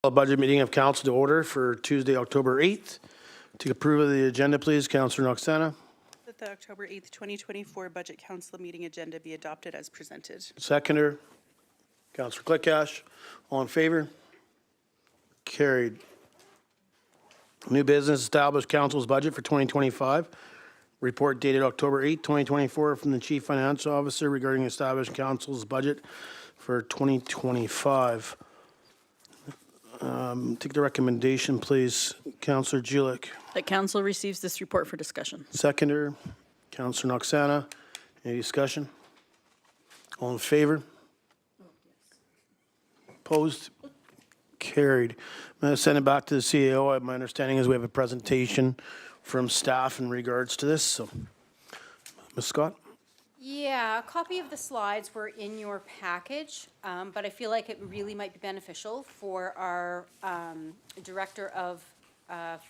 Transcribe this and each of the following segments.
A budget meeting of council to order for Tuesday, October 8th. To approve of the agenda, please, Councillor Noxana. That the October 8th, 2024 Budget Council meeting agenda be adopted as presented. Seconder, Councillor Clickash. All in favor? Carried. New business, establish council's budget for 2025. Report dated October 8th, 2024 from the Chief Financial Officer regarding established council's budget for 2025. Take the recommendation, please. Councillor Julik. That council receives this report for discussion. Seconder, Councillor Noxana. Any discussion? All in favor? Opposed? Carried. I'm going to send it back to the CEO. My understanding is we have a presentation from staff in regards to this. So, Ms. Scott? Yeah, a copy of the slides were in your package, but I feel like it really might be beneficial for our Director of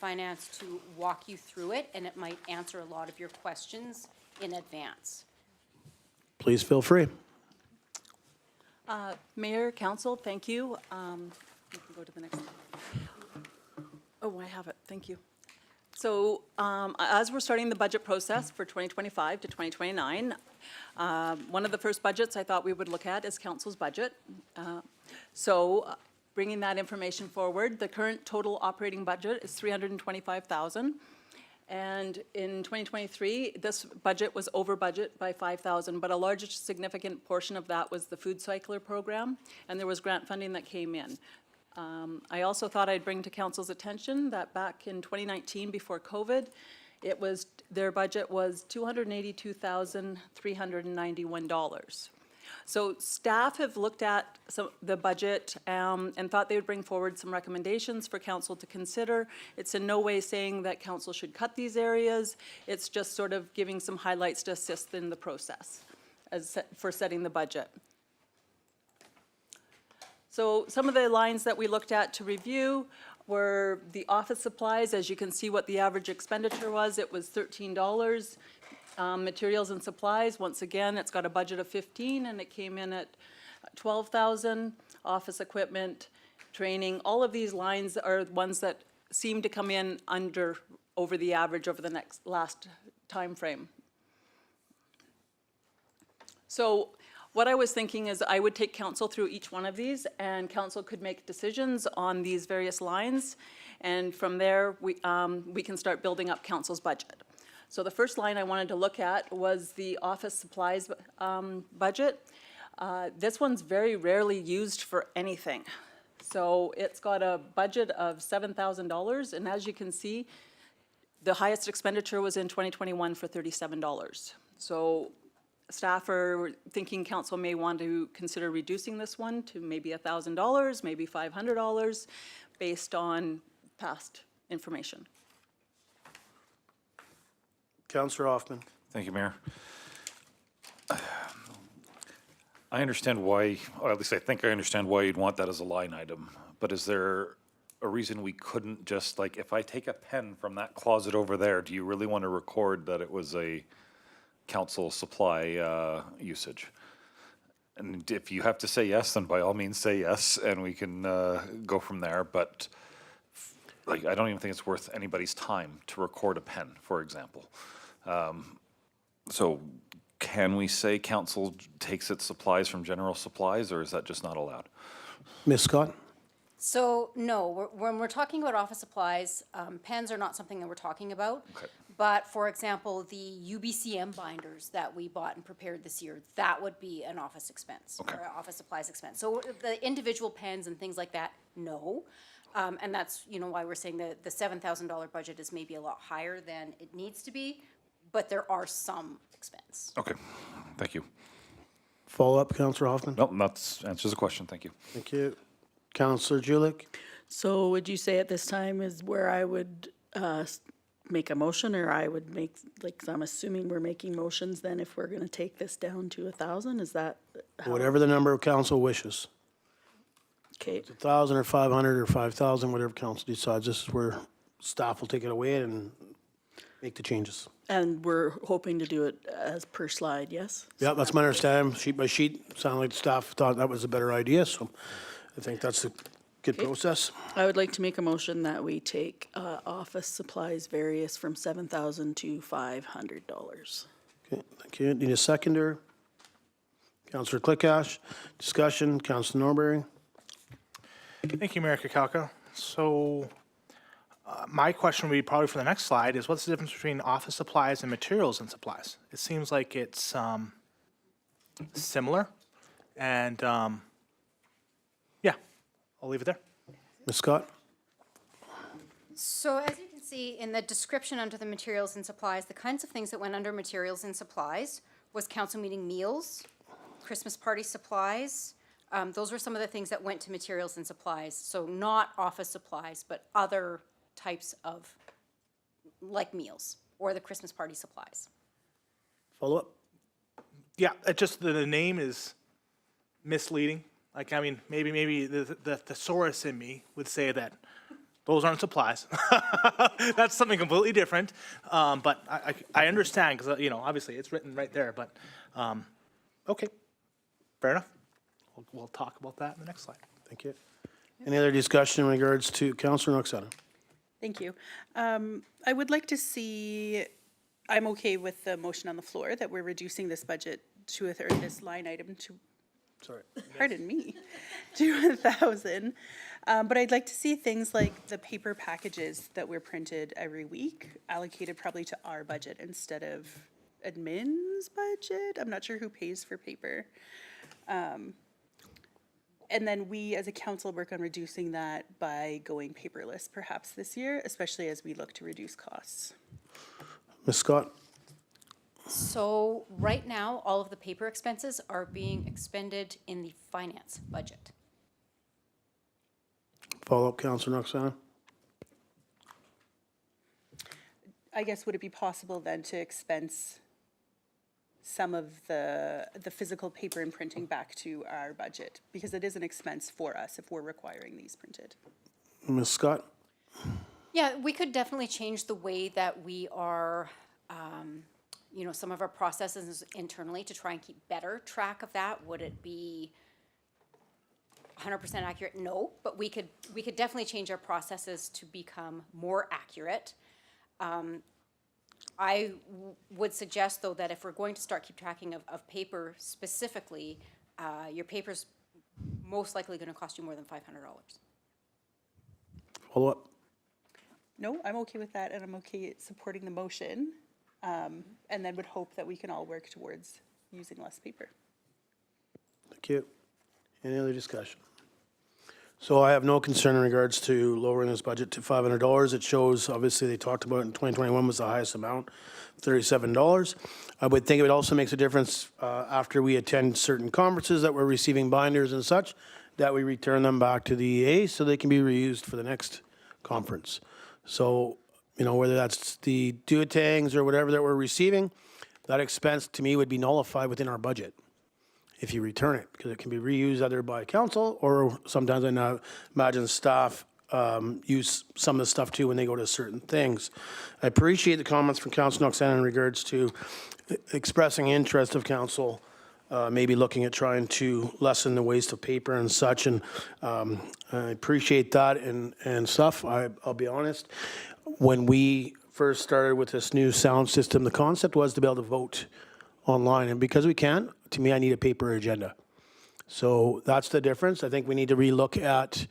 Finance to walk you through it, and it might answer a lot of your questions in advance. Please feel free. Mayor, council, thank you. You can go to the next slide. Oh, I have it. Thank you. So as we're starting the budget process for 2025 to 2029, one of the first budgets I thought we would look at is council's budget. Bringing that information forward, the current total operating budget is $325,000. And in 2023, this budget was over budget by $5,000, but a large significant portion of that was the food cycler program, and there was grant funding that came in. I also thought I'd bring to council's attention that back in 2019, before COVID, their budget was $282,391. So staff have looked at the budget and thought they would bring forward some recommendations for council to consider. It's in no way saying that council should cut these areas. It's just sort of giving some highlights to assist in the process for setting the budget. So some of the lines that we looked at to review were the office supplies. As you can see what the average expenditure was, it was $13. Materials and supplies, once again, it's got a budget of $15 and it came in at $12,000. Office equipment, training, all of these lines are ones that seem to come in over the average over the last time frame. So what I was thinking is I would take council through each one of these, and council could make decisions on these various lines, and from there we can start building up council's budget. So the first line I wanted to look at was the office supplies budget. This one's very rarely used for anything. So it's got a budget of $7,000, and as you can see, the highest expenditure was in 2021 for $37. So staff are thinking council may want to consider reducing this one to maybe $1,000, maybe $500, based on past information. Councillor Hoffman. Thank you, Mayor. I understand why, or at least I think I understand why you'd want that as a line item, but is there a reason we couldn't just, like, if I take a pen from that closet over there, do you really want to record that it was a council supply usage? And if you have to say yes, then by all means say yes, and we can go from there, but like, I don't even think it's worth anybody's time to record a pen, for example. So can we say council takes its supplies from general supplies, or is that just not allowed? Ms. Scott? So no, when we're talking about office supplies, pens are not something that we're talking about. Okay. But for example, the UBCM binders that we bought and prepared this year, that would be an office expense, Okay. or an office supplies expense. So the individual pens and things like that, no. And that's, why we're saying that the $7,000 budget is maybe a lot higher than it needs to be, but there are some expense. Okay, thank you. Follow-up, Councillor Hoffman? Nope, that answers the question, thank you. Thank you. Councillor Julik? So would you say at this time is where I would make a motion, or I would make, like, I'm assuming we're making motions then if we're going to take this down to 1,000? Is that how? Whatever the number of council wishes. Okay. 1,000 or 500 or 5,000, whatever council decides. This is where staff will take it away and make the changes. And we're hoping to do it as per slide, yes? Yeah, that's my understanding, sheet by sheet. Sounded like the staff thought that was a better idea, so I think that's Good process. I would like to make a motion that we take office supplies various from $7,000 to $500. Okay, thank you. Need a seconder? Councillor Clickash. Discussion, Councillor Norbury. Thank you, Mayor Kakalka. So my question would be probably for the next slide is what's the difference between office supplies and materials and supplies? It seems like it's similar. And yeah, I'll leave it there. Ms. Scott? So as you can see in the description under the materials and supplies, the kinds of things that went under materials and supplies was council meeting meals, Christmas party supplies. Those were some of the things that went to materials and supplies. So not office supplies, but other types of, like meals or the Christmas party supplies. Follow up? Yeah, it just the name is misleading. Like, I mean, maybe the thesaurus in me would say that those aren't supplies. That's something completely different. But I understand because, you know, obviously it's written right there. But, okay, fair enough. We'll talk about that in the next slide. Thank you. Any other discussion in regards to Councillor Noxana? Thank you. I would like to see, I'm okay with the motion on the floor that we're reducing this budget to a third, this line item to, Sorry. pardon me, to 1,000. But I'd like to see things like the paper packages that were printed every week allocated probably to our budget instead of admin's budget. I'm not sure who pays for paper. And then we, as a council, work on reducing that by going paperless perhaps this year, especially as we look to reduce costs. Ms. Scott? So right now, all of the paper expenses are being expended in the finance budget. Follow up, Councillor Noxana? I guess would it be possible then to expense some of the physical paper and printing back to our budget? Because it is an expense for us if we're requiring these printed. Ms. Scott? Yeah, we could definitely change the way that we are, you know, some of our processes internally to try and keep better track of that. Would it be 100% accurate? No, but we could definitely change our processes to become more accurate. I would suggest, though, that if we're going to start keep tracking of paper specifically, your paper's most likely going to cost you more than $500. Follow up? No, I'm okay with that, and I'm okay supporting the motion, and then would hope that we can all work towards using less paper. Thank you. Any other discussion? So I have no concern in regards to lowering this budget to $500. It shows, obviously, they talked about it in 2021 was the highest amount, $37. I would think it also makes a difference after we attend certain conferences that we're receiving binders and such, that we return them back to the EA so they can be reused for the next conference. So, you know, whether that's the duotangs or whatever that we're receiving, that expense to me would be nullified within our budget if you return it, because it can be reused either by council or sometimes I imagine staff use some of the stuff too when they go to certain things. I appreciate the comments from Councilor Noxana in regards to expressing interest of council, maybe looking at trying to lessen the waste of paper and such, and I appreciate that and stuff. I'll be honest, when we first started with this new sound system, the concept was to be able to vote online, and because we can't, to me, I need a paper agenda. So that's the difference. I think we need to relook at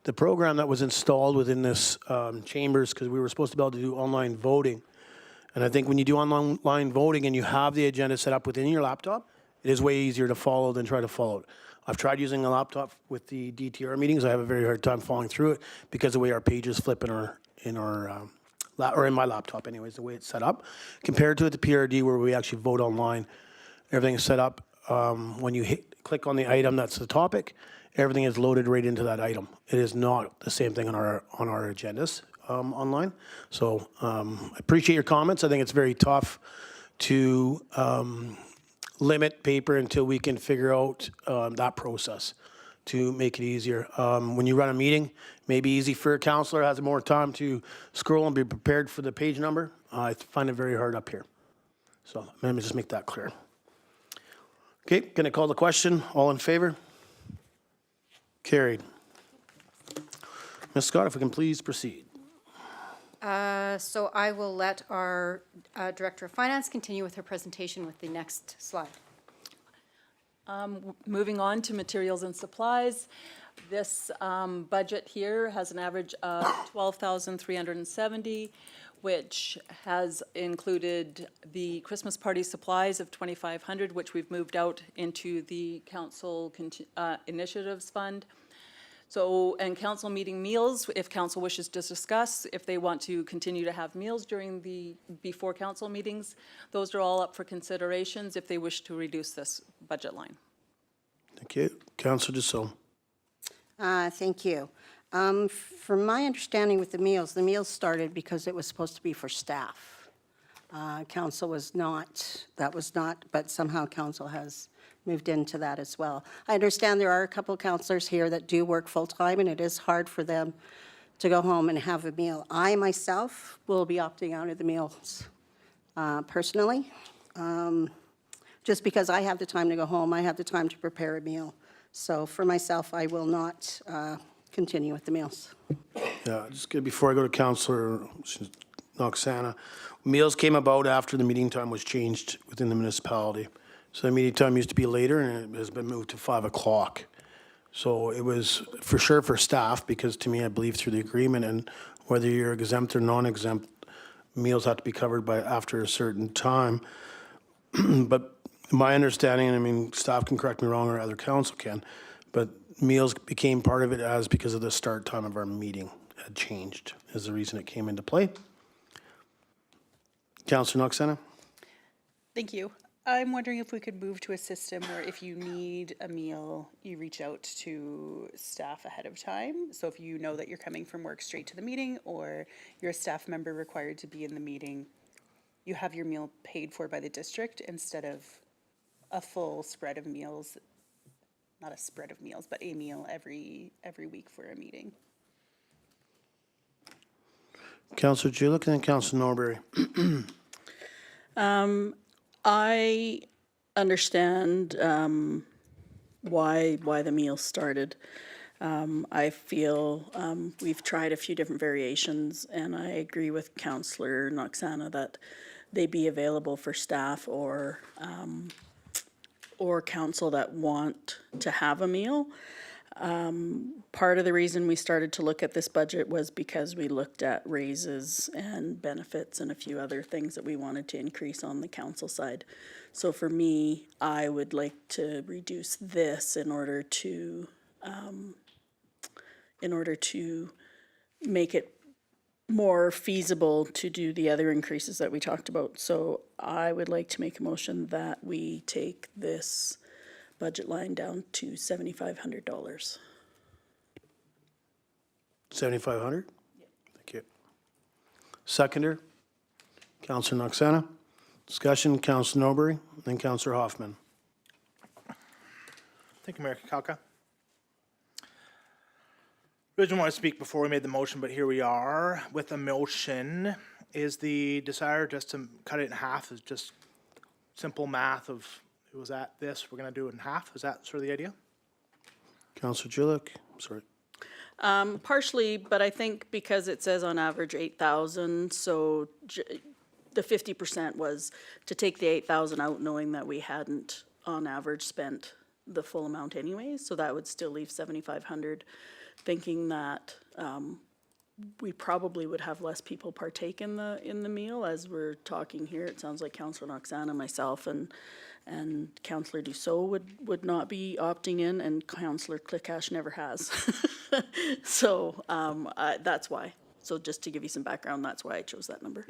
the program that was installed within this chambers, because we were supposed to be able to do online voting. And I think when you do online voting and you have the agenda set up within your laptop, it is way easier to follow than try to follow it. I've tried using a laptop with the DTR meetings. I have a very hard time following through it because of the way our pages flip or in my laptop anyways, the way it's set up, compared to the PRD where we actually vote online. Everything is set up. When you click on the item that's the topic, everything is loaded right into that item. It is not the same thing on our agendas online. So I appreciate your comments. I think it's very tough to limit paper until we can figure out that process to make it easier. When you run a meeting, maybe easy for a councillor, has more time to scroll and be prepared for the page number. I find it very hard up here. So let me just make that clear. Okay, going to call the question. All in favor? Carried. Ms. Scott, if we can please proceed. So I will let our Director of Finance continue with her presentation with the next slide. Moving on to materials and supplies. This budget here has an average of $12,370, which has included the Christmas party supplies of $2,500, which we've moved out into the council initiatives fund. So, and council meeting meals, if council wishes to discuss, if they want to continue to have meals before council meetings, those are all up for considerations if they wish to reduce this budget line. Thank you. Councillor Dussault. Thank you. From my understanding with the meals started because it was supposed to be for staff. Council was not, but somehow council has moved into that as well. I understand there are a couple of councillors here that do work full-time, and it is hard for them to go home and have a meal. I myself will be opting out of the meals personally, just because I have the time to go home, I have the time to prepare a meal. So for myself, I will not continue with the meals. Yeah, just good, before I go to Councillor Noxana, meals came about after the meeting time was changed within the municipality. So the meeting time used to be later, and it has been moved to 5 o'clock. So it was for sure for staff, because to me, I believe through the agreement, and whether you're exempt or non-exempt, meals have to be covered by after a certain time. But my understanding, and I mean, staff can correct me wrong, or other council can, but meals became part of it as because of the start time of our meeting had changed, is the reason it came into play. Councillor Noxana? Thank you. I'm wondering if we could move to a system where if you need a meal, you reach out to staff ahead of time. So if you know that you're coming from work straight to the meeting, or you're a staff member required to be in the meeting, you have your meal paid for by the district instead of a full spread of meals, not a spread of meals, but a meal every week for a meeting. Councillor Julick and then Councillor Norbury. I understand why the meal started. I feel we've tried a few different variations, and I agree with Councillor Noxana that they be available for staff or council that want to have a meal. Part of the reason we started to look at this budget was because we looked at raises and benefits and a few other things that we wanted to increase on the council side. So for me, I would like to reduce this in order to make it more feasible to do the other increases that we talked about. So I would like to make a motion that we take this budget line down to $7,500. 7,500? Thank you. Seconder, Councillor Noxana. Discussion, Councillor Norbury, then Councillor Hoffman. Thank you, Mayor Kakalka. Originally wanted to speak before we made the motion, but here we are with a motion. Is the desire just to cut it in half? Is just simple math of it was at this, we're going to do it in half? Is that sort of the idea? Councillor Julick, sorry. Partially, but I think because it says on average 8,000, so the 50% was to take the 8,000 out, knowing that we hadn't on average spent the full amount anyways, so that would still leave 7,500, thinking that we probably would have less people partake in the meal. As we're talking here, it sounds like Councillor Noxana, myself, and Councillor Dussault would not be opting in, and Councillor Clickash never has. So that's why. So just to give you some background, that's why I chose that number.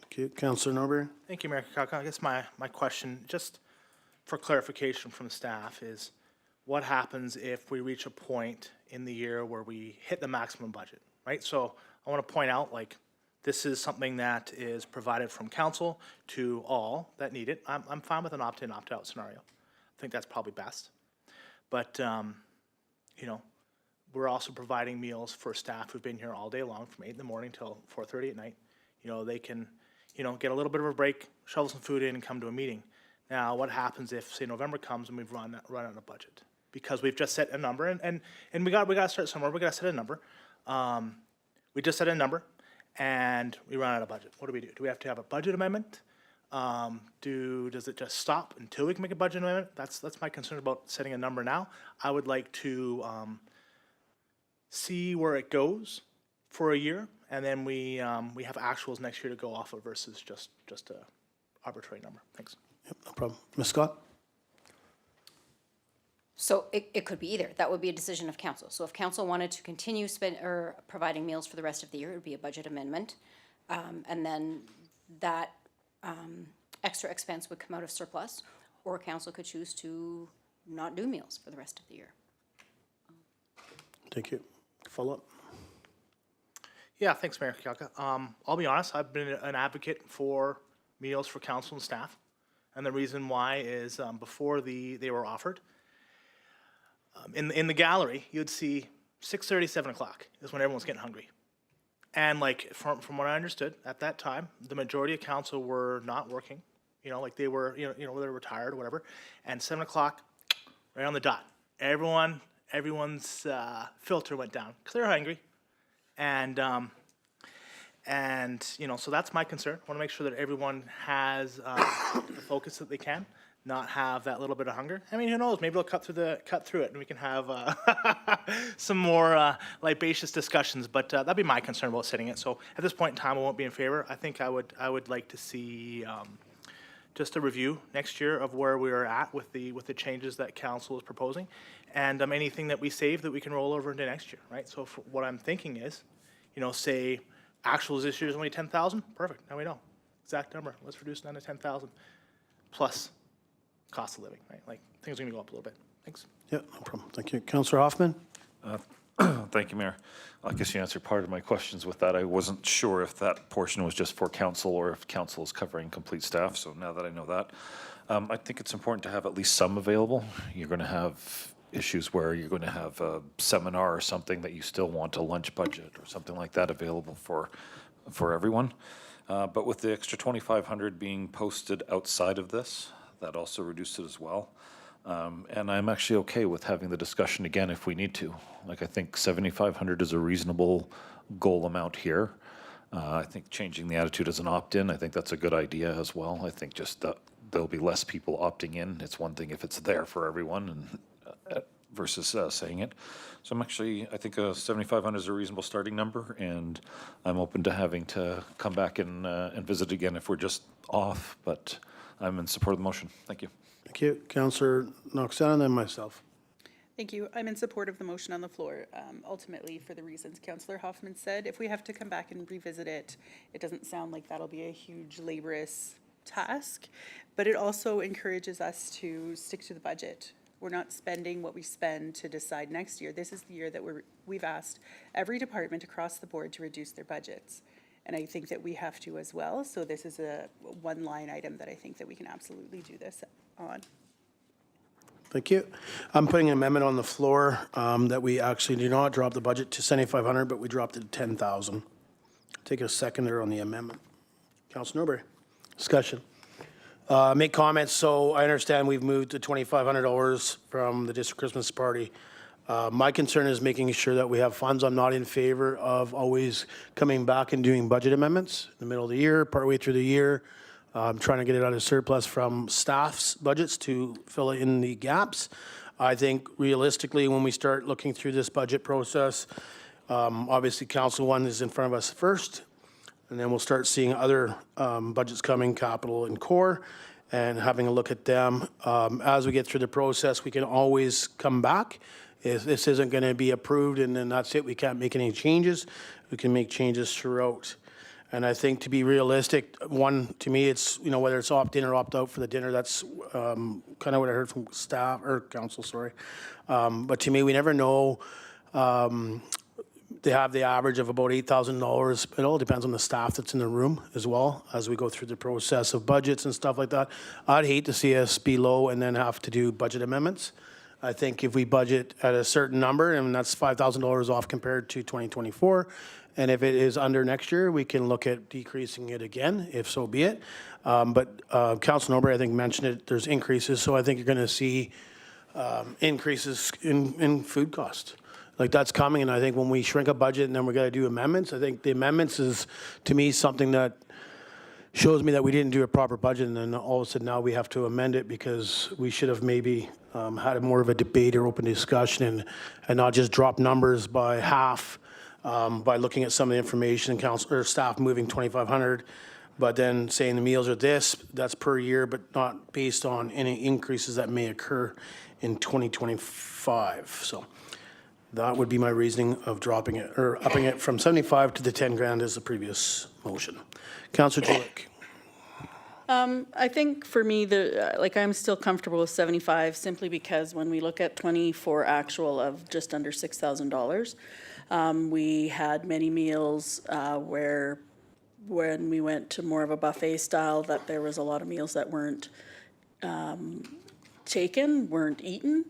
Okay, Councillor Norbury. Thank you, Mayor Kakalka. I guess my question, just for clarification from the staff, is what happens if we reach a point in the year where we hit the maximum budget, right? So I want to point out, like, this is something that is provided from council to all that need it. I'm fine with an opt-in, opt-out scenario. I think that's probably best. But, you know, we're also providing meals for staff who've been here all day long from 8 in the morning till 4:30 at night. You know, they can, you know, get a little bit of a break, shovel some food in and come to a meeting. Now, what happens if, say, November comes and we've run out of budget? Because we've just set a number, and we got to start somewhere. We got to set a number. We just set a number, and we run out of budget. What do? Do we have to have a budget amendment? Does it just stop until we can make a budget amendment? That's my concern about setting a number now. I would like to see where it goes for a year, and then we have actuals next year to go off of versus just a arbitrary number. Thanks. Yep, no problem. Ms. Scott? So it could be either. That would be a decision of council. So if council wanted to continue providing meals for the rest of the year, it would be a budget amendment. And then that extra expense would come out of surplus, or council could choose to not do meals for the rest of the year. Thank you. Follow-up? Yeah, thanks, Mayor Kiaka. I'll be honest, I've been an advocate for meals for council and staff. And the reason why is before they were offered, in the gallery, you'd see 6:30, 7 o'clock is when everyone's getting hungry. And like, from what I understood, at that time, the majority of council were not working, like they were, they're retired or whatever. And 7 o'clock, right on the dot, everyone's filter went down because they were hungry. And so that's my concern. I want to make sure that everyone has the focus that they can, not have that little bit of hunger. I mean, who knows? Maybe they'll cut through it, and we can have some more libacious discussions. But that'd be my concern about setting it. So at this point in time, I won't be in favor. I think I would like to see just a review next year of where we are at with the changes that council is proposing, and anything that we save that we can roll over into next year, right? So what I'm thinking is, say actuals this year is only 10,000. Perfect. Now we know exact number. Let's reduce it down to 10,000 plus cost of living, right? Like, things are going to go up a little bit. Thanks. Yeah, no problem. Thank you. Councillor Hoffman? Thank you, Mayor. I guess you answered part of my questions with that. I wasn't sure if that portion was just for council or if council is covering complete staff. So now that I know that, I think it's important to have at least some available. You're going to have issues where you're going to have a seminar or something that you still want a lunch budget or something like that available for everyone. But with the extra 2,500 being posted outside of this, that also reduced it as well. And I'm actually okay with having the discussion again if we need to. Like, I think 7,500 is a reasonable goal amount here. I think changing the attitude as an opt-in, I think that's a good idea as well. I think just that there'll be less people opting in. It's one thing if it's there for everyone and versus saying it. So I think 7,500 is a reasonable starting number, and I'm open to having to come back and visit again if we're just off, but I'm in support of the motion. Thank you. Thank you. Councillor Knox-Down, and then myself. Thank you. I'm in support of the motion on the floor, ultimately for the reasons Councillor Hoffman said. If we have to come back and revisit it, it doesn't sound like that'll be a huge laborious task, but it also encourages us to stick to the budget. We're not spending what we spend to decide next year. This is the year that we've asked every department across the board to reduce their budgets. And I think that we have to as well. So this is a one line item that I think that we can absolutely do this on. Thank you. I'm putting an amendment on the floor that we actually do not drop the budget to 7,500, but we dropped it to 10,000. Take a second there on the amendment. Councilor Norbury, discussion. Make comments. So I understand we've moved to $2,500 from the district Christmas party. My concern is making sure that we have funds. I'm not in favor of always coming back and doing budget amendments in the middle of the year, partway through the year. I'm trying to get it out of surplus from staff's budgets to fill in the gaps. I think realistically, when we start looking through this budget process, obviously Council 1 is in front of us first, and then we'll start seeing other budgets coming, capital and core, and having a look at them. As we get through the process, we can always come back. If this isn't going to be approved and then that's it, we can't make any changes. We can make changes throughout. And I think to be realistic, to me, it's, whether it's opt-in or opt-out for the dinner, that's kind of what I heard from staff, or council, sorry. But to me, we never know. They have the average of about $8,000. It all depends on the staff that's in the room as well as we go through the process of budgets and stuff like that. I'd hate to see us be low and then have to do budget amendments. I think if we budget at a certain number, and that's $5,000 off compared to 2024, and if it is under next year, we can look at decreasing it again, if so be it. But Councilor Norbury, I think, mentioned it, there's increases, so I think you're going to see increases in food cost. like that's coming, and I think when we shrink a budget and then we gotta do amendments, I think the amendments is, to me, something that shows me that we didn't do a proper budget, and then all of a sudden now we have to amend it because we should have maybe had more of a debate or open discussion and not just drop numbers by half by looking at some of the information and council or staff moving 2,500, but then saying the meals are this, that's per year, but not based on any increases that may occur in 2025. So that would be my reasoning of dropping it, or upping it from 75 to the 10 grand as the previous motion. Councillor Julick. I think for me, I'm still comfortable with 75 simply because when we look at 24 actual of just under $6,000, we had many meals where when we went to more of a buffet style, that there was a lot of meals that weren't taken, weren't eaten.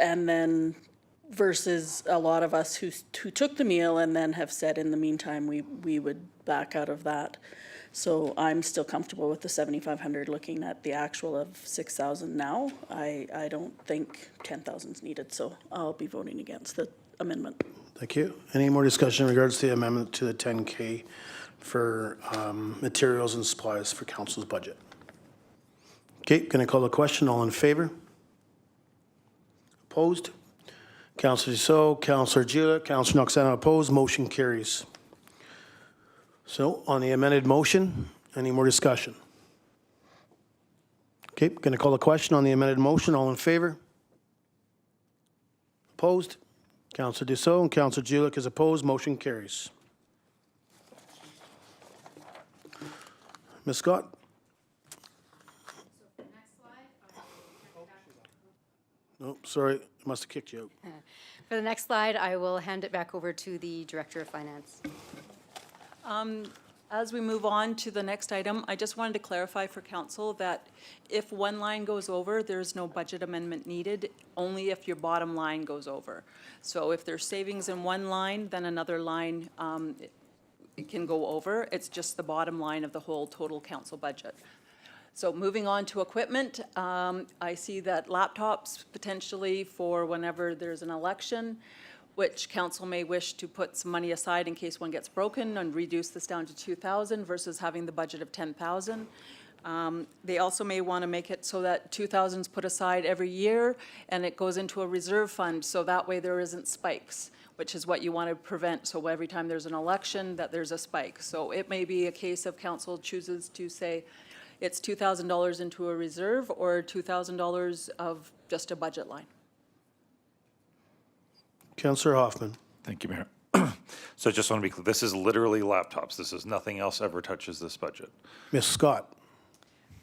And then versus a lot of us who took the meal and then have said in the meantime, we would back out of that. So I'm still comfortable with the 7,500 looking at the actual of 6,000 now. I don't think 10,000 is needed, so I'll be voting against the amendment. Thank you. Any more discussion in regards to the amendment to the 10K for materials and supplies for council's budget? Okay, going to call the question. All in favor? Opposed? Councillor Dussault, Councillor Julick, Councillor Knoxana opposed. Motion carries. So on the amended motion, any more discussion? Okay, going to call the question on the amended motion. All in favor? Opposed? Councillor Dussault and Councillor Julick is opposed. Motion carries. Ms. Scott? Nope, sorry, must have kicked you out. For the next slide, I will hand it back over to the Director of Finance. As we move on to the next item, I just wanted to clarify for council that if one line goes over, there's no budget amendment needed, only if your bottom line goes over. So if there's savings in one line, then another line it can go over. It's just the bottom line of the whole total council budget. So moving on to equipment, I see that laptops potentially for whenever there's an election, which council may wish to put some money aside in case one gets broken and reduce this down to 2,000 versus having the budget of 10,000. They also may want to make it so that 2,000 is put aside every year and it goes into a reserve fund, so that way there isn't spikes, which is what you want to prevent. So every time there's an election, that there's a spike. So it may be a case of council chooses to say it's $2,000 into a reserve or $2,000 of just a budget line. Councillor Hoffman. Thank you, Mayor. So I just want to be clear, this is literally laptops. This is nothing else ever touches this budget. Ms. Scott.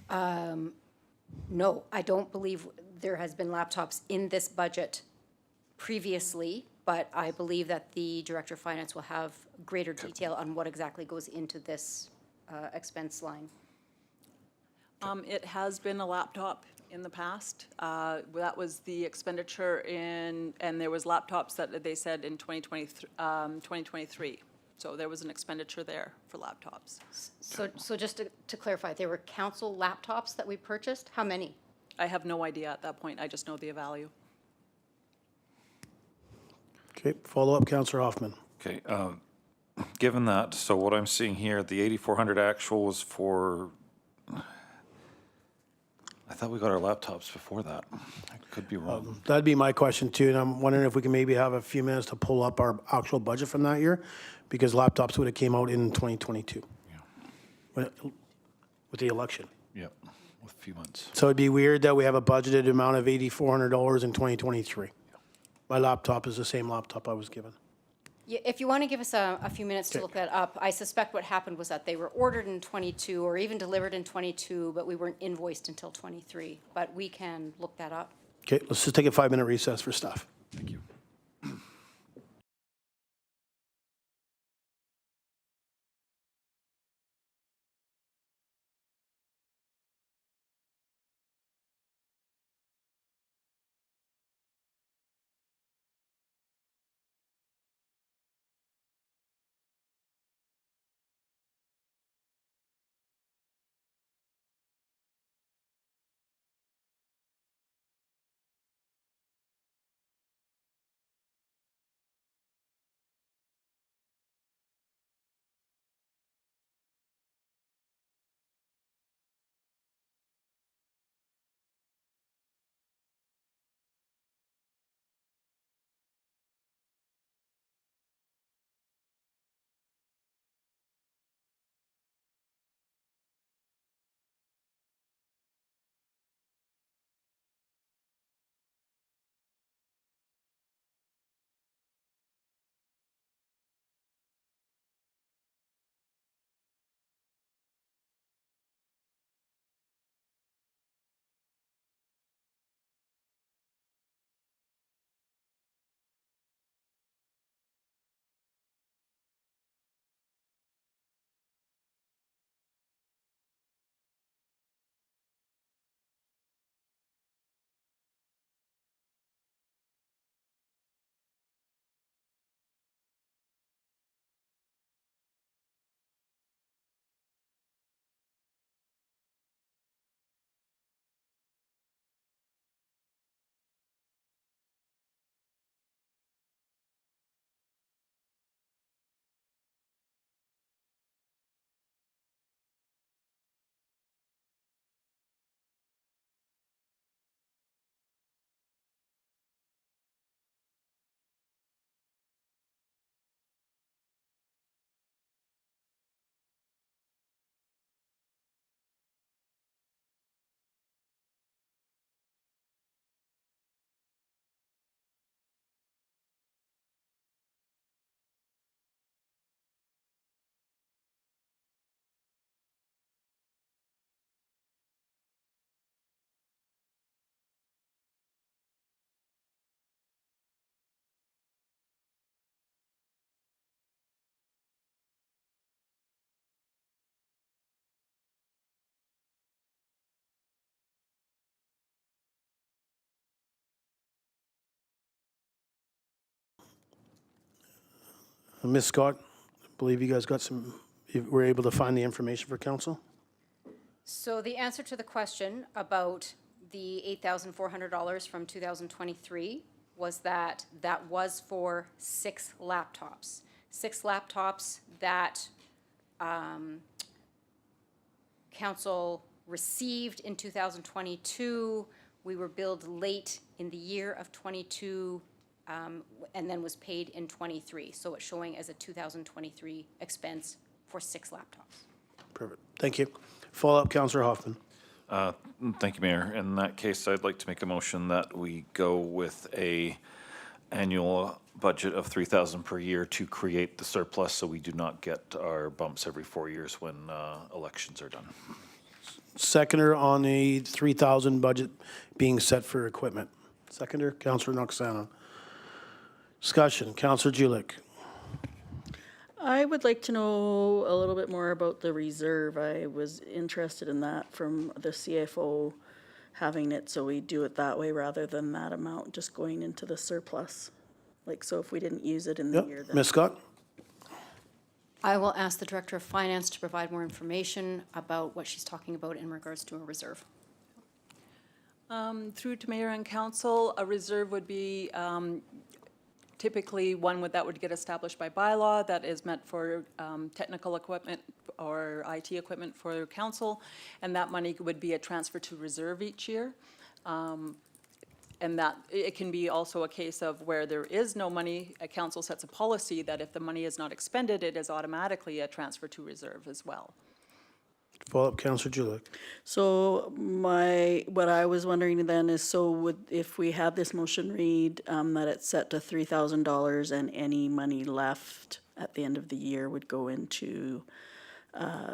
No, I don't believe there has been laptops in this budget previously, but I believe that the Director of Finance will have greater detail on what exactly goes into this expense line. It has been a laptop in the past. That was the expenditure and there was laptops that they said in 2023. So there was an expenditure there for laptops. So just to clarify, there were council laptops that we purchased? How many? I have no idea at that point. I just know the value. Okay, follow up, Councillor Hoffman. Okay, given that, so what I'm seeing here, the 8,400 actual was for, I thought we got our laptops before that. I could be wrong. That'd be my question too, and I'm wondering if we can maybe have a few minutes to pull up our actual budget from that year, because laptops would have came out in 2022 with the election. Yep, with a few months. So it'd be weird that we have a budgeted amount of $8,400 in 2023. My laptop is the same laptop I was given. Yeah, if you want to give us a few minutes to Okay. look that up, I suspect what happened was that they were ordered in '22 or even delivered in '22, but we weren't invoiced until '23. But we can look that up. Okay, let's just take a 5-minute recess for stuff. Thank you. Ms. Scott, I believe you guys got you were able to find the information for council? So the answer to the question about the $8,400 from 2023 was that that was for 6 laptops. 6 laptops that council received in 2022. We were billed late in the year of 22, and then was paid in 23. So it's showing as a 2023 expense for 6 laptops. Perfect. Thank you. Follow-up, Councillor Hoffman. Thank you, Mayor. In that case, I'd like to make a motion that we go with a annual budget of 3,000 per year to create the surplus so we do not get our bumps every 4 years when elections are done. Seconder on the 3,000 budget being set for equipment. Seconder, Councillor Noxana. Discussion, Councillor Julik. I would like to know a little bit more about the reserve. I was interested in that from the CFO, having it so we do it that way rather than that amount just going into the surplus. Like, so if we didn't use it in the year, Yep. then. Ms. Scott? I will ask the Director of Finance to provide more information about what she's talking about in regards to a reserve. Through to mayor and council, a reserve would be typically one that would get established by bylaw that is meant for technical equipment or IT equipment for council, and that money would be a transfer to reserve each year. And that, it can be also a case of where there is no money, a council sets a policy that if the money is not expended, it is automatically a transfer to reserve as well. Follow-up, Councillor Julik. So what I was wondering then is, so if we had this motion read, that it's set to $3,000 and any money left at the end of the year would go into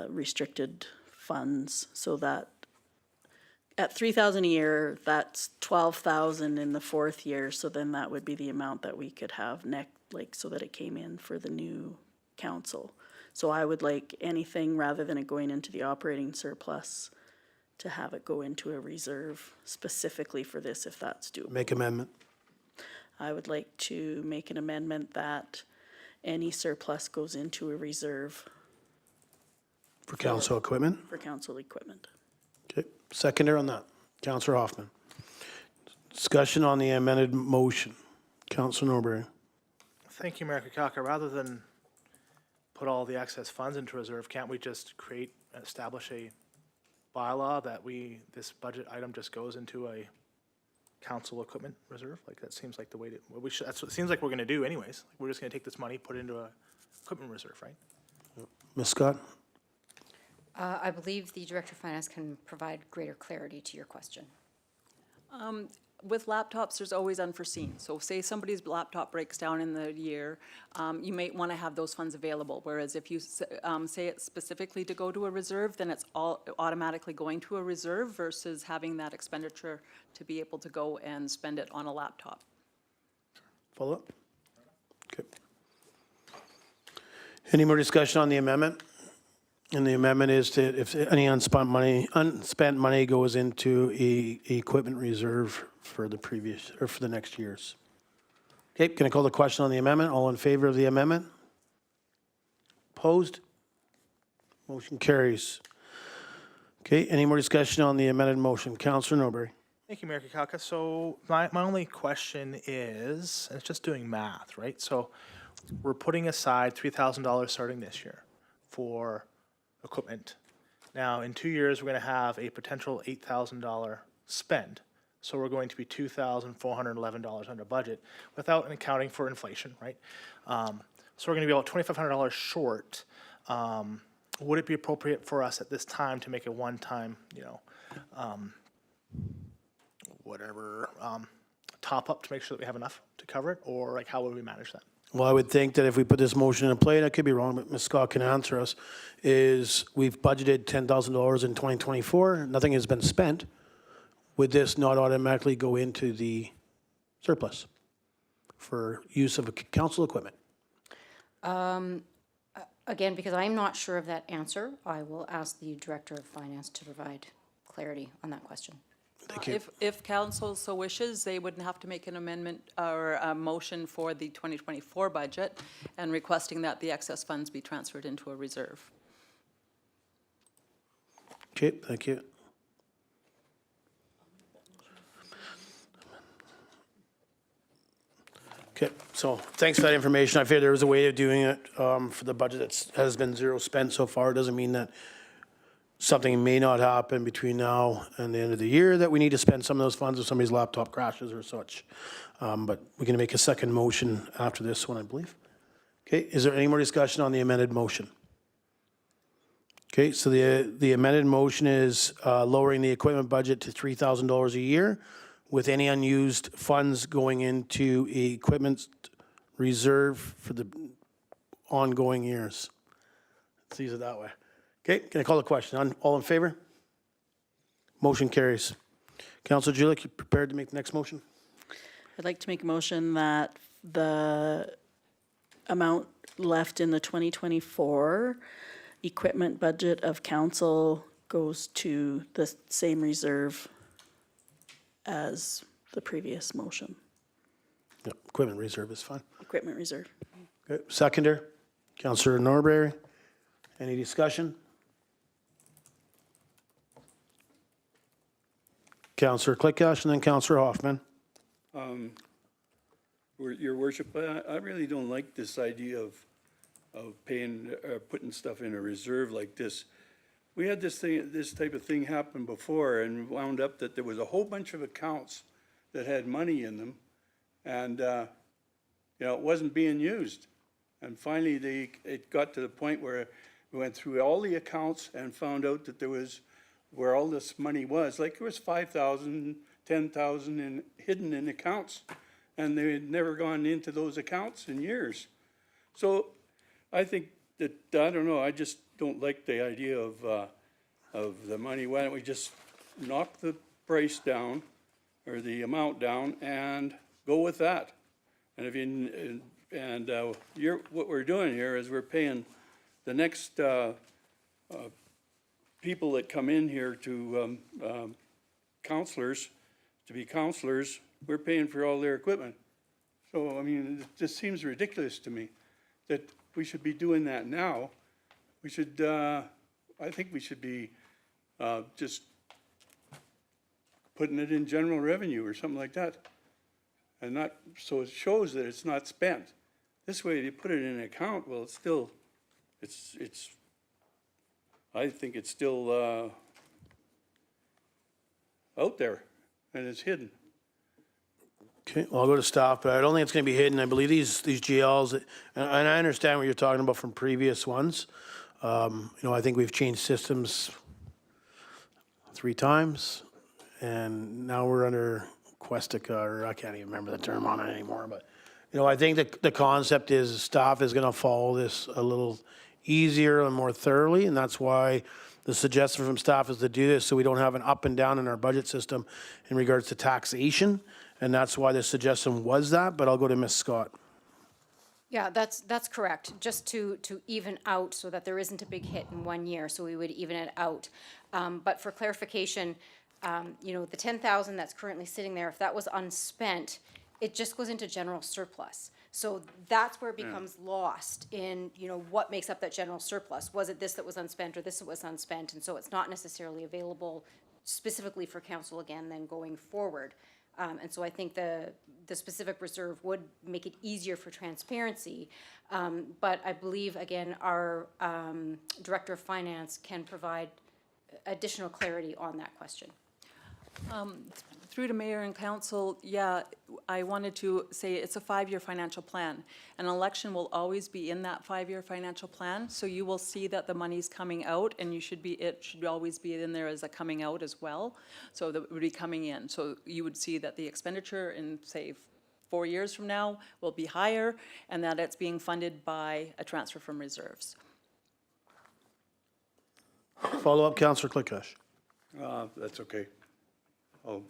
restricted funds, so that at $3,000 a year, that's $12,000 in the 4th year, so then that would be the amount that we could have so that it came in for the new council. So I would like anything, rather than it going into the operating surplus, to have it go into a reserve specifically for this, if that's doable. Make amendment. I would like to make an amendment that any surplus goes into a reserve For council equipment. for council equipment. Okay. Seconder on that, Councillor Hoffman. Discussion on the amended motion. Councillor Norbury. Thank you, Mayor Kakaka. Rather than put all the excess funds into reserve, can't we just establish a bylaw that this budget item just goes into a council equipment reserve? Like, that seems like the way that's what it seems like we're gonna do anyways. We're just gonna take this money, put it into a equipment reserve, right? Ms. Scott? I believe the Director of Finance can provide greater clarity to your question. With laptops, there's always unforeseen. So say somebody's laptop breaks down in the year, you may want to have those funds available. Whereas if you say it specifically to go to a reserve, then it's all automatically going to a reserve versus having that expenditure to be able to go and spend it on a laptop. Follow-up? Okay. Any more discussion on the amendment? And the amendment is to, if any unspent money goes into a equipment reserve for the previous, or for the next years. Okay, can I call the question on the amendment? All in favor of the amendment? Opposed? Motion carries. Okay, any more discussion on the amended motion? Councillor Norbury. Thank you, Mayor Kakaka. So my only question is, and it's just doing math, right? So we're putting aside $3,000 starting this year for equipment. Now, in 2 years, we're going to have a potential $8,000 spend. So we're going to be $2,411 under budget without accounting for inflation, right? So we're going to be about $2,500 short. Would it be appropriate for us at this time to make a one-time, top up to make sure that we have enough to cover it? Or like, how would we manage that? Well, I would think that if we put this motion in play, and I could be wrong, but Ms. Scott can answer us, is we've budgeted $10,000 in 2024, nothing has been spent. Would this not automatically go into the surplus for use of council equipment? Again, because I'm not sure of that answer, I will ask the Director of Finance to provide clarity on that question. Thank you. If council so wishes, they wouldn't have to make an amendment or a motion for the 2024 budget and requesting that the excess funds be transferred into a reserve. Okay, thank you. Okay, so thanks for that information. I figured there was a way of doing it for the budget that has been zero spent so far. It doesn't mean that something may not happen between now and the end of the year that we need to spend some of those funds if somebody's laptop crashes or such. But we're going to make a second motion after this one, I believe. Okay, is there any more discussion on the amended motion? Okay, so the amended motion is lowering the equipment budget to $3,000 a year with any unused funds going into equipment reserve for the ongoing years. Let's use it that way. Okay, can I call the question? All in favor? Motion carries. Councilor Julik, you prepared to make the next motion? I'd like to make a motion that the amount left in the 2024 equipment budget of council goes to the same reserve as the previous motion. Yep, equipment reserve is fine. Equipment reserve. Okay, seconder, Councilor Norberry. Any discussion? Councilor Clickash and then Councilor Hoffman. Your worship, I really don't like this idea of paying, putting stuff in a reserve like this. We had this type of thing happen before and wound up that there was a whole bunch of accounts that had money in them and, it wasn't being used. And finally, it got to the point where we went through all the accounts and found out that there was, where all this money was, like there was 5,000, 10,000 hidden in accounts, and they had never gone into those accounts in years. So I think that, I don't know, I just don't like the idea of the money. Why don't we just knock the price down, or the amount down, and go with that? And if you, what we're doing here is we're paying the next people that come in here to counselors, to be counselors, we're paying for all their equipment. So, I mean, it just seems ridiculous to me that we should be doing that now. We should, I think we should be just putting it in general revenue or something like that. And not, so it shows that it's not spent. This way, if you put it in an account, well, it's still, I think it's still out there and it's hidden. Okay, well, I'll go to staff, but I don't think it's going to be hidden. I believe these GLs, and I understand what you're talking about from previous ones. I think we've changed systems 3 times, and now we're under Questica, or I can't even remember the term on it anymore. But, I think the concept is staff is going to follow this a little easier and more thoroughly, and that's why the suggestion from staff is to do this so we don't have an up and down in our budget system in regards to taxation. And that's why the suggestion was that, but I'll go to Ms. Scott. Yeah, that's correct, just to even out so that there isn't a big hit in 1 year, so we would even it out. But for clarification, the 10,000 that's currently sitting there, if that was unspent, it just goes into general surplus. So that's where it becomes lost in, what makes up that general surplus. Was it this that was unspent or this that was unspent? And so it's not necessarily available specifically for council again then going forward. And so I think the specific reserve would make it easier for transparency. But I believe, again, our Director of Finance can provide additional clarity on that question. Through to Mayor and Council, yeah, I wanted to say it's a 5-year financial plan. An election will always be in that 5-year financial plan, so you will see that the money's coming out, and it should always be in there as a coming out as well. So that would be coming in. So you would see that the expenditure in, say, 4 years from now will be higher, and that it's being funded by a transfer from reserves. Follow up, Councillor Clickash. That's okay. I'll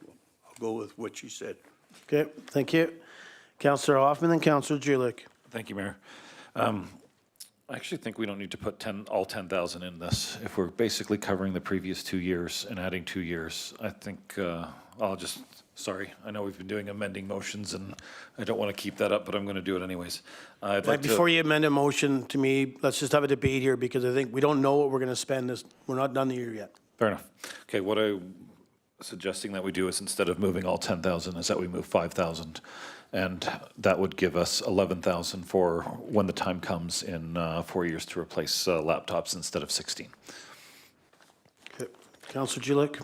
go with what she said. Okay, thank you. Councillor Hoffman and Councillor Julik. Thank you, Mayor. I actually think we don't need to put all 10,000 in this. If we're basically covering the previous 2 years and adding 2 years, I think I'll just, sorry, I know we've been doing amending motions and I don't want to keep that up, but I'm going to do it anyways. I'd like Before to, you amend a motion to me, let's just have a debate here because I think we don't know what we're going to spend this, we're not done the year yet. fair enough. Okay, what I'm suggesting that we do is instead of moving all 10,000 is that we move 5,000. And that would give us 11,000 for when the time comes in 4 years to replace laptops instead of 16. Okay. Councillor Julik?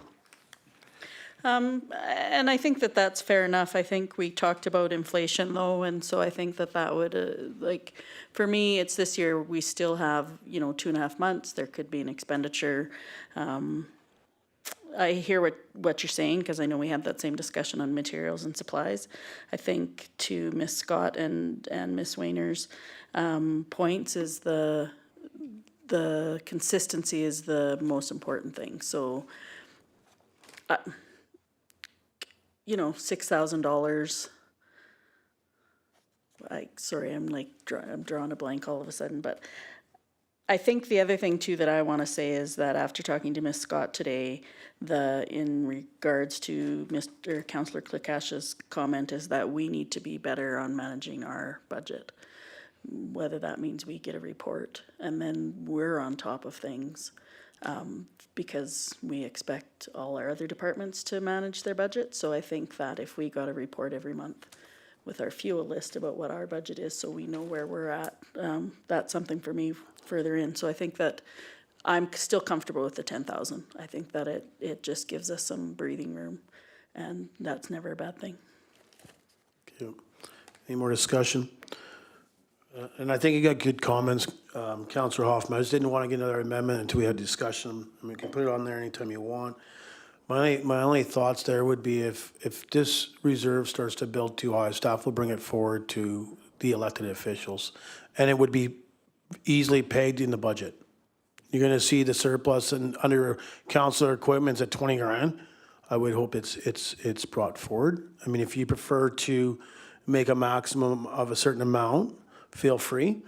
And I think that that's fair enough. I think we talked about inflation though, and so I think that that would, like, for me, it's this year, we still have, 2.5 months. There could be an expenditure. I hear what you're saying, because I know we had that same discussion on materials and supplies. I think to Ms. Scott and Ms. Wayner's points is the consistency is the most important thing. So, $6,000. Sorry, I'm drawing a blank all of a sudden, but I think the other thing too that I want to say is that after talking to Ms. Scott today, in regards to Councillor Klikash's comment is that we need to be better on managing our budget. Whether that means we get a report and then we're on top of things, because we expect all our other departments to manage their budget. So I think that if we got a report every month with our fuel list about what our budget is, so we know where we're at, that's something for me further in. So I think that I'm still comfortable with the 10,000. I think that it just gives us some breathing room, and that's never a bad thing. Okay. Any more discussion? And I think you got good comments, Councillor Hoffman. I just didn't want to get another amendment until we had discussion. I mean, you can put it on there anytime you want. My only thoughts there would be if this reserve starts to build too high, staff will bring it forward to the elected officials, and it would be easily pegged in the budget. You're going to see the surplus and under councillor equipment's at 20 grand. I would hope it's brought forward. I mean, if you prefer to make a maximum of a certain amount, feel free.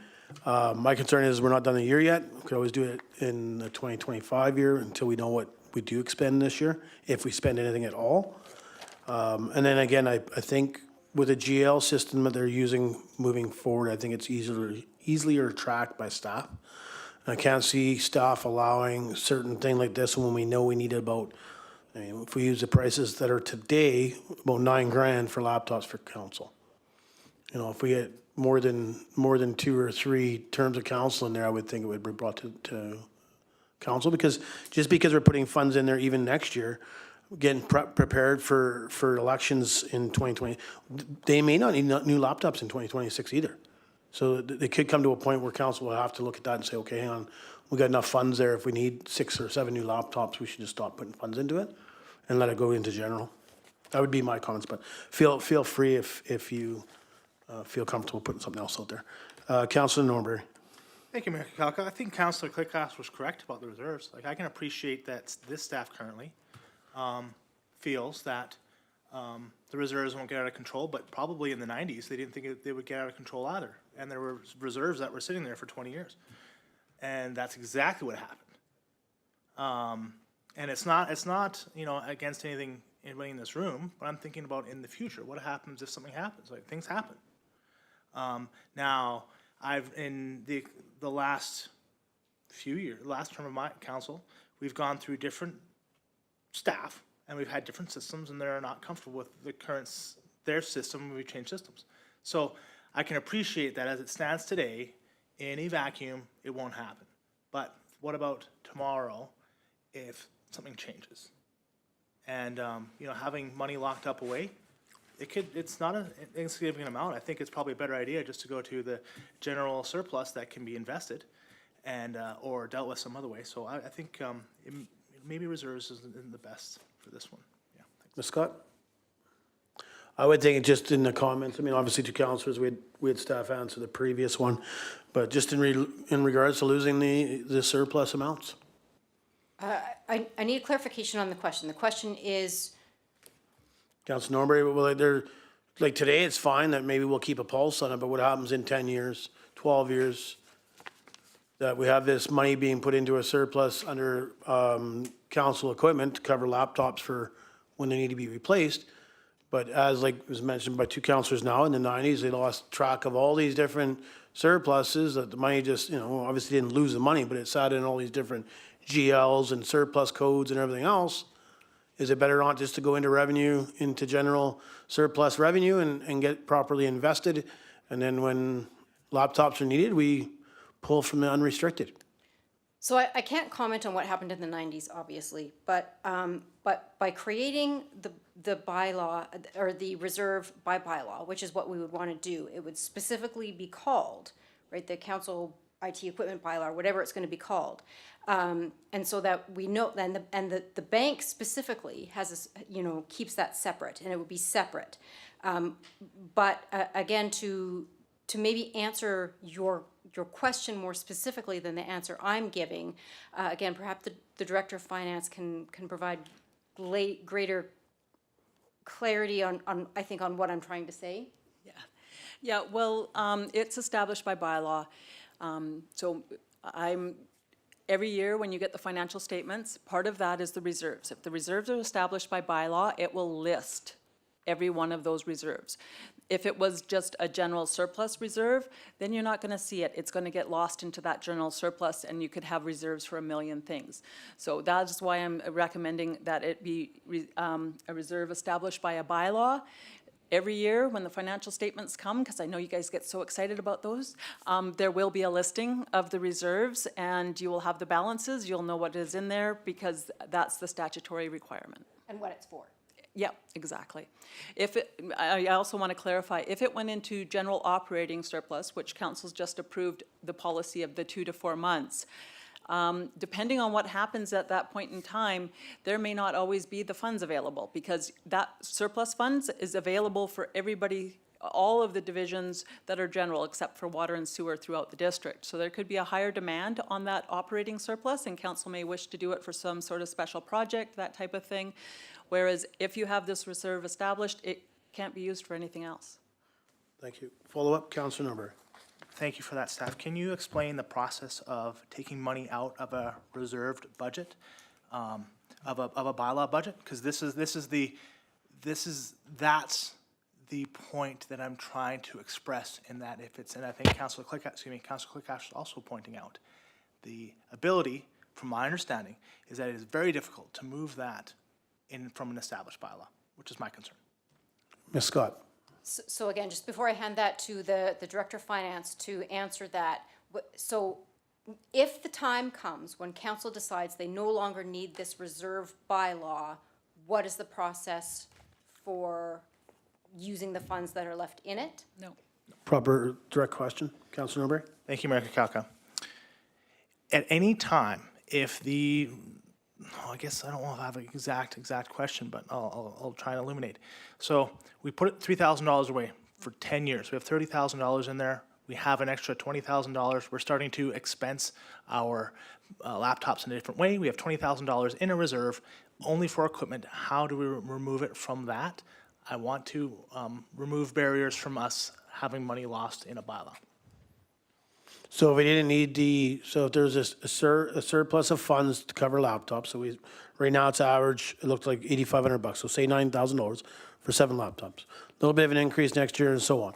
My concern is we're not done the year yet. We could always do it in the 2025 year until we know what we do expend this year, if we spend anything at all. And then again, I think with a GL system that they're using moving forward, I think it's easier tracked by staff. I can't see staff allowing certain thing like this when we know we need about, I mean, if we use the prices that are today, about 9 grand for laptops for council. If we get more than 2 or 3 terms of council in there, I would think it would be brought to council, because just because we're putting funds in there even next year, getting prepared for elections in 2020, they may not need new laptops in 2026 either. So they could come to a point where council will have to look at that and say, okay, hang on, we got enough funds there. If we need 6 or 7 new laptops, we should just stop putting funds into it and let it go into general. That would be my comments, but feel free if you feel comfortable putting something else out there. Councillor Norbury. Thank you, Mayor Kakalka. I think Councillor Klikash was correct about the reserves. Like, I can appreciate that this staff currently feels that the reserves won't get out of control, but probably in the 90s, they didn't think they would get out of control either. And there were reserves that were sitting there for 20 years. And that's exactly what happened. And it's not, against anything anybody in this room, but I'm thinking about in the future, what happens if something happens? Like, things happen. Now, in the last few years, last term of my council, we've gone through different staff, and we've had different systems, and they're not comfortable with their system when we change systems. So I can appreciate that as it stands today, in a vacuum, it won't happen. But what about tomorrow if something changes? And, having money locked up away, it's not an insignificant amount. I think it's probably a better idea just to go to the general surplus that can be invested and, or dealt with some other way. So I think maybe reserves isn't the best for this one. Yeah. Ms. Scott? I would think just in the comments, I mean, obviously to councillors, we had staff answer the previous one, but just in regards to losing the surplus amounts. I need a clarification on the question. The question is, Councillor Norbury, well, like today, it's fine that maybe we'll keep a pulse on it, but what happens in 10 years, 12 years? That we have this money being put into a surplus under council equipment to cover laptops for when they need to be replaced. But as like was mentioned by two councillors now, in the 90s, they lost track of all these different surpluses, that the money just, obviously didn't lose the money, but it sat in all these different GLs and surplus codes and everything else. Is it better not just to go into revenue, into general surplus revenue and get properly invested? And then when laptops are needed, we pull from the unrestricted. So I can't comment on what happened in the 90s, obviously, but by creating the bylaw, or the reserve by bylaw, which is what we would want to do, it would specifically be called, right, the council IT equipment bylaw, or whatever it's going to be called. And so that we know, and the bank specifically has, keeps that separate, and it would be separate. But again, to maybe answer your question more specifically than the answer I'm giving, again, perhaps the Director of Finance can provide greater clarity on I think on what I'm trying to say. Yeah, well, it's established by bylaw. So every year when you get the financial statements, part of that is the reserves. If the reserves are established by bylaw, it will list every one of those reserves. If it was just a general surplus reserve, then you're not going to see it. It's going to get lost into that general surplus, and you could have reserves for a million things. So that's why I'm recommending that it be a reserve established by a bylaw. Every year when the financial statements come, because I know you guys get so excited about those, there will be a listing of the reserves, and you will have the balances. You'll know what is in there, because that's the statutory requirement. And what it's for. Yeah, exactly. I also want to clarify, if it went into general operating surplus, which council's just approved the policy of the 2 to 4 months, depending on what happens at that point in time, there may not always be the funds available, because that surplus funds is available for everybody, all of the divisions that are general, except for water and sewer throughout the district. So there could be a higher demand on that operating surplus, and council may wish to do it for some sort of special project, that type of thing. Whereas if you have this reserve established, it can't be used for anything else. Thank you. Follow-up, Councillor Norbury. Thank you for that, staff. Can you explain the process of taking money out of a reserved budget, of a bylaw budget? Because that's the point that I'm trying to express, in that if it's, and I think Councillor Clickash is also pointing out, the ability, from my understanding, is that it is very difficult to move that in from an established bylaw, which is my concern. Ms. Scott. So again, just before I hand that to the Director of Finance to answer that, so if the time comes when council decides they no longer need this reserve bylaw, what is the process for using the funds that are left in it? No. Proper direct question, Councillor Norbury. Thank you, Mayor Kakalka. At any time, if the, I guess I don't want to have an exact question, but I'll try and illuminate. So we put $3,000 away for 10 years. We have $30,000 in there. We have an extra $20,000. We're starting to expense our laptops in a different way. We have $20,000 in a reserve only for equipment. How do we remove it from that? I want to remove barriers from us having money lost in a bylaw. So if we didn't need so if there's a surplus of funds to cover laptops, so right now it's average, it looks like $8,500, so say $9,000 for 7 laptops. A little bit of an increase next year and so on.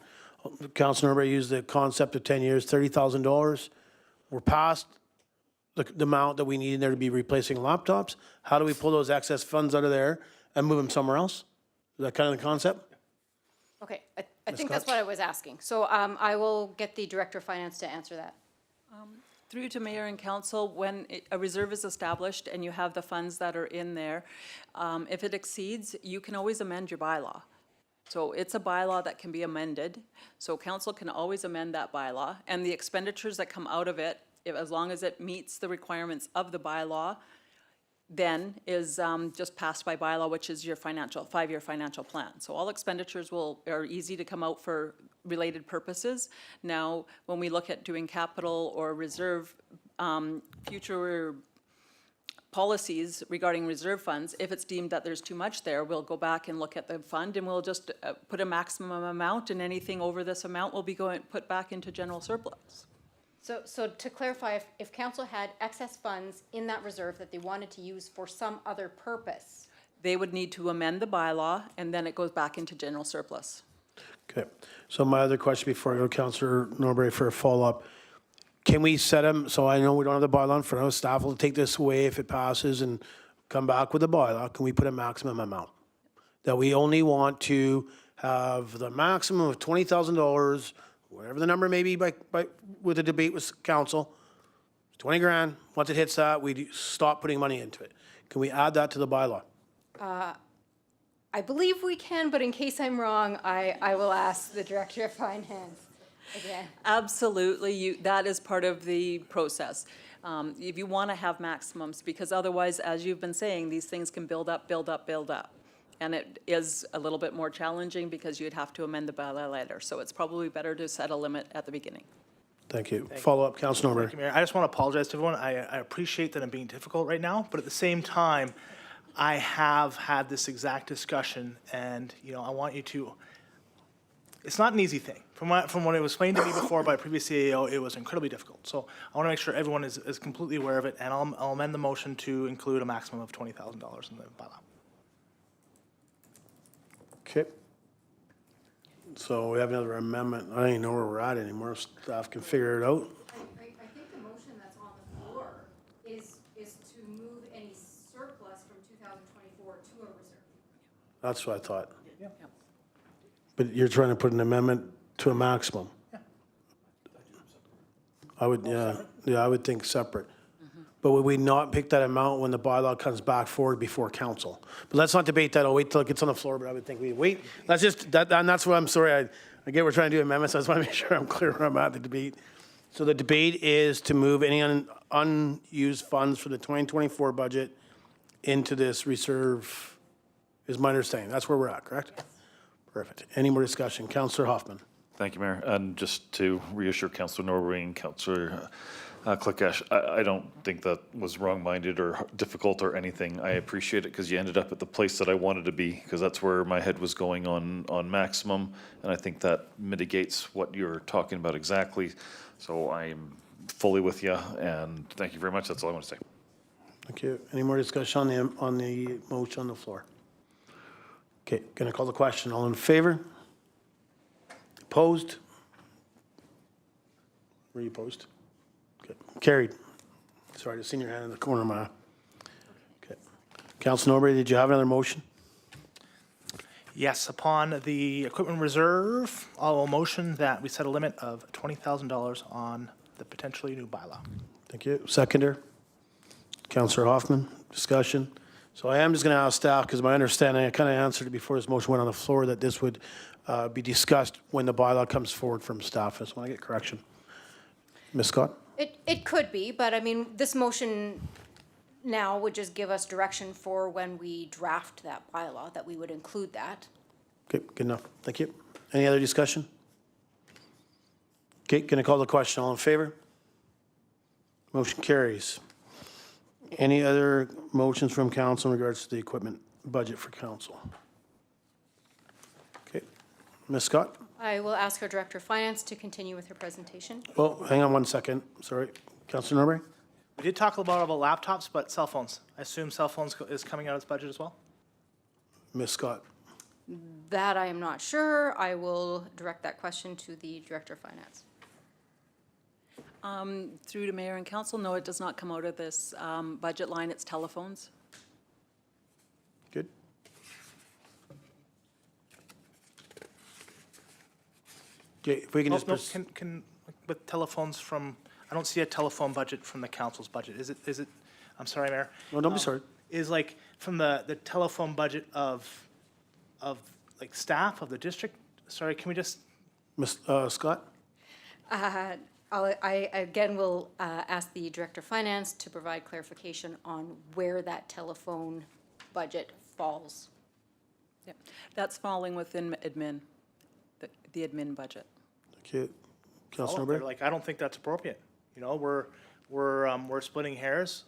Councilor Norbury used the concept of 10 years, $30,000. We're past the amount that we need in there to be replacing laptops. How do we pull those excess funds out of there and move them somewhere else? Is that kind of the concept? Okay, I think that's what I was asking. So I will get the Director of Finance to answer that. Through to Mayor and Council, when a reserve is established and you have the funds that are in there, if it exceeds, you can always amend your bylaw. So it's a bylaw that can be amended. So council can always amend that bylaw, and the expenditures that come out of it, as long as it meets the requirements of the bylaw, then is just passed by bylaw, which is your 5-year financial plan. So all expenditures are easy to come out for related purposes. Now, when we look at doing capital or reserve future policies regarding reserve funds, if it's deemed that there's too much there, we'll go back and look at the fund, and we'll just put a maximum amount, and anything over this amount will be put back into general surplus. So to clarify, if council had excess funds in that reserve that they wanted to use for some other purpose, they would need to amend the bylaw, and then it goes back into general surplus. Okay. So my other question before I go, Councillor Norbury, for a follow-up. Can we set them, so I know we don't have the bylaw in front of us, staff will take this away if it passes and come back with the bylaw. Can we put a maximum amount? That we only want to have the maximum of $20,000, whatever the number may be with the debate with council, 20 grand. Once it hits that, we stop putting money into it. Can we add that to the bylaw? I believe we can, but in case I'm wrong, I will ask the Director of Finance again. Absolutely, that is part of the process. If you want to have maximums, because otherwise, as you've been saying, these things can build up, build up, build up. And it is a little bit more challenging because you'd have to amend the bylaw later. So it's probably better to set a limit at the beginning. Thank you. Follow-up, Councillor Norbury. Thank you, Mayor. I just want to apologize to everyone. I appreciate that I'm being difficult right now, but at the same time, I have had this exact discussion, and, you know, I want you to, it's not an easy thing. From what it was explained to me before by a previous CAO, it was incredibly difficult. So I want to make sure everyone is completely aware of it, and I'll amend the motion to include a maximum of $20,000 in the bylaw. Okay. So we have another amendment. I don't even know where we're at anymore. Staff can figure it out. I think the motion that's on the floor is to move any surplus from 2024 to a reserve. That's what I thought. But you're trying to put an amendment to a maximum? I would, I would think separate. But would we not pick that amount when the bylaw comes back forward before council? But let's not debate that. I'll wait till it gets on the floor, but I would think we'd wait. That's just, and that's what I'm sorry. I get we're trying to do amendments. I just want to make sure I'm clear where I'm at the debate. So the debate is to move any unused funds for the 2024 budget into this reserve, is my understanding. That's where we're at, correct? Yes. Perfect. Any more discussion? Councillor Hoffman. Thank you, Mayor. And just to reassure Councillor Norbury and Councillor Clickash, I don't think that was wrong-minded or difficult or anything. I appreciate it because you ended up at the place that I wanted to be, because that's where my head was going on maximum, and I think that mitigates what you're talking about exactly. So I'm fully with you, and thank you very much. That's all I want to say. Thank you. Any more discussion on the motion on the floor? Okay, going to call the question. All in favor? Opposed? Were you opposed? Okay, carried. Sorry, I just seen your hand in the corner of my eye. Okay. Councilor Norbury, did you have another motion? Yes, upon the equipment reserve, I will motion that we set a limit of $20,000 on the potentially new bylaw. Thank you. Seconder? Councillor Hoffman, discussion. So I am just going to ask staff, because my understanding, I kind of answered it before this motion went on the floor, that this would be discussed when the bylaw comes forward from staff. I just want to get correction. Ms. Scott? It could be, but I mean, this motion now would just give us direction for when we draft that bylaw, that we would include that. Okay, good enough. Thank you. Any other discussion? Okay, going to call the question. All in favor? Motion carries. Any other motions from council in regards to the equipment budget for council? Okay. Ms. Scott? I will ask our Director of Finance to continue with her presentation. Well, hang on one second. Sorry. Councilor Norbury? We did talk about laptops, but cell phones. I assume cell phones is coming out of this budget as well? Ms. Scott? That I am not sure. I will direct that question to the Director of Finance. Through to Mayor and Council, no, it does not come out of this budget line, it's telephones. Good. Okay, if we can just... Can, with telephones from, I don't see a telephone budget from the council's budget. Is it, I'm sorry, Mayor. No, don't be sorry. Is like from the telephone budget of like staff of the district? Sorry, can we just, Ms. Scott? I again will ask the Director of Finance to provide clarification on where that telephone budget falls. Yep. That's falling within admin, the admin budget. Thank you. Councilor Norbury? like, I don't think that's appropriate. You know, we're splitting hairs.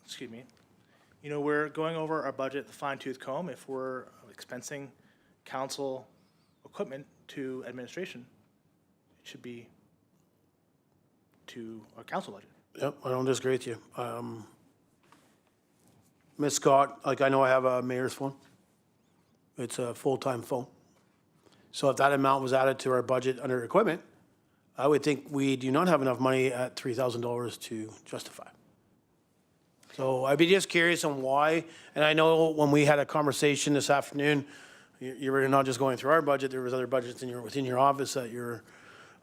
Excuse me. You know, we're going over our budget, the fine-tooth comb. If we're expensing council equipment to administration, it should be to our council budget. Yep, I don't disagree with you. Ms. Scott, like I know I have a mayor's phone. It's a full-time phone. So if that amount was added to our budget under equipment, I would think we do not have enough money at $3,000 to justify. So I'd be just curious on why, and I know when we had a conversation this afternoon, you were not just going through our budget, there was other budgets within your office that you're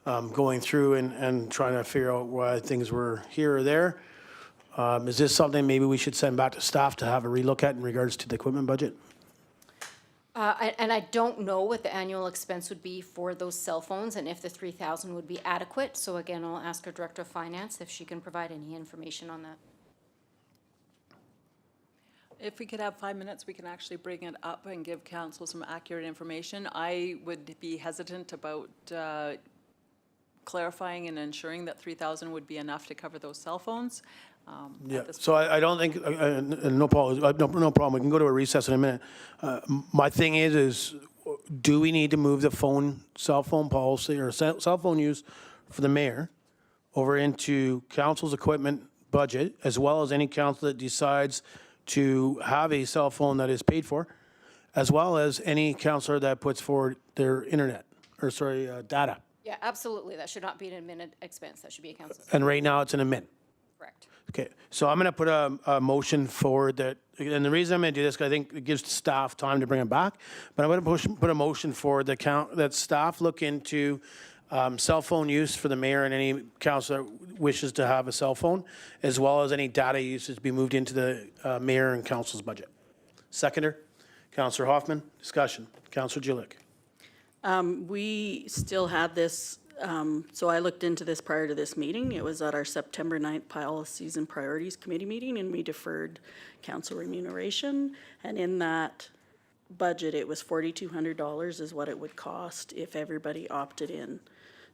going through and trying to figure out why things were here or there. Is this something maybe we should send back to staff to have a relook at in regards to the equipment budget? And I don't know what the annual expense would be for those cell phones and if the 3,000 would be adequate. So again, I'll ask our Director of Finance if she can provide any information on that. If we could have 5 minutes, we can actually bring it up and give council some accurate information. I would be hesitant about clarifying and ensuring that 3,000 would be enough to cover those cell phones. Yeah, so I don't think, no problem, no problem, we can go to a recess in a minute. My thing is do we need to move the cell phone policy or cell phone use for the mayor over into council's equipment budget, as well as any council that decides to have a cell phone that is paid for, as well as any councillor that puts forward their internet, or sorry, data. Yeah, absolutely. That should not be an admin expense. That should be a council. And right now, it's an admin. Correct. Okay, so I'm going to put a motion forward that, and the reason I'm going to do this, because I think it gives staff time to bring it back, but I'm going to put a motion forward that staff look into cell phone use for the mayor and any councillor that wishes to have a cell phone, as well as any data usage be moved into the mayor and council's budget. Seconder, Councillor Hoffman, discussion. Councillor Julik. We still had this, so I looked into this prior to this meeting. It was at our September 9th Policies and Priorities Committee meeting, and we deferred council remuneration. And in that budget, it was $4,200 is what it would cost if everybody opted in.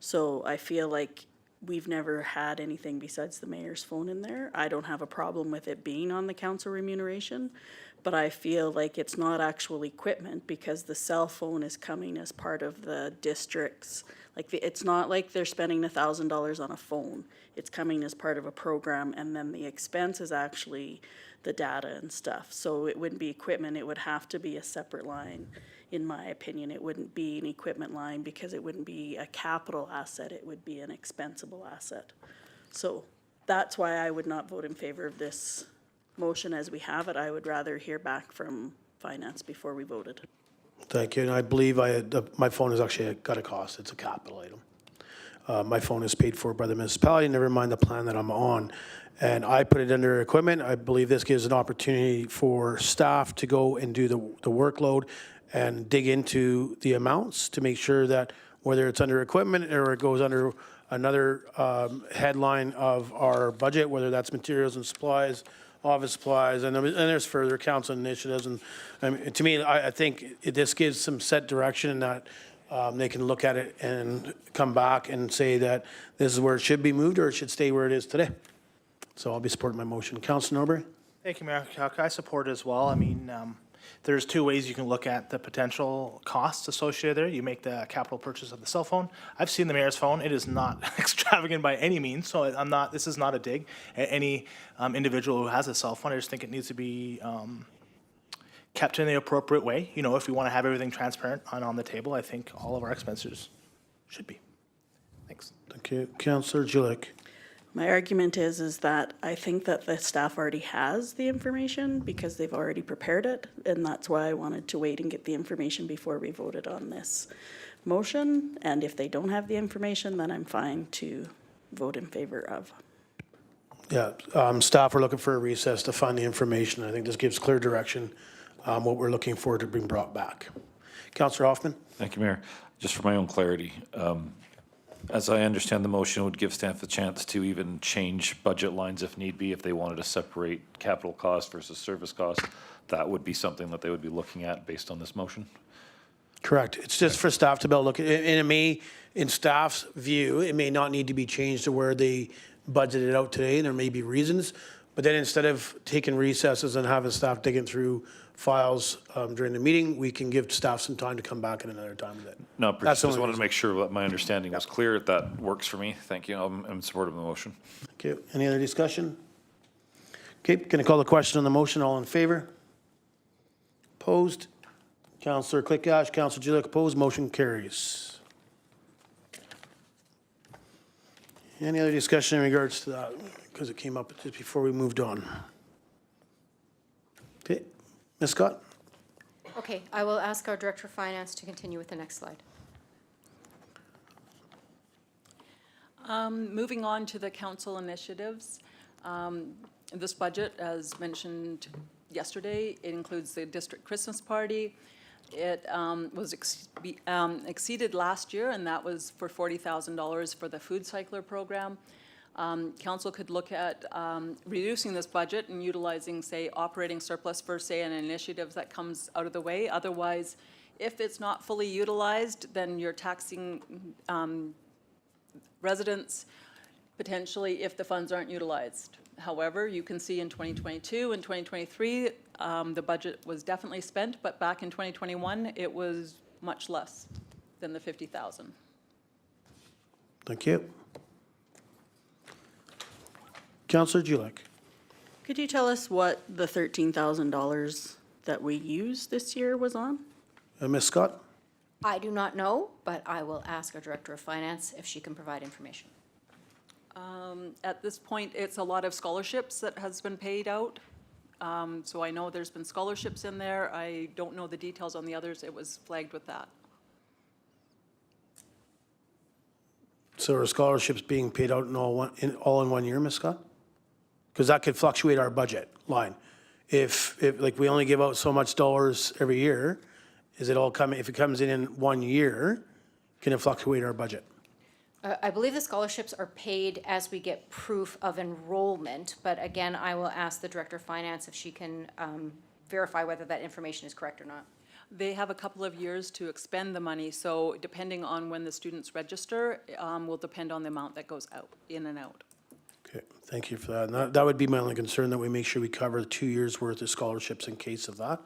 So I feel like we've never had anything besides the mayor's phone in there. I don't have a problem with it being on the council remuneration, but I feel like it's not actual equipment because the cell phone is coming as part of the district's, like, it's not like they're spending $1,000 on a phone. It's coming as part of a program, and then the expense is actually the data and stuff. So it wouldn't be equipment, it would have to be a separate line. In my opinion, it wouldn't be an equipment line because it wouldn't be a capital asset, it would be an expensable asset. So that's why I would not vote in favor of this motion as we have it. I would rather hear back from finance before we voted. Thank you, and I believe my phone has actually got a cost, it's a capital item. My phone is paid for by the municipality, never mind the plan that I'm on. And I put it under equipment. I believe this gives an opportunity for staff to go and do the workload and dig into the amounts to make sure that whether it's under equipment or it goes under another headline of our budget, whether that's materials and supplies, office supplies, and there's further council initiatives. And I mean, to me, I think this gives some set direction in that they can look at it and come back and say that this is where it should be moved or it should stay where it is today. So I'll be supporting my motion. Councilor Norbury? Thank you, Mayor Calca. I support it as well. I mean, there's two ways you can look at the potential costs associated there. You make the capital purchase of the cell phone. I've seen the mayor's phone. It is not extravagant by any means, so this is not a dig at any individual who has a cell phone. I just think it needs to be kept in the appropriate way. You know, if we want to have everything transparent and on the table, I think all of our expenses should be. Thanks. Thank you. Councillor Julik? My argument is that I think that the staff already has the information because they've already prepared it, and that's why I wanted to wait and get the information before we voted on this motion. And if they don't have the information, then I'm fine to vote in favor of. Yeah, staff are looking for a recess to find the information. I think this gives clear direction what we're looking for to bring brought back. Councillor Hoffman? Thank you, Mayor. Just for my own clarity, as I understand, the motion would give staff the chance to even change budget lines if need be, if they wanted to separate capital cost versus service cost. That would be something that they would be looking at based on this motion. Correct. It's just for staff to be able to look at it. And it may, in staff's view, it may not need to be changed to where they budgeted out today, and there may be reasons. But then instead of taking recesses and having staff digging through files during the meeting, we can give staff some time to come back at another time with it. No, That's the just only wanted to reason. make sure that my understanding was clear. That works for me. Thank you. I'm in support of the motion. Okay, any other discussion? Okay, going to call the question on the motion. All in favor? Opposed? Councillor Clickash, Councillor Juliak opposed, motion carries. Any other discussion in regards to that? Because it came up just before we moved on. Okay, Ms. Scott? Okay, I will ask our Director of Finance to continue with the next slide. Moving on to the council initiatives. This budget, as mentioned yesterday, it includes the district Christmas party. It was exceeded last year, and that was for $40,000 for the food cycler program. Council could look at reducing this budget and utilizing, say, operating surplus for, say, an initiative that comes out of the way. Otherwise, if it's not fully utilized, then you're taxing residents potentially if the funds aren't utilized. However, you can see in 2022 and 2023, the budget was definitely spent, but back in 2021, it was much less than the 50,000. Thank you. Councillor Juliak? Could you tell us what the $13,000 that we used this year was on? Ms. Scott? I do not know, but I will ask our Director of Finance if she can provide information. At this point, it's a lot of scholarships that has been paid out. So I know there's been scholarships in there. I don't know the details on the others. It was flagged with that. So are scholarships being paid out in all in 1 year, Ms. Scott? Because that could fluctuate our budget line. If like we only give out so much dollars every year, is it all coming, if it comes in 1 year, can it fluctuate our budget? I believe the scholarships are paid as we get proof of enrollment, but again, I will ask the Director of Finance if she can verify whether that information is correct or not. They have a couple of years to expend the money, so depending on when the students register, will depend on the amount that goes out, in and out. Okay, thank you for that. And that would be my only concern, that we make sure we cover 2 years' worth of scholarships in case of that.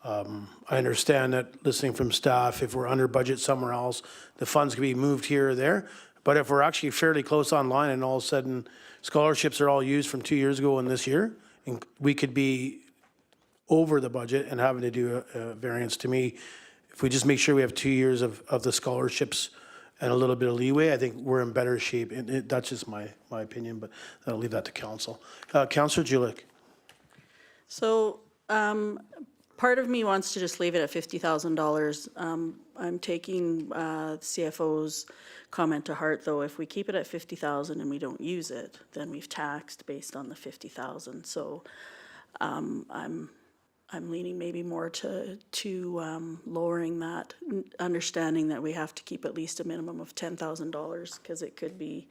I understand that, listening from staff, if we're under budget somewhere else, the funds can be moved here or there. But if we're actually fairly close online and all of a sudden scholarships are all used from 2 years ago and this year, and we could be over the budget and having to do a variance. To me, if we just make sure we have 2 years of the scholarships and a little bit of leeway, I think we're in better shape. And that's just my opinion, but I'll leave that to council. Councillor Juliak? So part of me wants to just leave it at $50,000. I'm taking CFO's comment to heart, though. If we keep it at 50,000 and we don't use it, then we've taxed based on the 50,000. So I'm leaning maybe more to lowering that, understanding that we have to keep at least a minimum of $10,000, because it could be,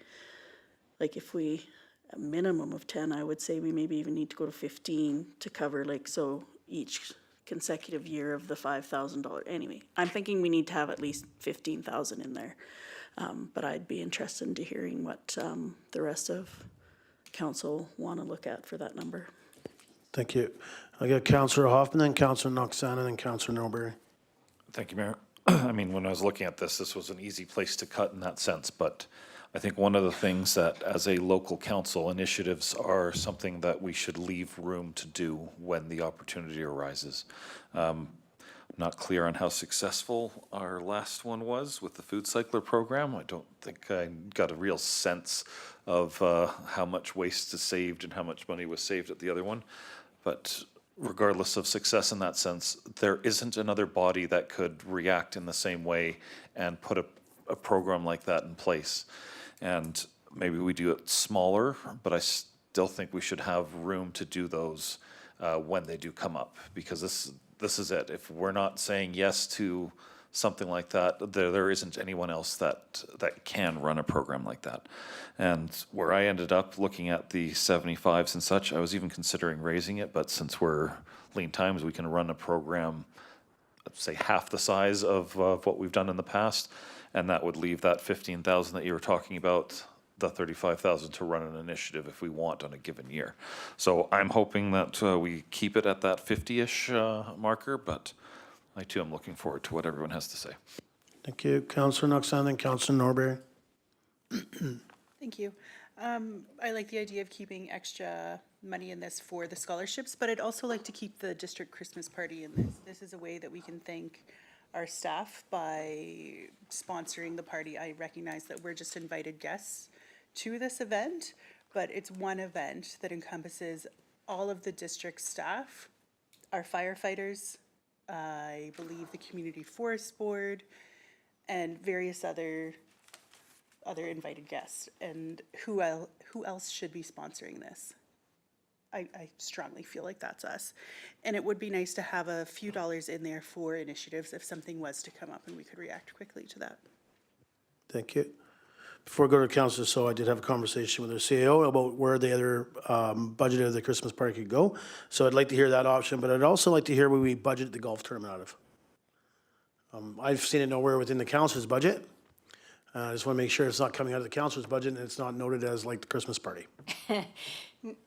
like, if we, a minimum of 10, I would say we maybe even need to go to 15 to cover, like, so each consecutive year of the $5,000. Anyway, I'm thinking we need to have at least 15,000 in there. But I'd be interested in hearing what the rest of council want to look at for that number. Thank you. I got Councillor Hoffman, then Councillor Noxana, then Councillor Norbury. Thank you, Mayor. I mean, when I was looking at this was an easy place to cut in that sense, but I think one of the things that, as a local council, initiatives are something that we should leave room to do when the opportunity arises. Not clear on how successful our last one was with the food cycler program. I don't think I got a real sense of how much waste is saved and how much money was saved at the other one. But regardless of success in that sense, there isn't another body that could react in the same way and put a program like that in place. And maybe we do it smaller, but I still think we should have room to do those when they do come up, because this is it. If we're not saying yes to something like that, there isn't anyone else that can run a program like that. And where I ended up looking at the 75s and such, I was even considering raising it, but since we're lean times, we can run a program, let's say half the size of what we've done in the past, and that would leave that 15,000 that you were talking about, the 35,000 to run an initiative if we want on a given year. So I'm hoping that we keep it at that 50-ish marker, but I too am looking forward to what everyone has to say. Thank you. Councillor Noxana, then Councillor Norbury. Thank you. I like the idea of keeping extra money in this for the scholarships, but I'd also like to keep the district Christmas party in this. This is a way that we can thank our staff by sponsoring the party. I recognize that we're just invited guests to this event, but it's one event that encompasses all of the district staff, our firefighters, I believe the Community Forest Board, and various other invited guests. And who else should be sponsoring this? I strongly feel like that's us. And it would be nice to have a few dollars in there for initiatives if something was to come up and we could react quickly to that. Thank you. Before I go to Councilor So, I did have a conversation with our CAO about where the other budget of the Christmas party could go. So I'd like to hear that option, but I'd also like to hear where we budget the golf tournament out of. I've seen it nowhere within the council's budget. I just want to make sure it's not coming out of the council's budget and it's not noted as like the Christmas party.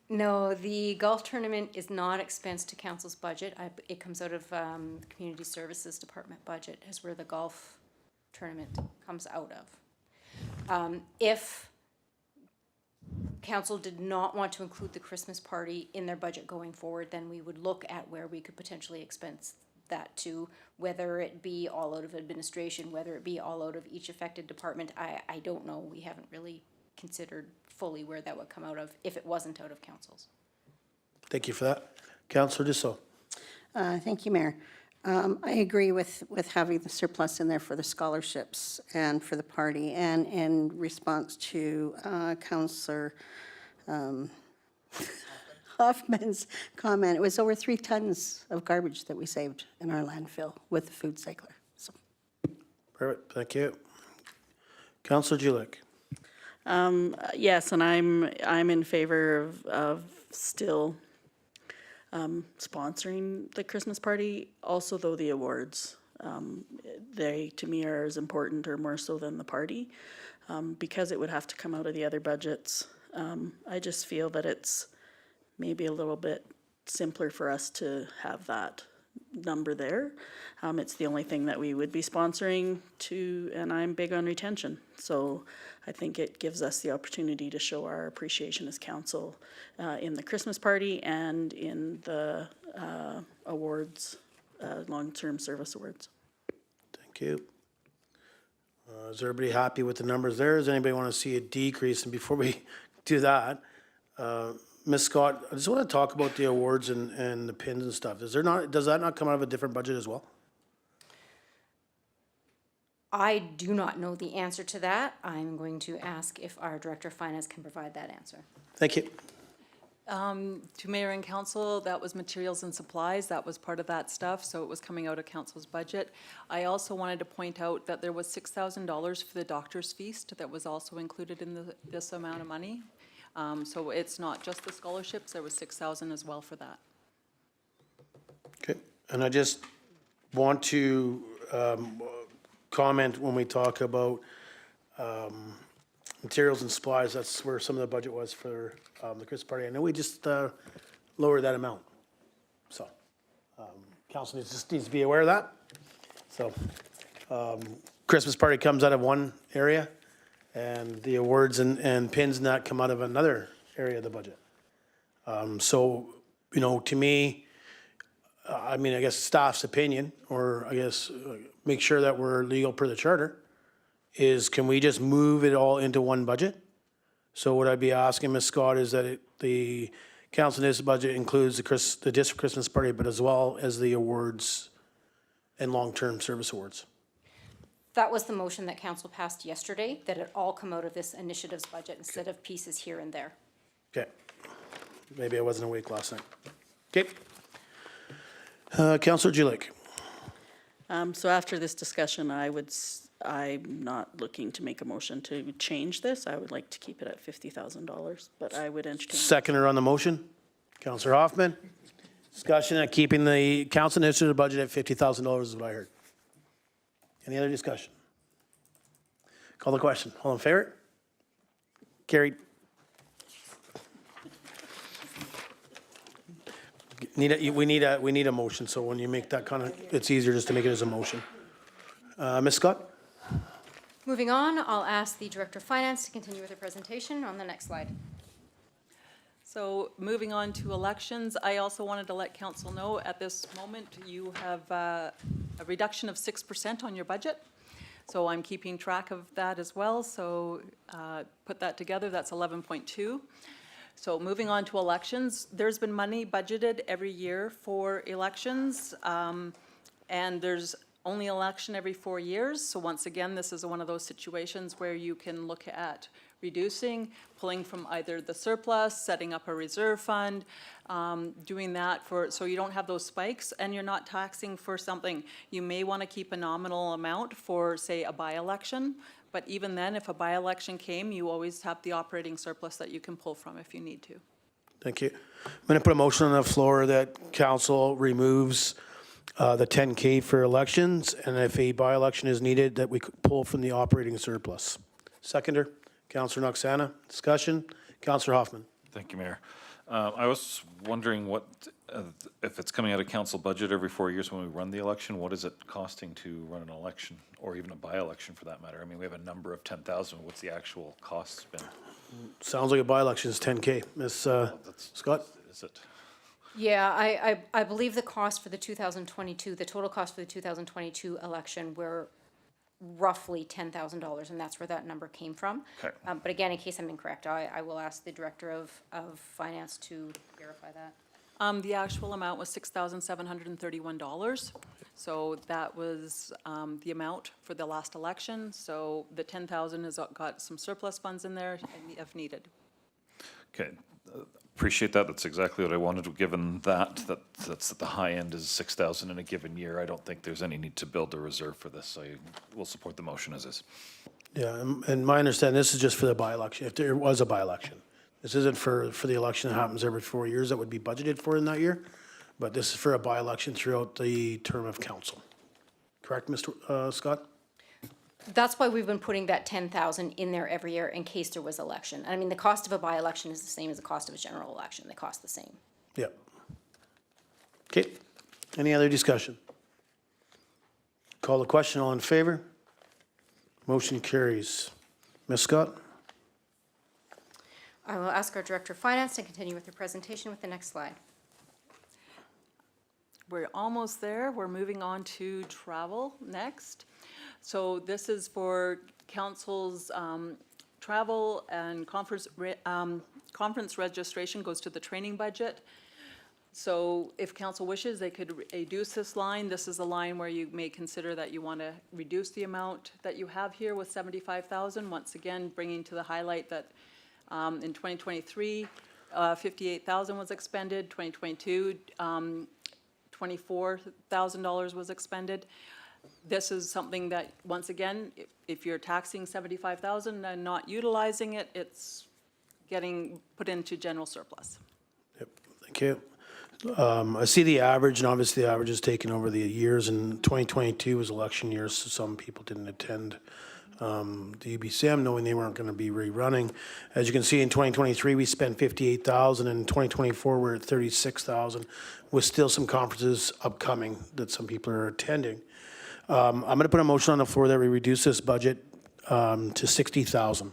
No, the golf tournament is not expensed to council's budget. It comes out of Community Services Department budget is where the golf tournament comes out of. If council did not want to include the Christmas party in their budget going forward, then we would look at where we could potentially expense that to, whether it be all out of administration, whether it be all out of each affected department. I don't know. We haven't really considered fully where that would come out of if it wasn't out of council's. Thank you for that. Councilor Dussault. Thank you, Mayor. I agree with having the surplus in there for the scholarships and for the party. And in response to Councillor Hoffman's comment, it was over 3 tons of garbage that we saved in our landfill with the food cycler. So, Perfect, thank you. Councilor Julik. Yes, and I'm in favor of still sponsoring the Christmas party. Also, though, the awards, they to me are as important or more so than the party, because it would have to come out of the other budgets. I just feel that it's maybe a little bit simpler for us to have that number there. It's the only thing that we would be sponsoring to, and I'm big on retention. So I think it gives us the opportunity to show our appreciation as council in the Christmas party and in the awards, long-term service awards. Thank you. Is everybody happy with the numbers there? Does anybody want to see a decrease? And before we do that, Ms. Scott, I just want to talk about the awards and the pins and stuff. Does that not come out of a different budget as well? I do not know the answer to that. I'm going to ask if our Director of Finance can provide that answer. Thank you. To Mayor and Council, that was materials and supplies. That was part of that stuff, so it was coming out of Council's budget. I also wanted to point out that there was $6,000 for the doctor's feast that was also included in this amount of money. So it's not just the scholarships, there was $6,000 as well for that. Okay, and I just want to comment when we talk about materials and supplies, that's where some of the budget was for the Christmas party. I know we just lowered that amount. So, council just needs to be aware of that. So, Christmas party comes out of one area, and the awards and pins and that come out of another area of the budget. So, you know, to me, I mean, I guess staff's opinion, or I guess make sure that we're legal per the charter, is can we just move it all into one budget? So what I'd be asking Ms. Scott is that the council in this budget includes the district Christmas party, but as well as the awards and long-term service awards. That was the motion that council passed yesterday, that it all come out of this initiatives budget instead of pieces here and there. Okay. Maybe I wasn't awake last night. Okay. Councillor Julik. So after this discussion, I'm not looking to make a motion to change this. I would like to keep it at $50,000, but I would entertain. Seconder on the motion, Councillor Hoffman. Discussion at keeping the council initiative budget at $50,000 is what I heard. Any other discussion? Call the question. All in favor? Carried. We need a motion, so when you make that kind of, it's easier just to make it as a motion. Ms. Scott? Moving on, I'll ask the Director of Finance to continue with her presentation on the next slide. So moving on to elections, I also wanted to let council know at this moment, you have a reduction of 6% on your budget. So I'm keeping track of that as well. So put that together, that's 11.2. So moving on to elections, there's been money budgeted every year for elections. And there's only election every 4 years. So once again, this is one of those situations where you can look at reducing, pulling from either the surplus, setting up a reserve fund, doing that so you don't have those spikes and you're not taxing for something. You may want to keep a nominal amount for, say, a by-election, but even then, if a by-election came, you always have the operating surplus that you can pull from if you need to. Thank you. I'm going to put a motion on the floor that council removes the 10K for elections, and if a by-election is needed, that we could pull from the operating surplus. Seconder, Councillor Noxana. Discussion, Councillor Hoffman. Thank you, Mayor. I was wondering what, if it's coming out of council budget every 4 years when we run the election, what is it costing to run an election, or even a by-election for that matter? I mean, we have a number of 10,000. What's the actual cost been? Sounds like a by-election is 10K. Ms. Scott? Is it? Yeah, I believe the cost for the 2022, the total cost for the 2022 election were roughly $10,000, and that's where that number came from. Okay. But again, in case I'm incorrect, I will ask the Director of Finance to verify that. The actual amount was $6,731. So that was the amount for the last election. So the 10,000 has got some surplus funds in there if needed. Okay, appreciate that. That's exactly what I wanted, given that's at the high end is 6,000 in a given year. I don't think there's any need to build a reserve for this. I will support the motion as is. Yeah, and my understanding, this is just for the by-election, if there was a by-election. This isn't for the election that happens every 4 years that would be budgeted for in that year, but this is for a by-election throughout the term of council. Correct, Mr. Scott? That's why we've been putting that 10,000 in there every year in case there was election. I mean, the cost of a by-election is the same as the cost of a general election. They cost the same. Yep. Okay, any other discussion? Call the question, all in favor? Motion carries. Ms. Scott? I will ask our Director of Finance to continue with her presentation with the next slide. We're almost there. We're moving on to travel next. So this is for council's travel and conference registration goes to the training budget. So if council wishes, they could reduce this line. This is a line where you may consider that you want to reduce the amount that you have here with 75,000. Once again, bringing to the highlight that in 2023, 58,000 was expended. 2022, $24,000 was expended. This is something that, once again, if you're taxing 75,000 and not utilizing it, it's getting put into general surplus. Yep, thank you. I see the average, and obviously the average is taken over the years, and 2022 was election year, so some people didn't attend the UBCM knowing they weren't going to be rerunning. As you can see, in 2023, we spent 58,000, and in 2024, we're at 36,000, with still some conferences upcoming that some people are attending. I'm going to put a motion on the floor that we reduce this budget to 60,000.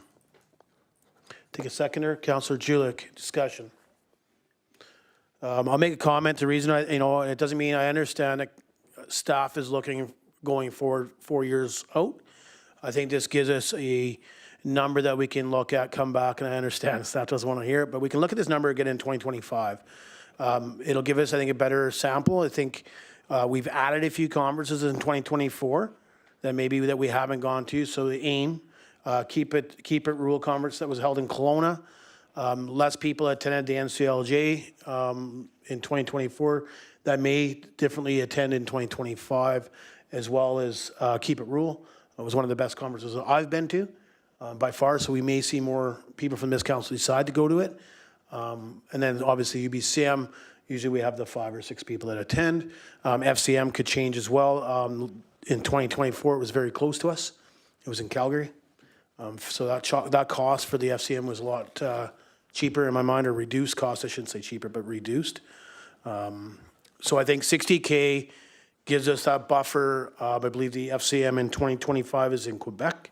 Take a seconder, Councillor Julich, discussion. I'll make a comment. The reason it doesn't mean I understand that staff is looking going forward 4 years out. I think this gives us a number that we can look at, come back, and I understand staff doesn't want to hear it, but we can look at this number again in 2025. It'll give us, I think, a better sample. I think we've added a few conferences in 2024 that maybe that we haven't gone to. So the aim, keep it rural conference that was held in Kelowna. Less people attended the NCLJ in 2024 that may differently attend in 2025, as well as Keep It Rural. It was one of the best conferences I've been to by far, so we may see more people from this council decide to go to it. And then obviously UBCM, usually we have the 5 or 6 people that attend. FCM could change as well. In 2024, it was very close to us. It was in Calgary. So that cost for the FCM was a lot cheaper in my mind, or reduced cost. I shouldn't say cheaper, but reduced. So I think 60K gives us that buffer. I believe the FCM in 2025 is in Quebec.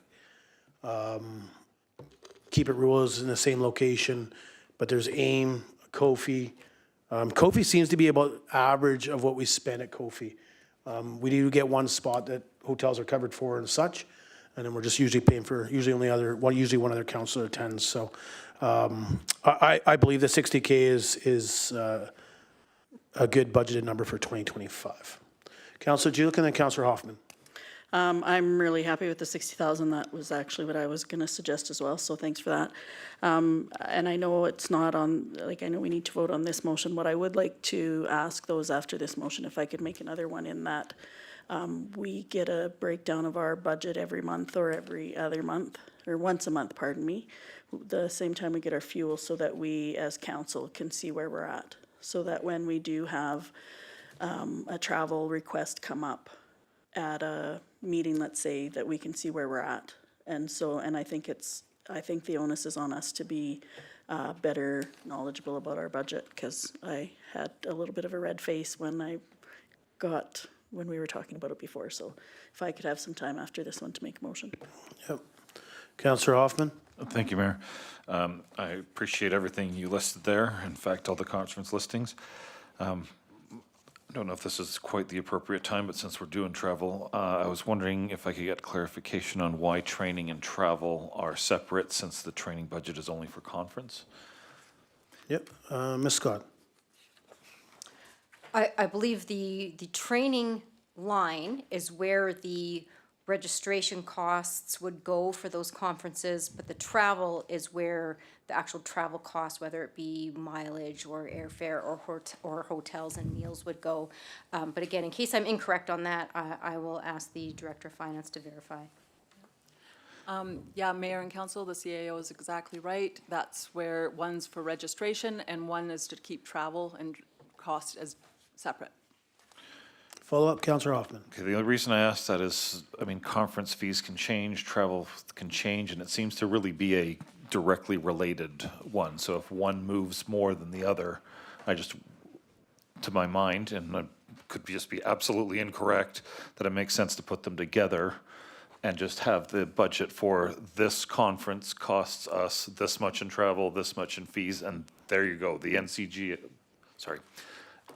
Keep It Rural is in the same location, but there's AIM Kofi. Kofi seems to be about average of what we spend at Kofi. We do get one spot that hotels are covered for and such, and then we're just usually paying for, usually one other counselor attends, so. I believe the 60K is a good budgeted number for 2025. Councillor Julick and then Councillor Hoffman. I'm really happy with the 60,000. That was actually what I was going to suggest as well, so thanks for that. And I know it's not on, like, I know we need to vote on this motion. What I would like to ask those after this motion, if I could make another one in that we get a breakdown of our budget every month or every other month, or once a month, pardon me, the same time we get our fuel, so that we as council can see where we're at. So that when we do have a travel request come up at a meeting, let's say, that we can see where we're at. And so, and I think the onus is on us to be better knowledgeable about our budget, because I had a little bit of a red face when we were talking about it before. So if I could have some time after this one to make a motion. Yep. Councillor Hoffman. Thank you, Mayor. I appreciate everything you listed there. In fact, all the conference listings. I don't know if this is quite the appropriate time, but since we're doing travel, I was wondering if I could get clarification on why training and travel are separate, since the training budget is only for conference. Yep. Ms. Scott. I believe the training line is where the registration costs would go for those conferences, but the travel is where the actual travel costs, whether it be mileage or airfare or hotels and meals, would go. But again, in case I'm incorrect on that, I will ask the Director of Finance to verify. Yeah, Mayor and Council, the CAO is exactly right. That's where one's for registration and one is to keep travel and cost as separate. Follow up, Councillor Hoffman. Okay, the only reason I asked that is, I mean, conference fees can change, travel can change, and it seems to really be a directly related one. So if one moves more than the other, to my mind, and I could just be absolutely incorrect, that it makes sense to put them together and just have the budget for this conference costs us this much in travel, this much in fees, and there you go. The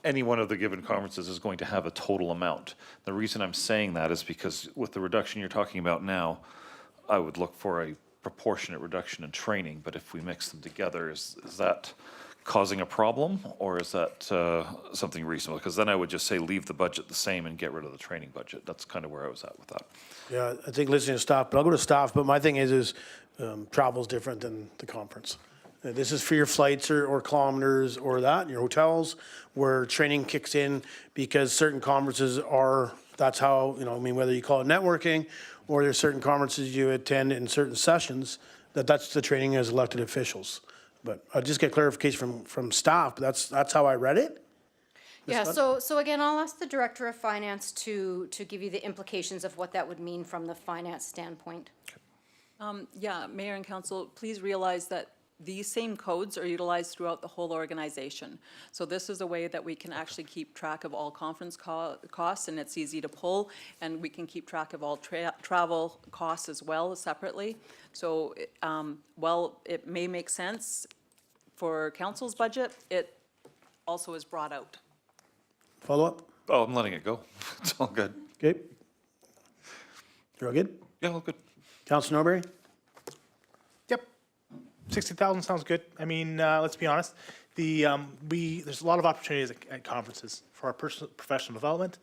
any one of the given conferences is going to have a total amount. The reason I'm saying that is because with the reduction you're talking about now, I would look for a proportionate reduction in training, but if we mix them together, is that causing a problem, or is that something reasonable? Because then I would just say leave the budget the same and get rid of the training budget. That's kind of where I was at with that. Yeah, I think listening to staff, but I'll go to staff, but my thing is travel's different than the conference. This is for your flights or kilometers or that, your hotels, where training kicks in because certain conferences that's how, whether you call it networking or there's certain conferences you attend in certain sessions, that's the training as elected officials. But I'll just get clarification from staff, but that's how I read it. Yeah, so again, I'll ask the Director of Finance to give you the implications of what that would mean from the finance standpoint. Yeah, Mayor and Council, please realize that these same codes are utilized throughout the whole organization. So this is a way that we can actually keep track of all conference costs, and it's easy to pull, and we can keep track of all travel costs as well separately. So while it may make sense for council's budget, it also is brought out. Follow up? Oh, I'm letting it go. It's all good. Okay. You're all good? Yeah, all good. Councillor Norbury? Yep. 60,000 sounds good. I mean, let's be honest. There's a lot of opportunities at conferences for our professional development,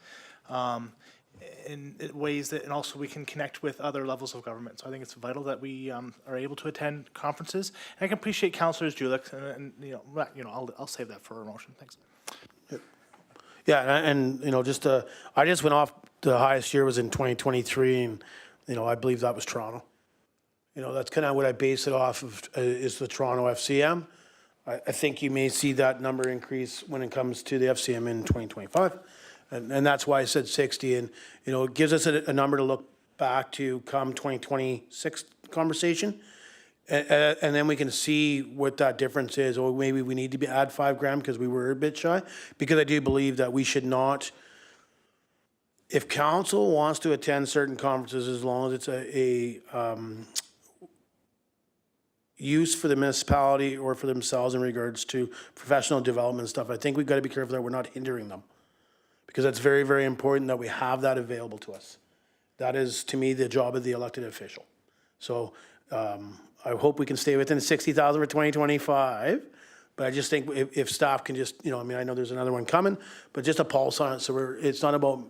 in ways that, and also we can connect with other levels of government. So I think it's vital that we are able to attend conferences. And I can appreciate Councillors Julick, and I'll save that for a motion. Thanks. Yeah, and I just went off, the highest year was in 2023, and, I believe that was Toronto. That's kind of what I base it off of, is the Toronto FCM. I think you may see that number increase when it comes to the FCM in 2025. And that's why I said 60, and, it gives us a number to look back to come 2026 conversation. And then we can see what that difference is, or maybe we need to add $5,000 because we were a bit shy. Because I do believe that we should not, if council wants to attend certain conferences, as long as it's use for the municipality or for themselves in regards to professional development stuff, I think we've got to be careful that we're not hindering them. Because that's very, very important that we have that available to us. That is, to me, the job of the elected official. So I hope we can stay within 60,000 for 2025. But I just think if staff can just, I mean, I know there's another one coming, but just a pulse on it. So it's not about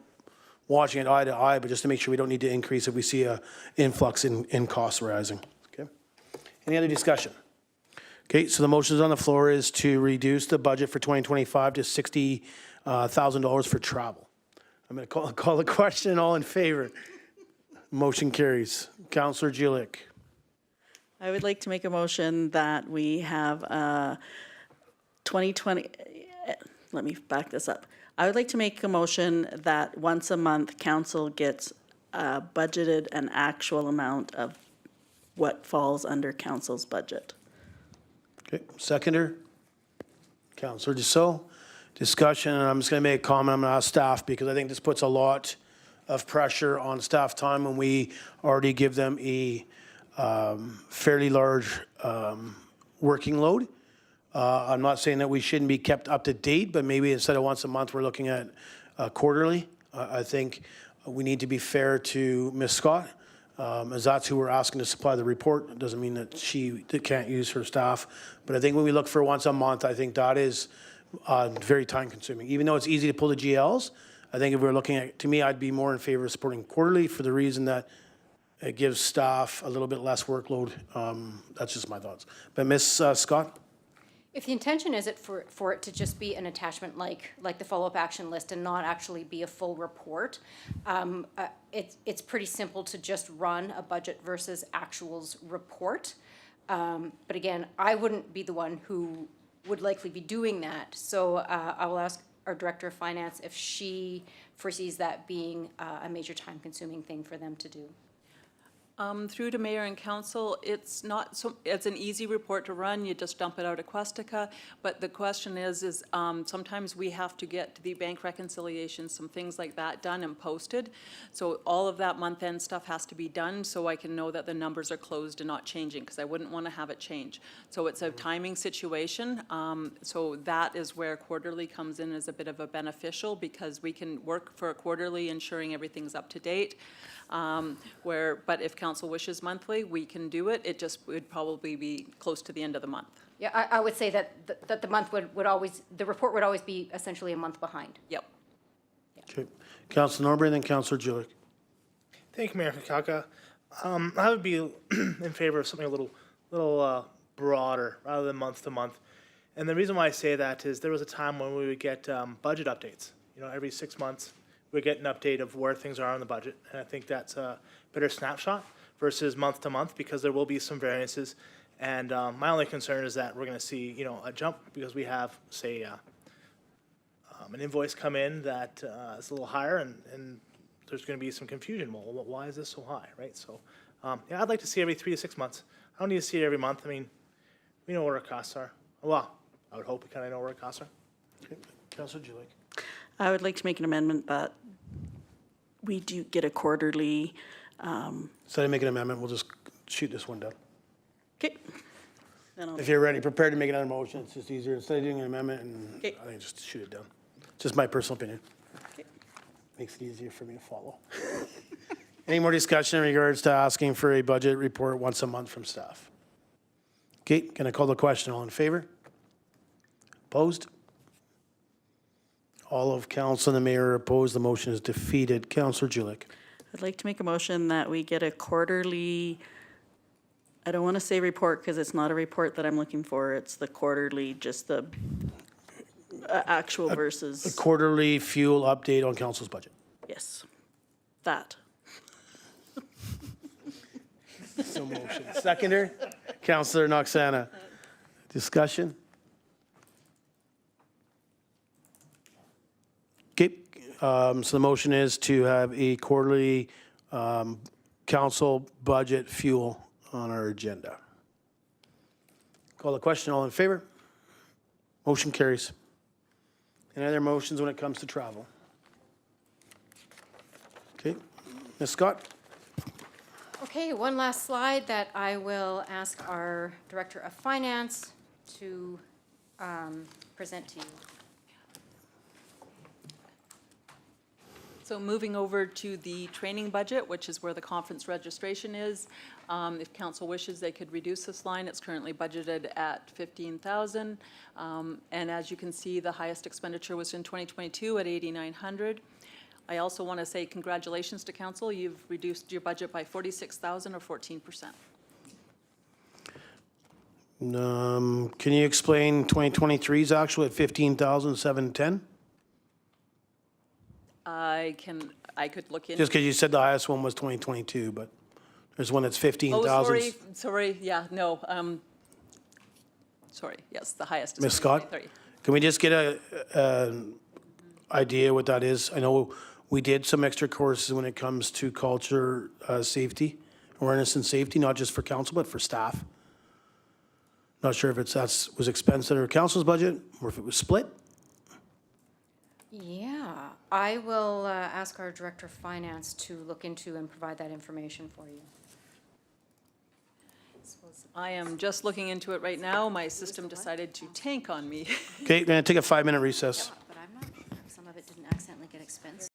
watching it eye to eye, but just to make sure we don't need to increase if we see a influx in costs rising. Okay. Any other discussion? Okay, so the motion on the floor is to reduce the budget for 2025 to $60,000 for travel. I'm going to call the question. All in favor? Motion carries. Councillor Julik. I would like to make a motion that we have 2020, let me back this up. I would like to make a motion that once a month, council gets budgeted an actual amount of what falls under council's budget. Okay, seconder. Councillor Dussault. Discussion, and I'm just going to make a comment. I'm going to ask staff because I think this puts a lot of pressure on staff time when we already give them a fairly large working load. I'm not saying that we shouldn't be kept up to date, but maybe instead of once a month, we're looking at quarterly. I think we need to be fair to Ms. Scott, as that's who we're asking to supply the report. It doesn't mean that she can't use her staff, but I think when we look for once a month, I think that is very time consuming. Even though it's easy to pull the GLs, I think if we're looking at, to me, I'd be more in favor of supporting quarterly for the reason that it gives staff a little bit less workload. That's just my thoughts. But Ms. Scott? If the intention is for it to just be an attachment like the follow-up action list and not actually be a full report, it's pretty simple to just run a budget versus actuals report. But again, I wouldn't be the one who would likely be doing that. So I will ask our Director of Finance if she foresees that being a major time-consuming thing for them to do. Through to mayor and council, it's not so, it's an easy report to run. You just dump it out of Questica. But the question is sometimes we have to get the bank reconciliations, some things like that done and posted. So all of that month-end stuff has to be done so I can know that the numbers are closed and not changing, because I wouldn't want to have it change. So it's a timing situation. So that is where quarterly comes in as a bit of a beneficial, because we can work for a quarterly ensuring everything's up to date. But if council wishes monthly, we can do it. It just would probably be close to the end of the month. Yeah, I would say that the month would always, the report would always be essentially a month behind. Yep. Okay. Councillor Norbury, then Councillor Julik. Thank you, Mayor Kakaka. I would be in favor of something a little broader rather than month to month. And the reason why I say that is there was a time when we would get budget updates. Every 6 months, we get an update of where things are on the budget. And I think that's a better snapshot versus month to month, because there will be some variances. And my only concern is that we're going to see, a jump because we have, say, an invoice come in that is a little higher, and there's going to be some confusion. Well, why is this so high, right? So, yeah, I'd like to see every 3 to 6 months. I don't need to see it every month. I mean, we know what our costs are. Well, I would hope we kind of know where our costs are. Okay. Councillor Julik. I would like to make an amendment that we do get a quarterly. Instead of making an amendment, we'll just shoot this one down. Okay. Then I'll, If you're ready, prepared to make another motion, it's just easier. Instead of doing an amendment, and Okay. I think just shoot it down. Just my personal opinion. Okay. Makes it easier for me to follow. Any more discussion in regards to asking for a budget report once a month from staff? Okay, can I call the question? All in favor? Opposed? All of council and the mayor are opposed. The motion is defeated. Councillor Julik. I'd like to make a motion that we get a quarterly, I don't want to say report because it's not a report that I'm looking for. It's the quarterly, just the actual versus. A quarterly fuel update on council's budget. Yes, that. So motion. Seconder, Councillor Noxana. Discussion? Okay, so the motion is to have a quarterly council budget fuel on our agenda. Call the question. All in favor? Motion carries. Any other motions when it comes to travel? Okay, Ms. Scott? Okay, one last slide that I will ask our Director of Finance to present to you. So moving over to the training budget, which is where the conference registration is. If council wishes, they could reduce this line. It's currently budgeted at 15,000. And as you can see, the highest expenditure was in 2022 at 8,900. I also want to say congratulations to council. You've reduced your budget by 46,000 or 14%. Can you explain 2023's actual at 15,710? I could look into. Just because you said the highest one was 2022, but there's one that's Oh, 15,000. sorry, yeah, no, sorry, yes, the highest is Ms. Scott? 2023. Can we just get a idea what that is? I know we did some extra courses when it comes to culture, safety, awareness and safety, not just for council, but for staff. Not sure if was expense under council's budget or if it was split. Yeah, I will ask our Director of Finance to look into and provide that information for you. I am just looking into it right now. My system decided to tank on me. Okay, going to take a 5-minute recess. But I'm not sure if some of it didn't accidentally get expensed.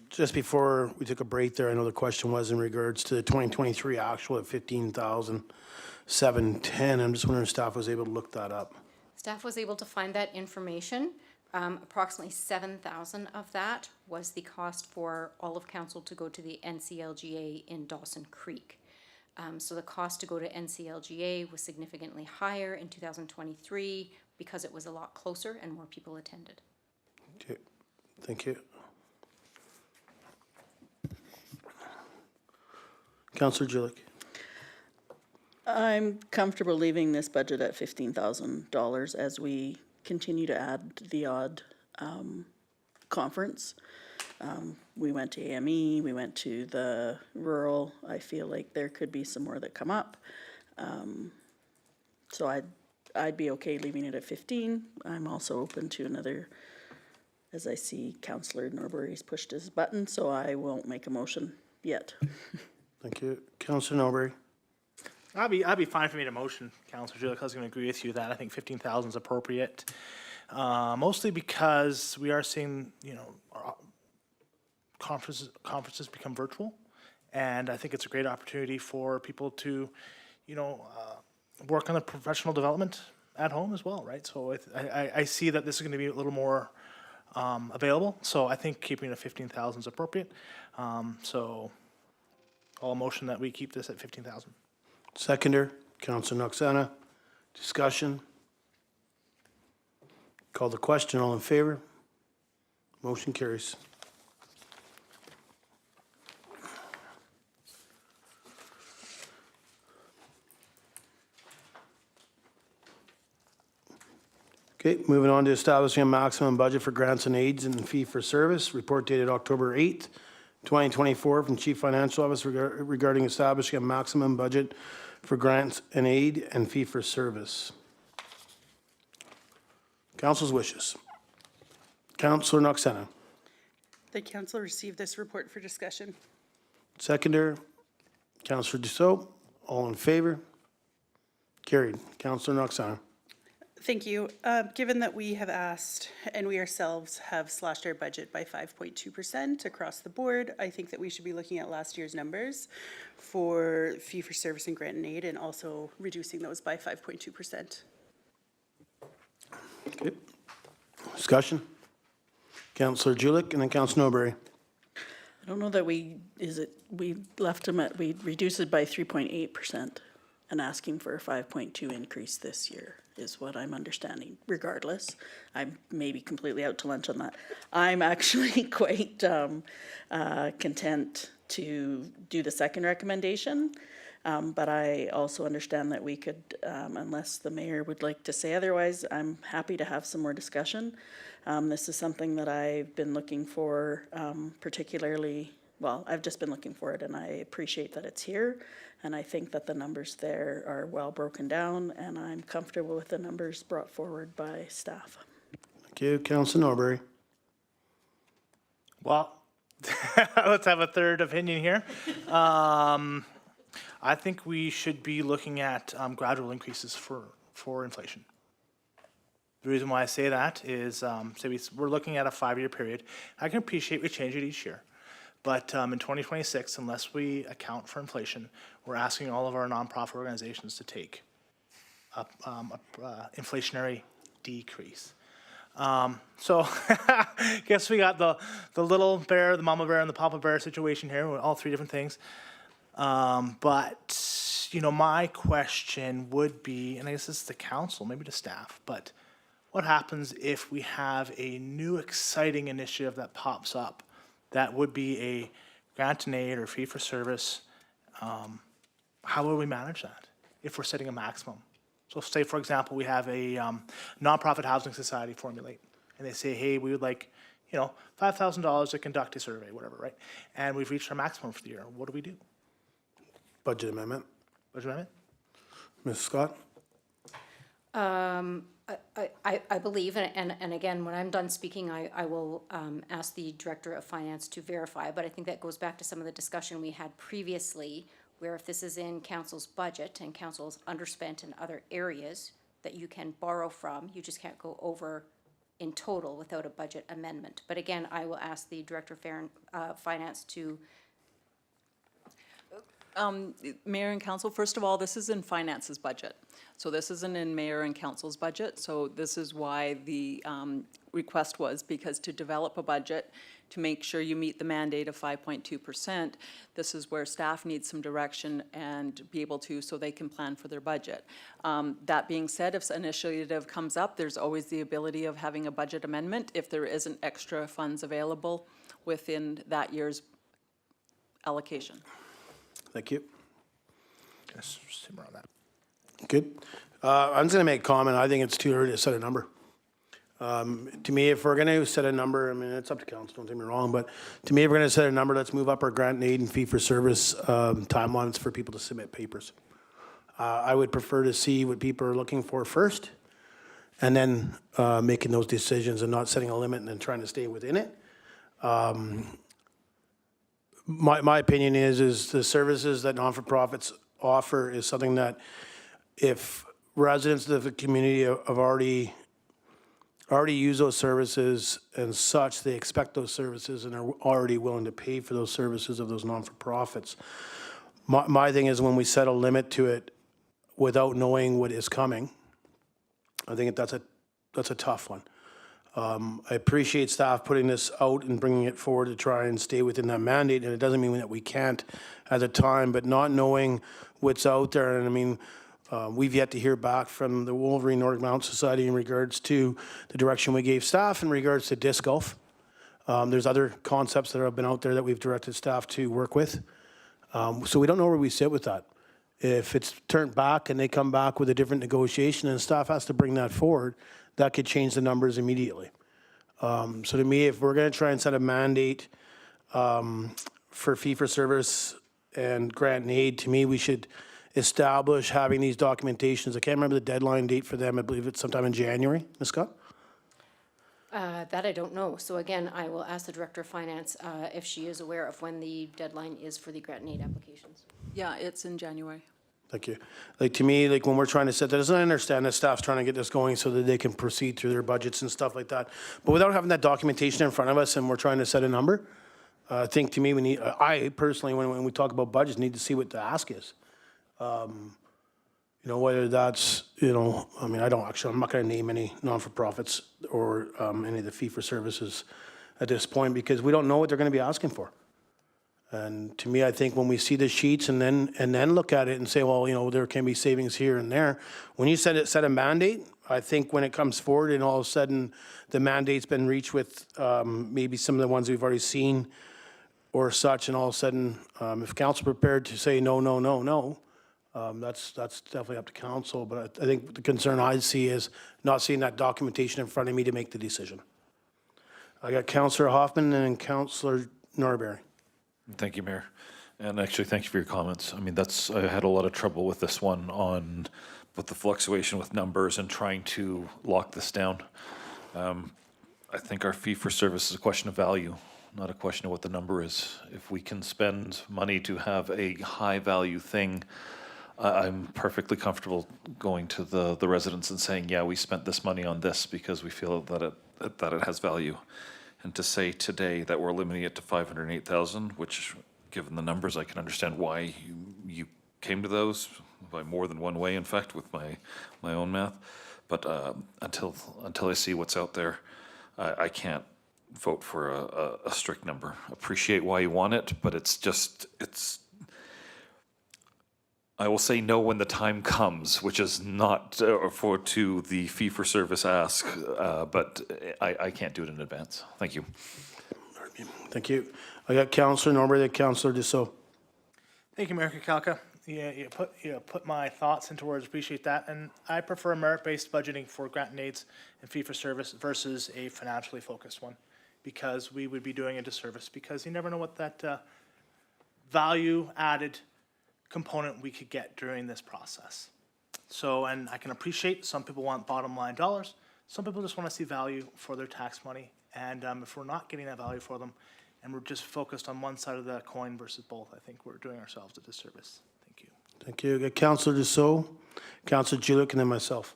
Just before we took a break there, I know the question was in regards to the 2023 actual at 15,710. I'm just wondering if staff was able to look that up. Staff was able to find that information. Approximately 7,000 of that was the cost for all of council to go to the NCLGA in Dawson Creek. So the cost to go to NCLGA was significantly higher in 2023 because it was a lot closer and more people attended. Okay, thank you. Councillor Jilek. I'm comfortable leaving this budget at $15,000 as we continue to add the odd conference. We went to AME, we went to the rural. I feel like there could be some more that come up. So I'd be okay leaving it at 15. I'm also open to another, as I see Councillor Norbury's pushed his button, so I won't make a motion yet. Thank you. Councillor Norbury. I'd be fine for me to motion, Councillor Julik. I was going to agree with you that I think 15,000 is appropriate. Mostly because we are seeing, our conferences become virtual. And I think it's a great opportunity for people to, work on their professional development at home as well, right? So I see that this is going to be a little more available. So I think keeping it at 15,000 is appropriate. So I'll motion that we keep this at 15,000. Seconder, Councillor Noxana. Discussion. Call the question. All in favor? Motion carries. Okay, moving on to establishing a maximum budget for grants and aids and fee for service. Report dated October 8th, 2024 from Chief Financial Officer regarding establishing a maximum budget for grants and aid and fee for service. Council's wishes. Councillor Noxena. The council received this report for discussion. Seconder, Councillor Dussault. All in favor? Carried. Councillor Noxena. Thank you. Given that we have asked, and we ourselves have slashed our budget by 5.2% across the board, I think that we should be looking at last year's numbers for fee for service and grant and aid, and also reducing those by 5.2%. Okay. Discussion. Councillor Julik and then Councillor Norbury. I don't know that we left them at, we reduced it by 3.8% and asking for a 5.2 increase this year is what I'm understanding. Regardless, I may be completely out to lunch on that. I'm actually quite content to do the second recommendation, but I also understand that we could, unless the mayor would like to say otherwise, I'm happy to have some more discussion. This is something that I've been looking for, particularly, well, I've just been looking for it, and I appreciate that it's here. And I think that the numbers there are well broken down, and I'm comfortable with the numbers brought forward by staff. Thank you. Councillor Norbury. Well, let's have a third opinion here. I think we should be looking at gradual increases for inflation. The reason why I say that is, say we're looking at a 5-year period. I can appreciate we change it each year. But in 2026, unless we account for inflation, we're asking all of our nonprofit organizations to take a inflationary decrease. So guess we got the little bear, the mama bear, and the papa bear situation here, with all three different things. But, my question would be, and I guess this is the council, maybe to staff, but what happens if we have a new exciting initiative that pops up that would be a grant and aid or fee for service? How will we manage that if we're setting a maximum? So say, for example, we have a nonprofit housing society formulate, and they say, hey, we would like, $5,000 to conduct a survey, whatever, right? And we've reached our maximum for the year. What do we do? Budget amendment. Budget amendment? Ms. Scott. I believe, and again, when I'm done speaking, I will ask the Director of Finance to verify, but I think that goes back to some of the discussion we had previously, where if this is in council's budget and council's underspent in other areas that you can borrow from, you just can't go over in total without a budget amendment. But again, I will ask the Director of Finance to, Mayor and council, first of all, this is in finance's budget. So this isn't in mayor and council's budget. So this is why the request was, because to develop a budget, to make sure you meet the mandate of 5.2%, this is where staff needs some direction and be able to, so they can plan for their budget. That being said, if an initiative comes up, there's always the ability of having a budget amendment if there isn't extra funds available within that year's allocation. Thank you. Just simmer on that. Good. I'm just going to make a comment. I think it's too early to set a number. To me, if we're going to set a number, I mean, it's up to council, don't get me wrong, but to me, if we're going to set a number, let's move up our grant and aid and fee-for-service timelines for people to submit papers. I would prefer to see what people are looking for first, and then making those decisions and not setting a limit and then trying to stay within it. My opinion is the services that non-for-profits offer is something that if residents of the community have already used those services and such, they expect those services and are already willing to pay for those services of those non-for-profits. My thing is when we set a limit to it without knowing what is coming, I think that's a tough one. I appreciate staff putting this out and bringing it forward to try and stay within that mandate, and it doesn't mean that we can't at the time, but not knowing what's out there, and I mean, we've yet to hear back from the Wolverine Nordic Mountain Society in regards to the direction we gave staff in regards to disc golf. There's other concepts that have been out there that we've directed staff to work with. So we don't know where we sit with that. If it's turned back and they come back with a different negotiation and staff has to bring that forward, that could change the numbers immediately. So to me, if we're going to try and set a mandate for fee-for-service and grant and aid, to me, we should establish having these documentations. I can't remember the deadline date for them. I believe it's sometime in January. Ms. Scott? that I don't know. So again, I will ask the Director of Finance if she is aware of when the deadline is for the grant and aid applications. Yeah, it's in January. Thank you. Like, to me, like, when we're trying to set that, I understand that staff's trying to get this going so that they can proceed through their budgets and stuff like that. But without having that documentation in front of us and we're trying to set a number, I think to me, we need, I personally, when we talk about budgets, need to see what the ask is. You know, whether that's, you know, I mean, I'm not going to name any non-for-profits or any of the fee-for-services at this point because we don't know what they're going to be asking for. And to me, I think when we see the sheets and then look at it and say, well, you know, there can be savings here and there. When you set a mandate, I think when it comes forward and all of a sudden the mandate's been reached with maybe some of the ones we've already seen or such, and all of a sudden, if council prepared to say no, that's definitely up to council. But I think the concern I see is not seeing that documentation in front of me to make the decision. I got Councillor Hoffman and Councillor Norberry. Thank you, Mayor. And actually, thank you for your comments. I mean, I had a lot of trouble with this one with the fluctuation with numbers and trying to lock this down. I think our fee for service is a question of value, not a question of what the number is. If we can spend money to have a high value thing, I'm perfectly comfortable going to the residents and saying, yeah, we spent this money on this because we feel that it has value. And to say today that we're limiting it to 508,000, which, given the numbers, I can understand why you came to those by more than one way, in fact, with my own math. But until I see what's out there, I can't vote for a strict number. Appreciate why you want it, but it's. I will say no when the time comes, which is not to the fee-for-service ask, but I can't do it in advance. Thank you. Thank you. I got Councillor Norberry and Councillor Dussault. Thank you, Mayor Kakalka. You put my thoughts into words, appreciate that. And I prefer merit-based budgeting for grant and aids and fee-for-service versus a financially focused one, because we would be doing a disservice, because you never know what that value-added component we could get during this process. So, and I can appreciate some people want bottom line dollars. Some people just want to see value for their tax money. And if we're not getting that value for them and we're just focused on one side of the coin versus both, I think we're doing ourselves a disservice. Thank you. Thank you. I got Councillor Dussault, Councillor Julick, and then myself.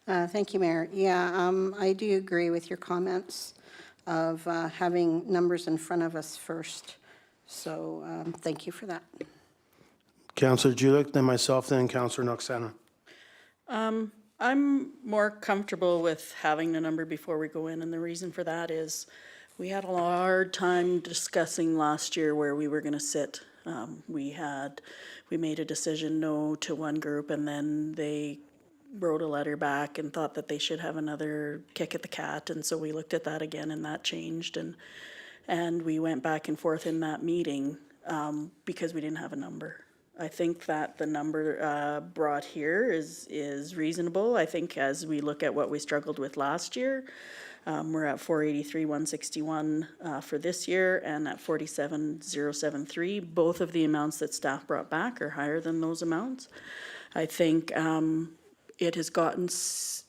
Thank you, Mayor. Yeah, I do agree with your comments of having numbers in front of us first. So thank you for that. Councillor Julick, then myself, then Councillor Noxana. I'm more comfortable with having the number before we go in, and the reason for that is we had a hard time discussing last year where we were gonna sit. We made a decision no to one group, and then they wrote a letter back and thought that they should have another kick at the cat, and so we looked at that again, and that changed, and we went back and forth in that meeting, because we didn't have a number. I think that the number brought here is reasonable. I think as we look at what we struggled with last year, we're at 483,161 for this year and at 47,073. Both of the amounts that staff brought back are higher than those amounts. I think it has gotten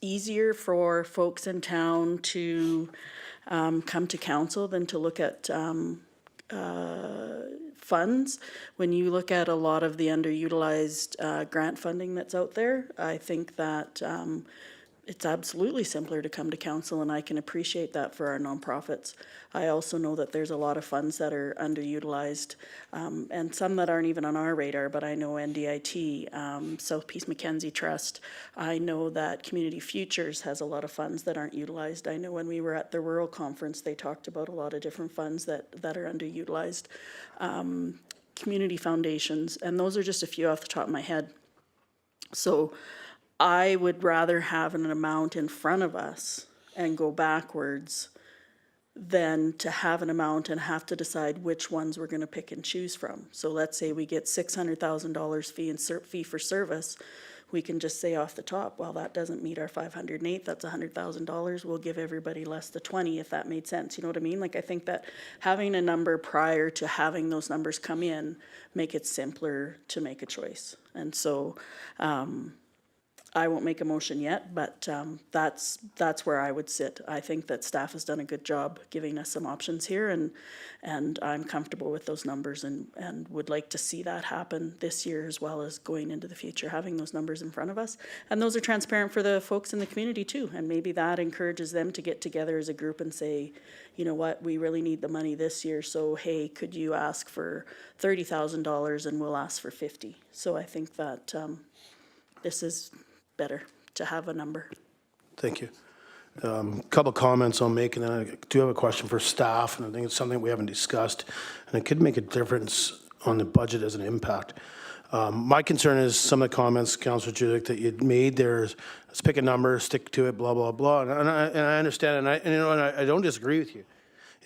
easier for folks in town to come to council than to look at funds. When you look at a lot of the underutilized grant funding that's out there, I think that it's absolutely simpler to come to council, and I can appreciate that for our nonprofits. I also know that there's a lot of funds that are underutilized, and some that aren't even on our radar, but I know NDIT, South Peace Mackenzie Trust. I know that Community Futures has a lot of funds that aren't utilized. I know when we were at the Rural Conference, they talked about a lot of different funds that are underutilized. Community foundations, and those are just a few off the top of my head. So I would rather have an amount in front of us and go backwards than to have an amount and have to decide which ones we're gonna pick and choose from. So let's say we get $600,000 fee for service, we can just say off the top, well, that doesn't meet our 508, that's $100,000, we'll give everybody less the 20 if that made sense, you know what I mean? Like, I think that having a number prior to having those numbers come in, make it simpler to make a choice. And so, I won't make a motion yet, but that's where I would sit. I think that staff has done a good job giving us some options here, and I'm comfortable with those numbers and would like to see that happen this year as well as going into the future, having those numbers in front of us. And those are transparent for the folks in the community too, and maybe that encourages them to get together as a group and say, you know what, we really need the money this year, so hey, could you ask for $30,000 and we'll ask for 50. So I think that this is better to have a number. Thank you. Couple comments I'll make, and then I do have a question for staff, and I think it's something we haven't discussed, and it could make a difference on the budget as an impact. My concern is some of the comments, Councillor Judick, that you'd made there is, let's pick a number, stick to it, blah, blah, blah. And I understand, and I don't disagree with you,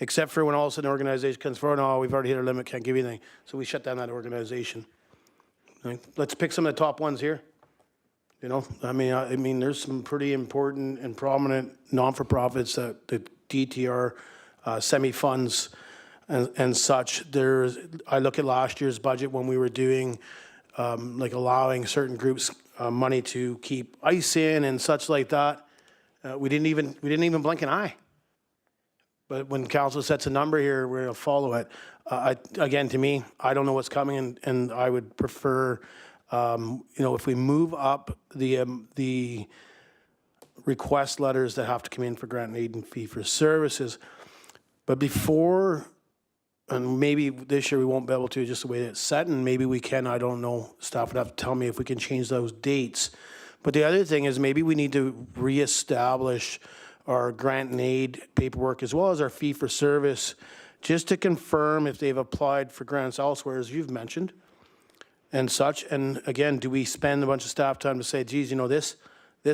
except for when all of a sudden an organization comes forward, oh, we've already hit our limit, can't give you anything. So we shut down that organization. Like, let's pick some of the top ones here. You know, I mean, there's some pretty important and prominent non-for-profits that the DTR semi-funds and such. I look at last year's budget when we were doing, like allowing certain groups money to keep ice in and such like that. We didn't even blink an eye. But when council sets a number here, we're gonna follow it. Again, to me, I don't know what's coming, and I would prefer, you know, if we move up the request letters that have to come in for grant and aid and fee for services, but before, and maybe this year we won't be able to, just the way it's set, and maybe we can, I don't know, staff would have to tell me if we can change those dates. But the other thing is maybe we need to reestablish our grant and aid paperwork as well as our fee for service, just to confirm if they've applied for grants elsewhere, as you've mentioned, and such. And again, do we spend a bunch of staff time to say, geez, you know, this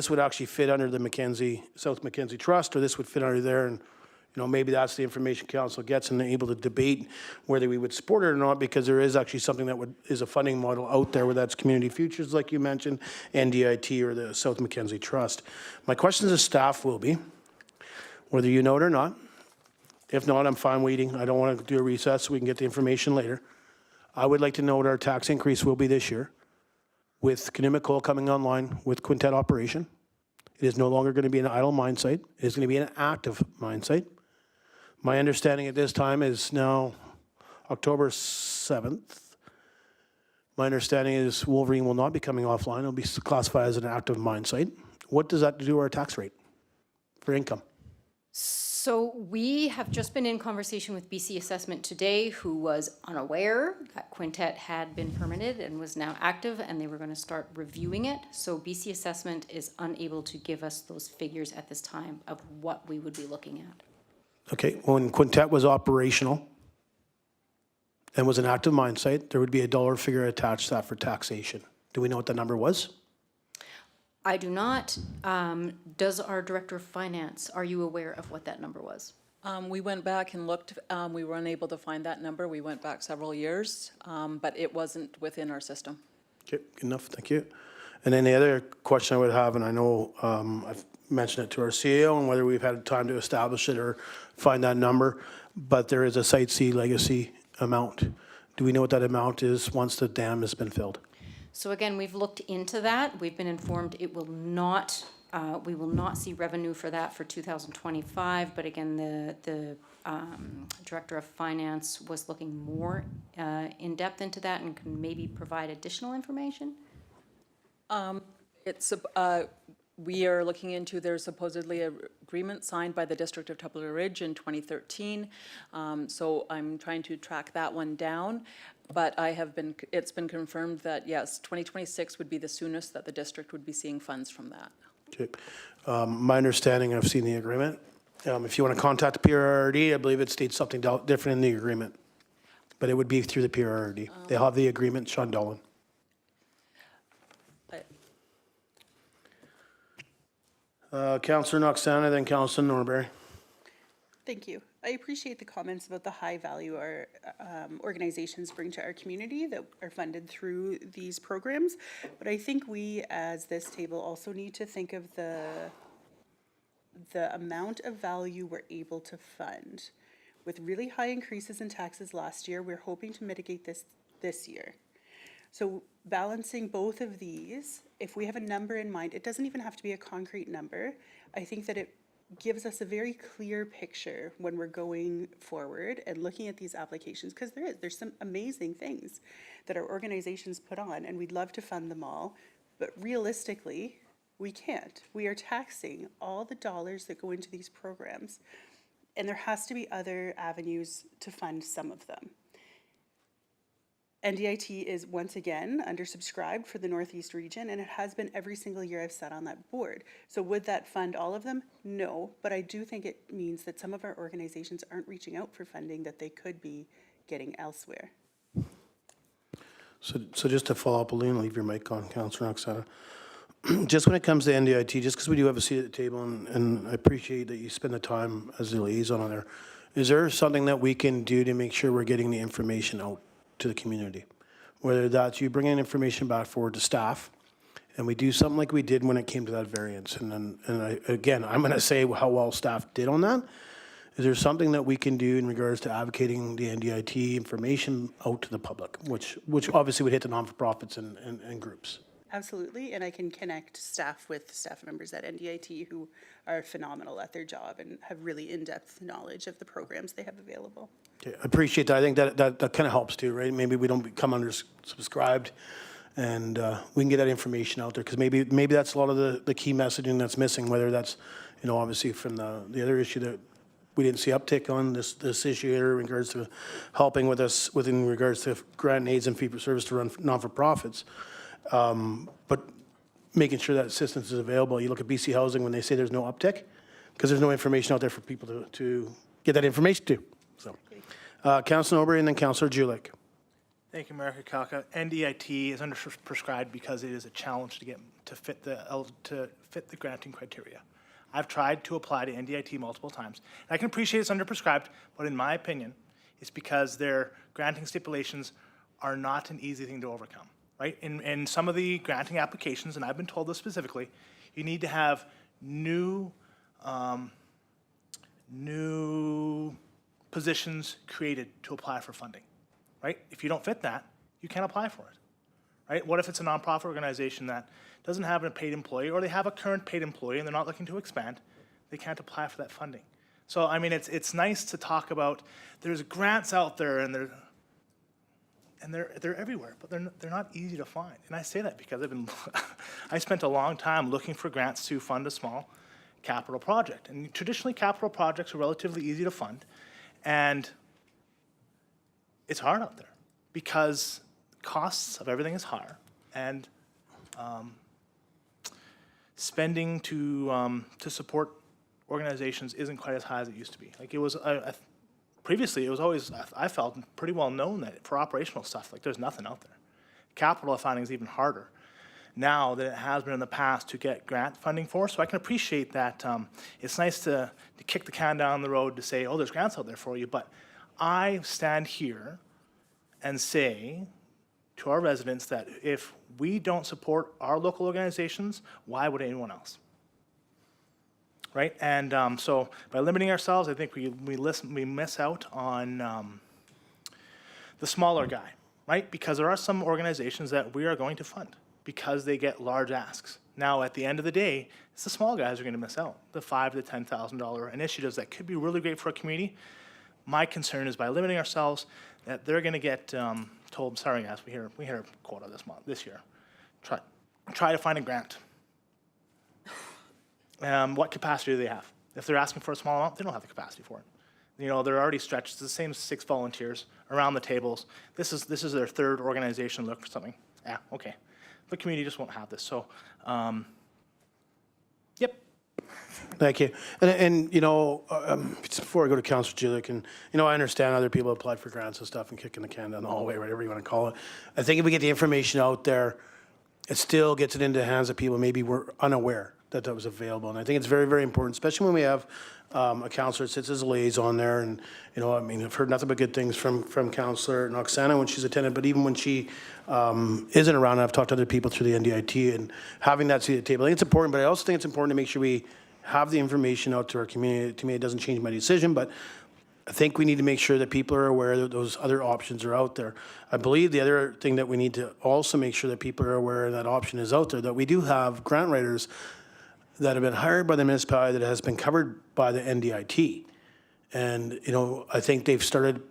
would actually fit under the South Mackenzie Trust, or this would fit under there, and you know, maybe that's the information council gets and they're able to debate whether we would support it or not, because there is actually something that is a funding model out there, whether that's Community Futures, like you mentioned, NDIT, or the South Mackenzie Trust. My question to staff will be, whether you know it or not, if not, I'm fine waiting. I don't want to do a recess so we can get the information later. I would like to know what our tax increase will be this year with Canoe Coal coming online with Quintet operation. It is no longer going to be an idle mine site. It is going to be an active mine site. My understanding at this time is now October 7th. My understanding is Wolverine will not be coming offline. It'll be classified as an active mine site. what does that do to our tax rate for income? So we have just been in conversation with BC Assessment today, who was unaware that Quintet had been permitted and was now active, and they were going to start reviewing it. So BC Assessment is unable to give us those figures at this time of what we would be looking at. Okay, when Quintet was operational and was an active mine site, there would be a dollar figure attached to that for taxation. Do we know what the number was? I do not. Does our Director of Finance, are you aware of what that number was? We went back and looked, we were unable to find that number. We went back several years, but it wasn't within our system. Okay, good enough, thank you. And then the other question I would have, and I know I've mentioned it to our CEO, and whether we've had time to establish it or find that number, but there is a Site C legacy amount. Do we know what that amount is once the dam has been filled? So again, we've looked into that. We've been informed it will not, we will not see revenue for that for 2025. But again, the Director of Finance was looking more in depth into that and can maybe provide additional information. It's, we are looking into, there's supposedly an agreement signed by the District of Tupelo Ridge in 2013. So I'm trying to track that one down. But it's been confirmed that, yes, 2026 would be the soonest that the district would be seeing funds from that. Okay. My understanding, I've seen the agreement. If you want to contact the PRRD, I believe it states something different in the agreement. But it would be through the PRRD. They have the agreement, Sean Dolan. Councillor Noxana, then Councillor Norbury. Thank you. I appreciate the comments about the high value our organizations bring to our community that are funded through these programs. But I think we, as this table, also need to think of the amount of value we're able to fund. With really high increases in taxes last year, we're hoping to mitigate this year. So balancing both of these, if we have a number in mind, it doesn't even have to be a concrete number. I think that it gives us a very clear picture when we're going forward and looking at these applications, because there's some amazing things that our organizations put on, and we'd love to fund them all, but realistically, we can't. We are taxing all the dollars that go into these programs, and there has to be other avenues to fund some of them. NDIT is once again undersubscribed for the Northeast region, and it has been every single year I've sat on that board. So would that fund all of them? No, but I do think it means that some of our organizations aren't reaching out for funding that they could be getting elsewhere. So just to follow up, Elaine, leave your mic on, Councillor Noxana. Just when it comes to NDIT, just because we do have a seat at the table, and I appreciate that you spend the time as the liaison on there, is there something that we can do to make sure we're getting the information out to the community? Whether that's you bringing information back forward to staff, and we do something like we did when it came to that variance. And again, I'm going to say how well staff did on that. Is there something that we can do in regards to advocating the NDIT information out to the public, which obviously would hit the non-for-profits and groups? Absolutely, and I can connect staff with staff members at NDIT who are phenomenal at their job and have really in-depth knowledge of the programs they have available. Okay, I appreciate that. I think that kind of helps too, right? Maybe we don't become undersubscribed, and we can get that information out there, because maybe that's a lot of the key messaging that's missing, whether that's, obviously from the other issue that we didn't see uptick on this issue here in regards to helping with us within regards to grant aids and fee-for-service to run non-for-profits. But making sure that assistance is available. You look at BC Housing when they say there's no uptick, because there's no information out there for people to get that information to. So, Councillor Norbury and then Councillor Julik. Thank you, Mayor Kakalka. NDIT is underprescribed because it is a challenge to fit the granting criteria. I've tried to apply to NDIT multiple times. And I can appreciate it's underprescribed, but in my opinion, it's because their granting stipulations are not an easy thing to overcome, right? In some of the granting applications, and I've been told this specifically, you need to have new positions created to apply for funding, right? If you don't fit that, you can't apply for it, right? What if it's a nonprofit organization that doesn't have a paid employee, or they have a current paid employee and they're not looking to expand? They can't apply for that funding. So, I mean, it's nice to talk about there's grants out there and and they're everywhere, but they're not easy to find. And I say that because I spent a long time looking for grants to fund a small capital project. And traditionally, capital projects are relatively easy to fund, and it's hard out there because costs of everything is higher, and spending to support organizations isn't quite as high as it used to be. Like it was, previously, it was always, I felt, pretty well known that for operational stuff, like there's nothing out there. Capital funding is even harder now than it has been in the past to get grant funding for. So I can appreciate that it's nice to kick the can down the road to say, oh, there's grants out there for you. But I stand here and say to our residents that if we don't support our local organizations, why would anyone else? Right? And so by limiting ourselves, I think we miss out on the smaller guy, right? Because there are some organizations that we are going to fund because they get large asks. Now, at the end of the day, it's the small guys who are going to miss out. The $5,000 to $10,000 initiatives that could be really great for a community. My concern is by limiting ourselves, that they're going to get told, sorry guys, we hit our quota this year. Try to find a grant. What capacity do they have? If they're asking for a small amount, they don't have the capacity for it. You know, they're already stretched. It's the same 6 volunteers around the tables. This is their third organization look for something. Yeah, okay. The community just won't have this. So, yep. Thank you. And you know, before I go to Councilor Jilek, and, you know, I understand other people applied for grants and stuff and kicking the can down the hallway, whatever you want to call it. I think if we get the information out there, it still gets it into the hands of people maybe were unaware that was available. And I think it's very, very important, especially when we have a councillor that sits as a liaison there. And, you know, I mean, I've heard nothing but good things from Councillor Noxana when she's attended, but even when she isn't around, I've talked to other people through the NDIT, and having that seat at the table, I think it's important, but I also think it's important to make sure we have the information out to our community. To me, it doesn't change my decision, but I think we need to make sure that people are aware that those other options are out there. I believe the other thing that we need to also make sure that people are aware that option is out there, that we do have grant writers that have been hired by the municipality that has been covered by the NDIT. And, you know, I think they've started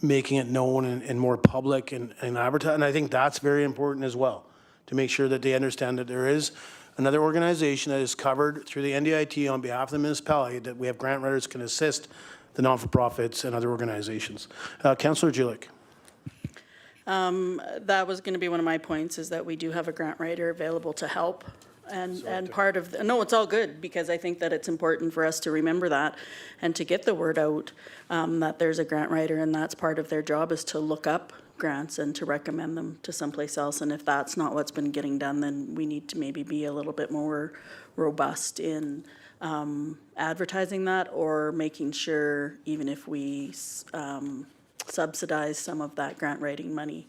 making it known and more public and advertised. And I think that's very important as well, to make sure that they understand that there is another organization that is covered through the NDIT on behalf of the municipality, that we have grant writers can assist the non-for-profits and other organizations. Councillor Jilek. That was going to be one of my points, is that we do have a grant writer available to help. And part of, no, it's all good, because I think that it's important for us to remember that and to get the word out that there's a grant writer, and that's part of their job, is to look up grants and to recommend them to someplace else. And if that's not what's been getting done, then we need to maybe be a little bit more robust in advertising that, or making sure, even if we subsidize some of that grant writing money,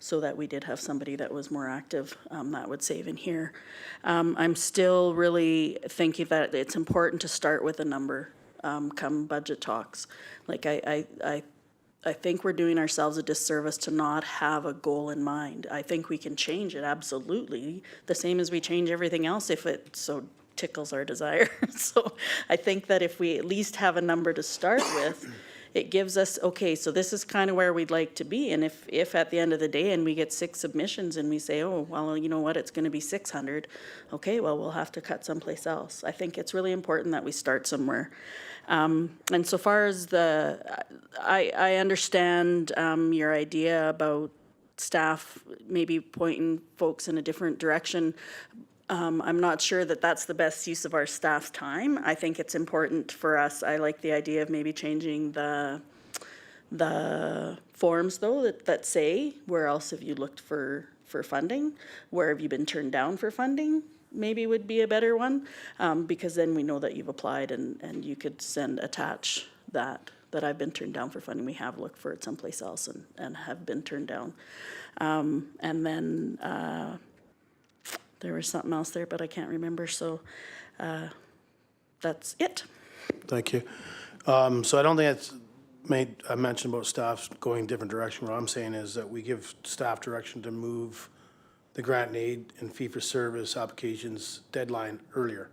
so that we did have somebody that was more active, that would save in here. I'm still really thinking that it's important to start with a number come budget talks. Like I think we're doing ourselves a disservice to not have a goal in mind. I think we can change it, absolutely, the same as we change everything else if it so tickles our desire. So I think that if we at least have a number to start with, it gives us, okay, so this is kind of where we'd like to be. And if at the end of the day and we get 6 submissions and we say, oh, well, you know what, it's going to be 600, okay, well, we'll have to cut someplace else. I think it's really important that we start somewhere. And so far as I understand your idea about staff maybe pointing folks in a different direction. I'm not sure that that's the best use of our staff's time. I think it's important for us. I like the idea of maybe changing the forms, though, that say, where else have you looked for funding? Where have you been turned down for funding? Maybe would be a better one, because then we know that you've applied, and you could attach that I've been turned down for funding. We have looked for it someplace else and have been turned down. And then there was something else there, but I can't remember, so that's it. Thank you. So I don't think I mentioned about staff going different direction. What I'm saying is that we give staff direction to move the grant and aid and fee-for-service applications deadline earlier.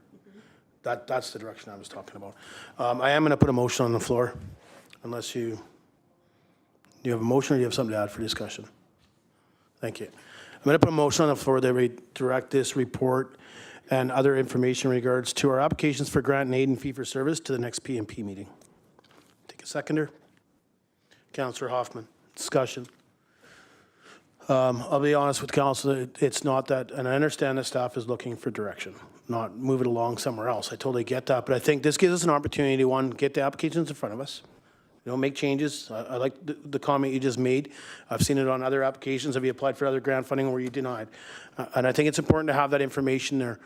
That's the direction I was talking about. I am going to put a motion on the floor, unless you have a motion or you have something to add for discussion. Thank you. I'm going to put a motion on the floor that we direct this report and other information in regards to our applications for grant and aid and fee-for-service to the next PMP meeting. Take a seconder. Councillor Hoffman, discussion. I'll be honest with council, it's not that, and I understand that staff is looking for direction, not move it along somewhere else. I totally get that, but I think this gives us an opportunity to, one, get the applications in front of us. You know, make changes. I like the comment you just made. I've seen it on other applications. Have you applied for other grant funding where you denied? And I think it's important to have that information there.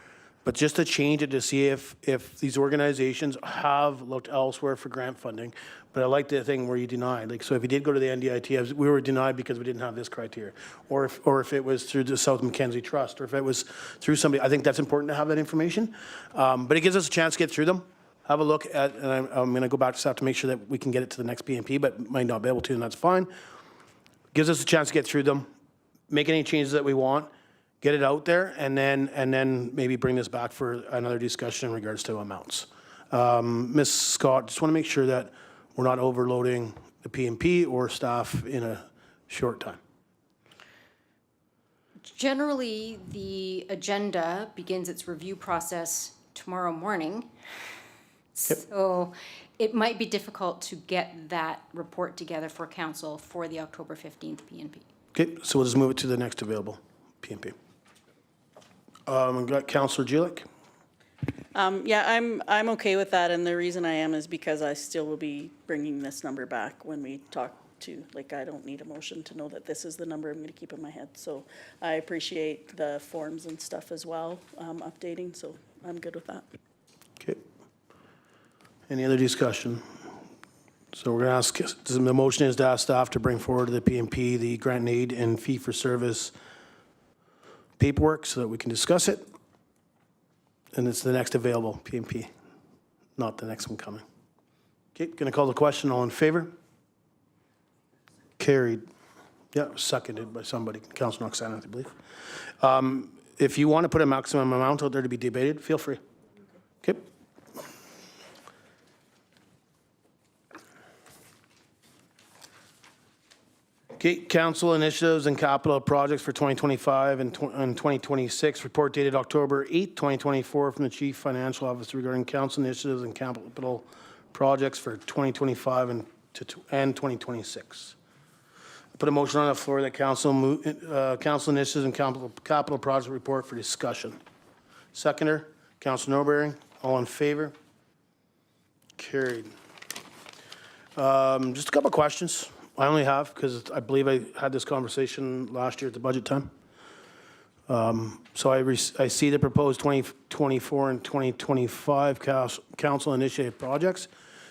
But just to change it to see if these organizations have looked elsewhere for grant funding. But I like the thing where you denied. Like, so if you did go to the NDIT, we were denied because we didn't have this criteria. Or if it was through the South Mackenzie Trust, or if it was through somebody, I think that's important to have that information. But it gives us a chance to get through them. Have a look at, and I'm going to go back to staff to make sure that we can get it to the next PMP, but might not be able to, and that's fine. Gives us a chance to get through them, make any changes that we want, get it out there, and then maybe bring this back for another discussion in regards to amounts. Ms. Scott, just want to make sure that we're not overloading the PMP or staff in a short time. Generally, the agenda begins its review process tomorrow morning. So it might be difficult to get that report together for council for the October 15th PNP. Okay, so we'll just move it to the next available PMP. We've got Councillor Jelic. Yeah, I'm okay with that, and the reason I am is because I still will be bringing this number back when we talk to, like, I don't need a motion to know that this is the number I'm going to keep in my head. So I appreciate the forms and stuff as well, updating, so I'm good with that. Okay. Any other discussion? So we're going to ask, the motion is to ask staff to bring forward to the PMP the grant and aid and fee-for-service paperwork so that we can discuss it. And it's the next available PMP, not the next one coming. Okay, going to call the question. All in favor? Carried. Yeah, seconded by somebody, Councilor Noxana, I believe. If you want to put a maximum amount out there to be debated, feel free. Okay. Okay, council initiatives and capital projects for 2025 and 2026. Report dated October 8th, 2024 from the Chief Financial Officer regarding council initiatives and capital projects for 2025 and 2026. Put a motion on the floor that council initiatives and capital project report for discussion. Seconder, Councilor Norberry. All in favor? Carried. Just a couple of questions. I only have, because I believe I had this conversation last year at the budget time. So I see the proposed 2024 and 2025 council initiated projects.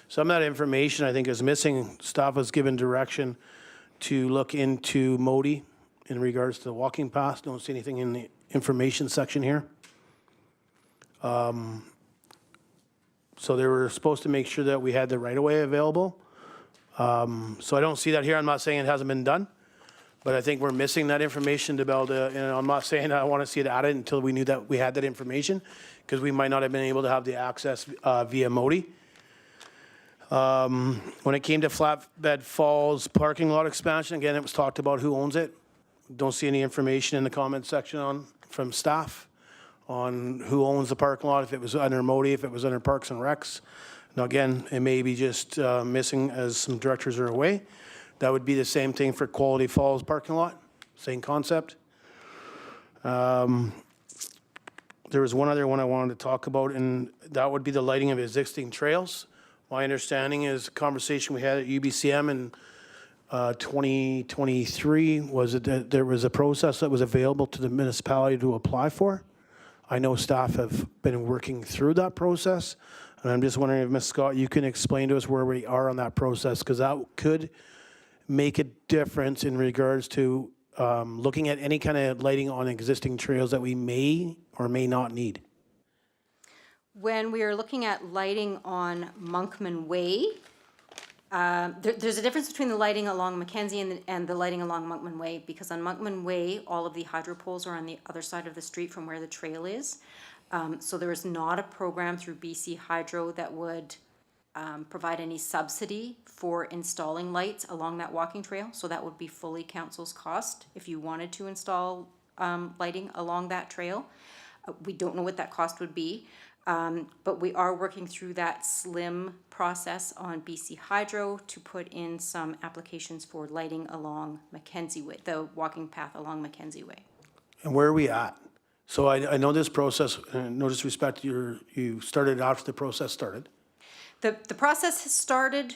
Some of that information I think is missing. Staff was given direction to look into Modi in regards to the walking path. Don't see anything in the information section here. So they were supposed to make sure that we had the right-of-way available. So I don't see that here. I'm not saying it hasn't been done, but I think we're missing that information to be able to, and I'm not saying I want to see it added until we knew that we had that information, because we might not have been able to have the access via Modi. When it came to Flatbed Falls parking lot expansion, again, it was talked about who owns it. Don't see any information in the comment section from staff on who owns the parking lot, if it was under Modi, if it was under Parks and Recs. Now, again, it may be just missing as some directors are away. That would be the same thing for Quality Falls parking lot, same concept. There was one other one I wanted to talk about, and that would be the lighting of existing trails. My understanding is a conversation we had at UBCM in 2023 was that there was a process that was available to the municipality to apply for. I know staff have been working through that process. And I'm just wondering if, Ms. Scott, you can explain to us where we are on that process, because that could make a difference in regards to looking at any kind of lighting on existing trails that we may or may not need. When we are looking at lighting on Monkman Way, there's a difference between the lighting along Mackenzie and the lighting along Monkman Way, because on Monkman Way, all of the hydro poles are on the other side of the street from where the trail is. So there is not a program through BC Hydro that would provide any subsidy for installing lights along that walking trail. So that would be fully council's cost if you wanted to install lighting along that trail. We don't know what that cost would be, but we are working through that SLIM process on BC Hydro to put in some applications for lighting along Mackenzie Way, the walking path along Mackenzie Way. And where are we at? So I know this process, no disrespect, you started after the process started. The process has started.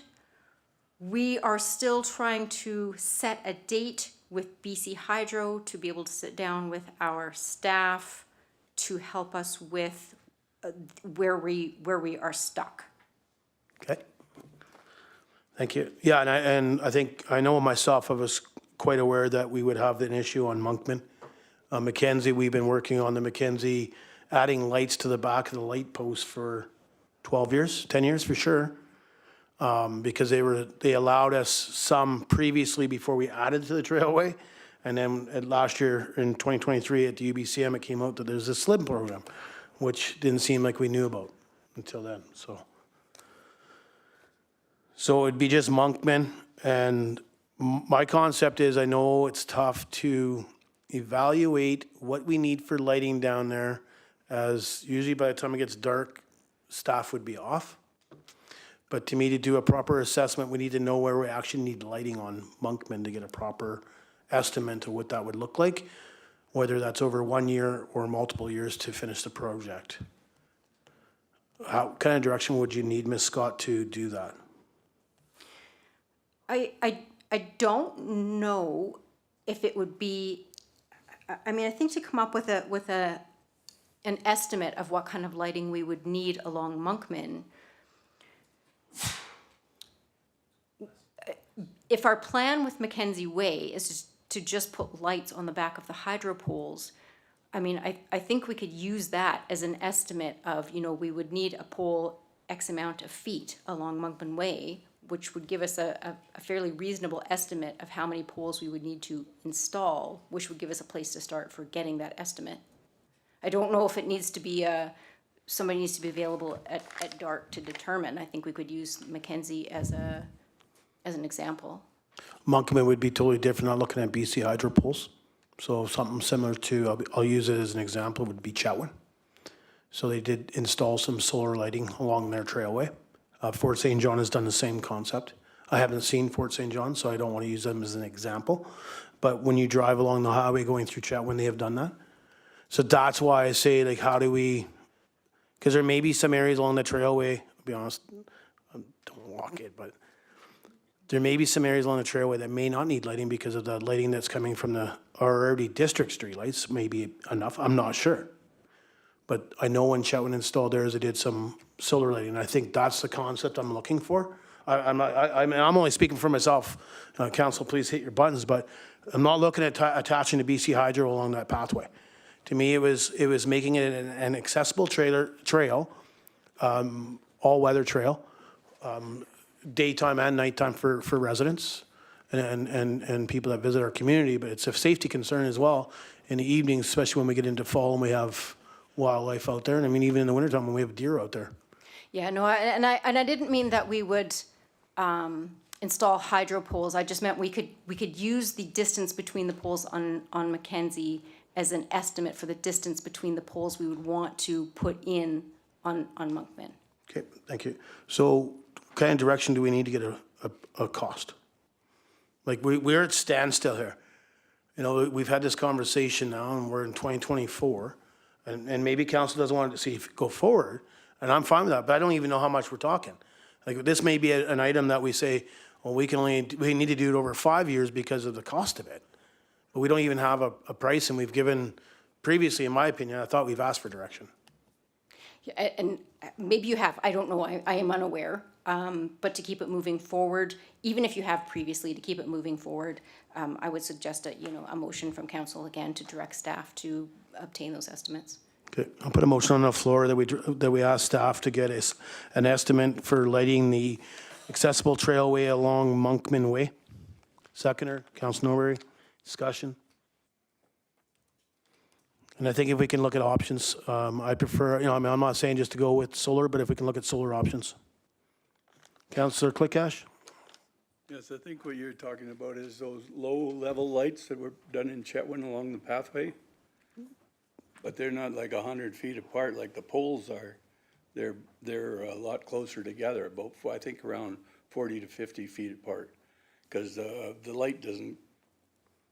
We are still trying to set a date with BC Hydro to be able to sit down with our staff to help us with where we are stuck. Okay. Thank you. Yeah, and I think, I know myself, I was quite aware that we would have an issue on Monkman. Mackenzie, we've been working on the Mackenzie, adding lights to the back of the light post for 12 years, 10 years for sure. Because they allowed us some previously before we added to the trailway. And then last year in 2023 at the UBCM, it came out that there's a SLIM program, which didn't seem like we knew about until then, so. So it'd be just Monkman, and my concept is, I know it's tough to evaluate what we need for lighting down there, as usually by the time it gets dark, staff would be off. But to me, to do a proper assessment, we need to know where we actually need lighting on Monkman to get a proper estimate of what that would look like, whether that's over 1 year or multiple years to finish the project. How kind of direction would you need, Ms. Scott, to do that? I don't know if it would be, I mean, I think to come up with an estimate of what kind of lighting we would need along Monkman, if our plan with Mackenzie Way is to just put lights on the back of the hydro poles, I mean, I think we could use that as an estimate of, we would need a pole X amount of feet along Monkman Way, which would give us a fairly reasonable estimate of how many poles we would need to install, which would give us a place to start for getting that estimate. I don't know if it needs to be somebody needs to be available at dark to determine. I think we could use Mackenzie as an example. Monkman would be totally different, not looking at BC Hydro poles. So something similar to, I'll use it as an example, would be Chetwynd. So they did install some solar lighting along their trailway. Fort St. John has done the same concept. I haven't seen Fort St. John, so I don't want to use them as an example. But when you drive along the highway going through Chetwynd, they have done that. So that's why I say, like, how do we, because there may be some areas along the trailway, to be honest, I don't walk it, but there may be some areas along the trailway that may not need lighting because of the lighting that's coming from the already district streetlights, may be enough, I'm not sure. But I know when Chetwynd installed theirs, they did some solar lighting, and I think that's the concept I'm looking for. I'm only speaking for myself. Council, please hit your buttons, but I'm not looking at attaching the BC Hydro along that pathway. To me, it was making it an accessible trail, all-weather trail, daytime and nighttime for residents and people that visit our community, but it's a safety concern as well in the evenings, especially when we get into fall and we have wildlife out there, and I mean, even in the wintertime when we have deer out there. Yeah, no, I didn't mean that we would install hydro poles. I just meant we could use the distance between the poles on Mackenzie as an estimate for the distance between the poles we would want to put in on Monkman. Okay, thank you. So what kind of direction do we need to get a cost? Like, we're at standstill here. We've had this conversation now, and we're in 2024, and maybe council doesn't want to see if go forward, and I'm fine with that, but I don't even know how much we're talking. Like, this may be an item that we say, well, we need to do it over 5 years because of the cost of it. But we don't even have a price, and we've given, previously, in my opinion, I thought we've asked for direction. Yeah, and maybe you have, I don't know, I am unaware. But to keep it moving forward, even if you have previously, to keep it moving forward, I would suggest a motion from council again to direct staff to obtain those estimates. Okay, I'll put a motion on the floor that we ask staff to get us an estimate for lighting the accessible trailway along Monkman Way. Seconder, Councilor Norbury, discussion. And I think if we can look at options, I prefer, I'm not saying just to go with solar, but if we can look at solar options. Councillor Clickash? Yes, I think what you're talking about is those low-level lights that were done in Chetwynd along the pathway. But they're not like 100 feet apart like the poles are. They're a lot closer together, about, I think, around 40 to 50 feet apart. Because the light doesn't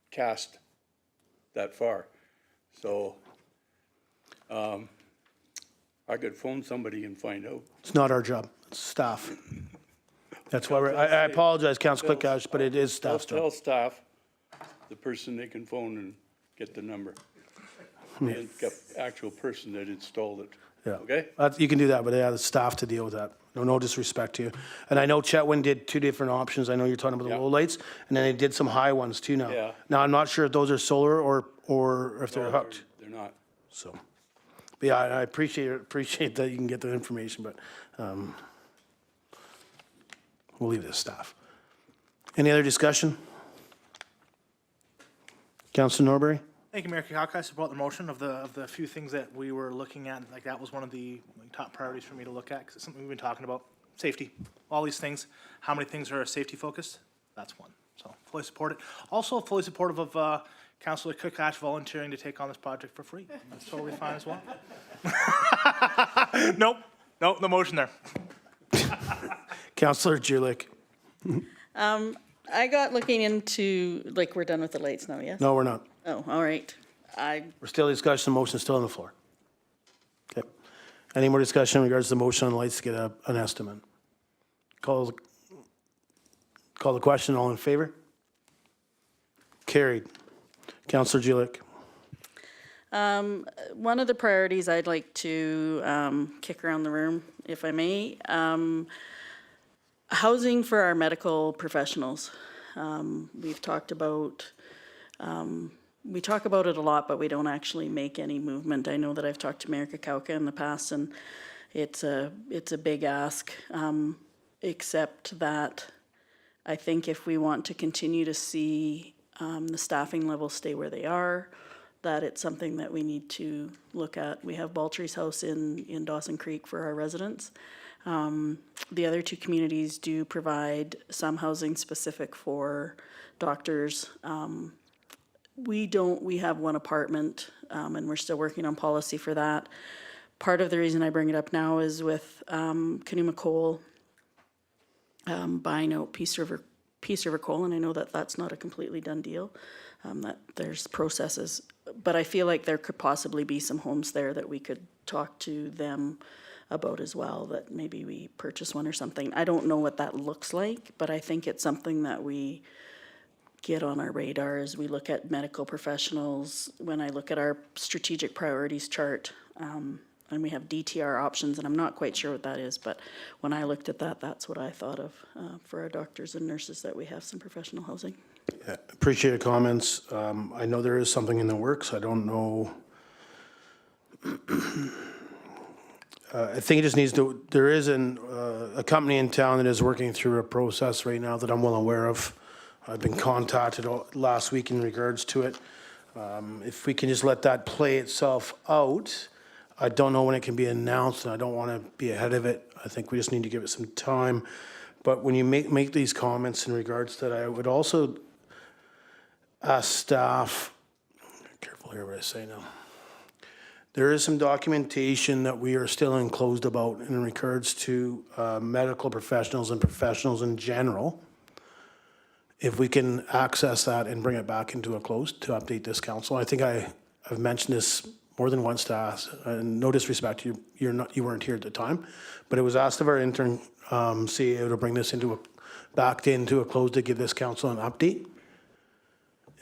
cast that far. So I could phone somebody and find out. It's not our job, it's staff. That's why I apologize, Councillor Clickash, but it is staff's Tell job. staff, the person they can phone and get the number. The actual person that installed it. Yeah. Okay? You can do that, but the staff to deal with that. No disrespect to you. And I know Chetwynd did two different options. I know you're talking about the Yeah. low lights, and then they did some high ones too now. Yeah. Now, I'm not sure if those are solar or if they're hooked, They're not. so. But yeah, I appreciate that you can get the information, but we'll leave it to staff. Any other discussion? Councillor Norbury? Thank you, Mayor Kiyaka. I support the motion of the few things that we were looking at. Like, that was one of the top priorities for me to look at, because it's something we've been talking about. Safety, all these things. How many things are safety focused? That's one. So fully support it. Also fully supportive of Councillor Clickash volunteering to take on this project for free. That's totally fine as well. Nope, no motion there. Councillor Julik? I got looking into, like, we're done with the lights now, yes? No, we're not. Oh, all right. We're still discussing, the motion's still on the floor. Okay. Any more discussion in regards to the motion on lights to get an estimate? Call the question, all in favor? Carried. Councillor Julik. One of the priorities I'd like to kick around the room, if I may, housing for our medical professionals. We've talked about, we talk about it a lot, but we don't actually make any movement. I know that I've talked to Mayor Kakauka in the past, and it's a big ask, except that I think if we want to continue to see the staffing levels stay where they are, that it's something that we need to look at. We have Baltry's House in Dawson Creek for our residents. The other two communities do provide some housing specific for doctors. We don't, we have one apartment, and we're still working on policy for that. Part of the reason I bring it up now is with Canuma Coal buying out Peace River Coal, and I know that that's not a completely done deal, that there's processes. But I feel like there could possibly be some homes there that we could talk to them about as well, that maybe we purchase one or something. I don't know what that looks like, but I think it's something that we get on our radar as we look at medical professionals. When I look at our strategic priorities chart, and we have DTR options, and I'm not quite sure what that is, but when I looked at that, that's what I thought of for our doctors and nurses, that we have some professional housing. Yeah, appreciate your comments. I know there is something in the works. I don't know. I think it just needs to, there is a company in town that is working through a process right now that I'm well aware of. I've been contacted last week in regards to it. If we can just let that play itself out, I don't know when it can be announced, and I don't want to be ahead of it. I think we just need to give it some time. But when you make these comments in regards to that, I would also ask staff, careful here what I say now. There is some documentation that we are still enclosed about in regards to medical professionals and professionals in general. If we can access that and bring it back into a close to update this council. I think I've mentioned this more than once to ask, and no disrespect, you weren't here at the time, but it was asked of our intern CEO to bring this back into a close to give this council an update.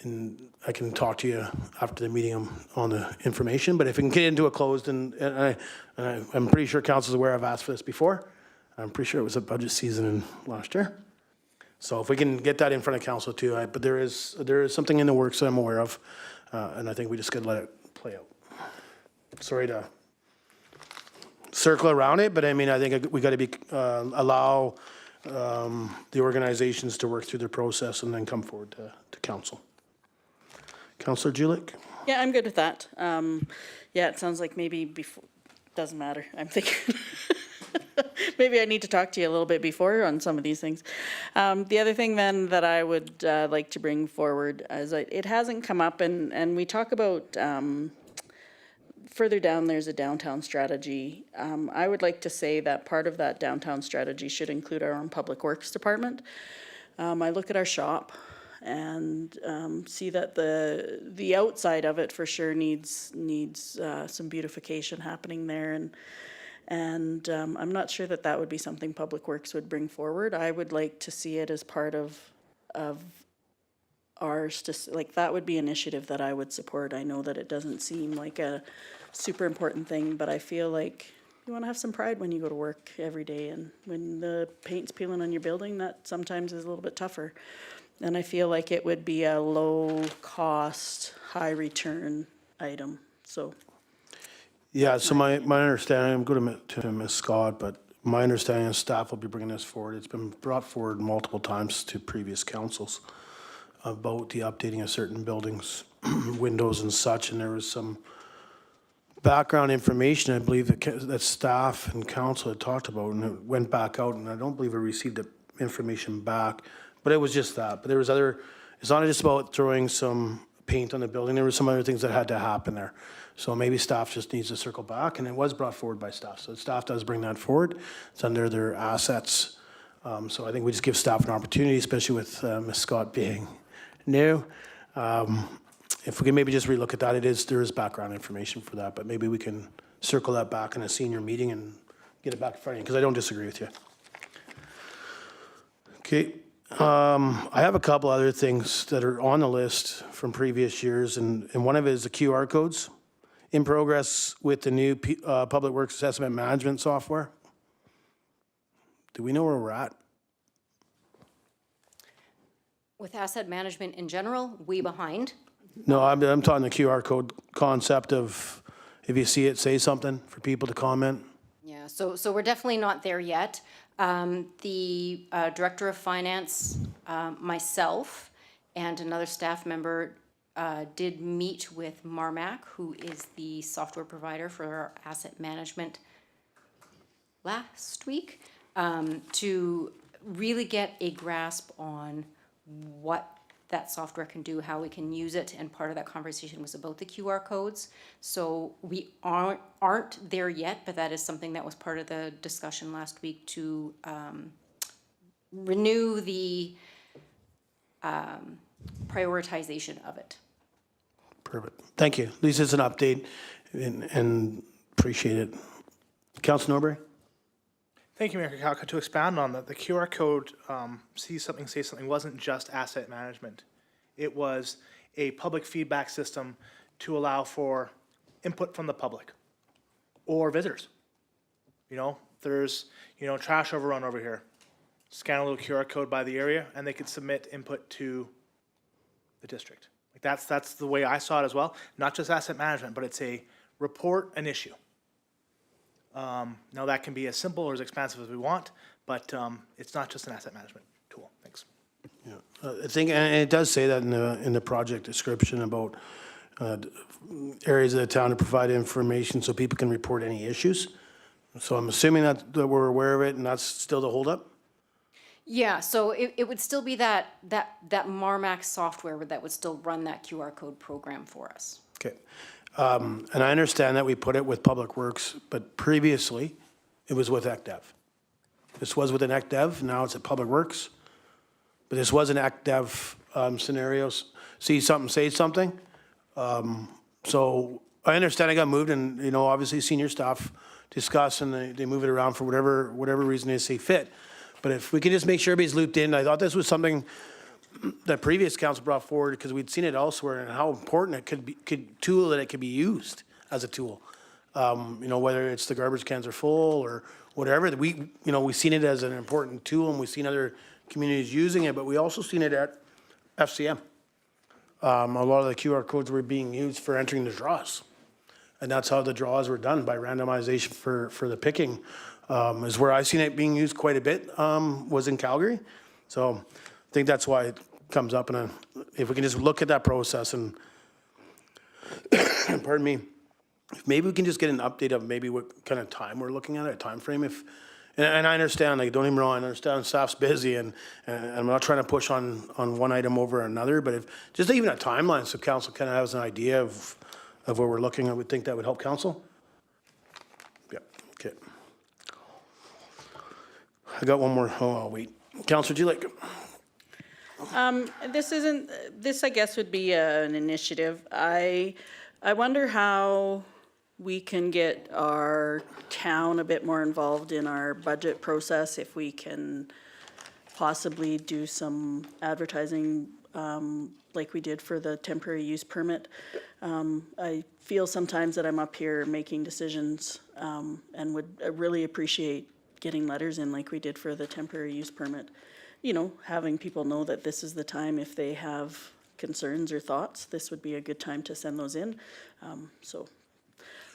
And I can talk to you after the meeting on the information, but if we can get into a closed, and I'm pretty sure council's aware I've asked for this before. I'm pretty sure it was a budget season in last year. So if we can get that in front of council too, but there is something in the works that I'm aware of, and I think we just gotta let it play out. Sorry to circle around it, but I mean, I think we gotta allow the organizations to work through their process and then come forward to council. Councillor Julik? Yeah, I'm good with that. Yeah, it sounds like maybe before, doesn't matter, I'm thinking. Maybe I need to talk to you a little bit before on some of these things. The other thing then that I would like to bring forward is it hasn't come up, and we talk about further down, there's a downtown strategy. I would like to say that part of that downtown strategy should include our own public works department. I look at our shop and see that the outside of it for sure needs some beautification happening there, and I'm not sure that that would be something Public Works would bring forward. I would like to see it as part of ours, like that would be an initiative that I would support. I know that it doesn't seem like a super important thing, but I feel like you want to have some pride when you go to work every day, and when the paint's peeling on your building, that sometimes is a little bit tougher. And I feel like it would be a low cost, high return item, so. Yeah, so my understanding, I'm going to Ms. Scott, but my understanding is staff will be bringing this forward. It's been brought forward multiple times to previous councils about the updating of certain buildings, windows and such, and there was some background information, I believe, that staff and council had talked about, and it went back out, and I don't believe we received the information back, but it was just that. But there was other, it's not just about throwing some paint on the building, there were some other things that had to happen there. So maybe staff just needs to circle back, and it was brought forward by staff. So staff does bring that forward. It's under their assets. So I think we just give staff an opportunity, especially with Ms. Scott being new. If we can maybe just relook at that, there is background information for that, but maybe we can circle that back in a senior meeting and get it back in front of you, because I don't disagree with you. Okay. I have a couple other things that are on the list from previous years, and one of it is the QR codes in progress with the new Public Works Assessment Management software. Do we know where we're at? With asset management in general, way behind. No, I'm talking the QR code concept of, if you see it, say something for people to comment. Yeah, so we're definitely not there yet. The Director of Finance, myself, and another staff member did meet with Marmac, who is the software provider for our asset management last week, to really get a grasp on what that software can do, how we can use it, and part of that conversation was about the QR codes. So we aren't there yet, but that is something that was part of the discussion last week to renew the prioritization of it. Perfect. Thank you. At least it's an update, and appreciate it. Councilor Norbury? Thank you, Mayor Kakalka. To expand on that, the QR code, see something, say something, wasn't just asset management. It was a public feedback system to allow for input from the public or visitors. You know, there's, trash overrun over here. Scan a little QR code by the area, and they could submit input to the district. Like that's the way I saw it as well. Not just asset management, but it's a report an issue. Now that can be as simple or as expansive as we want, but it's not just an asset management tool. Thanks. Yeah, I think, and it does say that in the project description about areas of the town to provide information so people can report any issues. So I'm assuming that we're aware of it, and that's still the holdup? Yeah, so it would still be that Marmac software that would still run that QR code program for us. Okay. And I understand that we put it with Public Works, but previously it was with ECDev. This was with an ECDev, now it's at Public Works. But this was an ECDev scenarios. See something, say something. So I understand it got moved, and obviously senior staff discuss and they move it around for whatever reason they see fit. But if we could just make sure everybody's looped in, I thought this was something that previous council brought forward because we'd seen it elsewhere and how important it could be used as a tool. Whether it's the garbage cans are full or whatever, we've seen it as an important tool, and we've seen other communities using it, but we also seen it at FCM. A lot of the QR codes were being used for entering the draws. And that's how the draws were done, by randomization for the picking. Is where I've seen it being used quite a bit, was in Calgary. So I think that's why it comes up. And if we can just look at that process and, pardon me, maybe we can just get an update of maybe what kind of time we're looking at, a time frame. If, and I understand, like, don't get me wrong, I understand staff's busy, and I'm not trying to push on one item over another, but if, just even a timeline, so council kind of has an idea of where we're looking, I would think that would help council. Yeah, okay. I got one more, oh, I'll wait. Councilor, do you like? This I guess would be an initiative. I wonder how we can get our town a bit more involved in our budget process, if we can possibly do some advertising, like we did for the temporary use permit. I feel sometimes that I'm up here making decisions, and would really appreciate getting letters in like we did for the temporary use permit. You know, having people know that this is the time, if they have concerns or thoughts, this would be a good time to send those in. So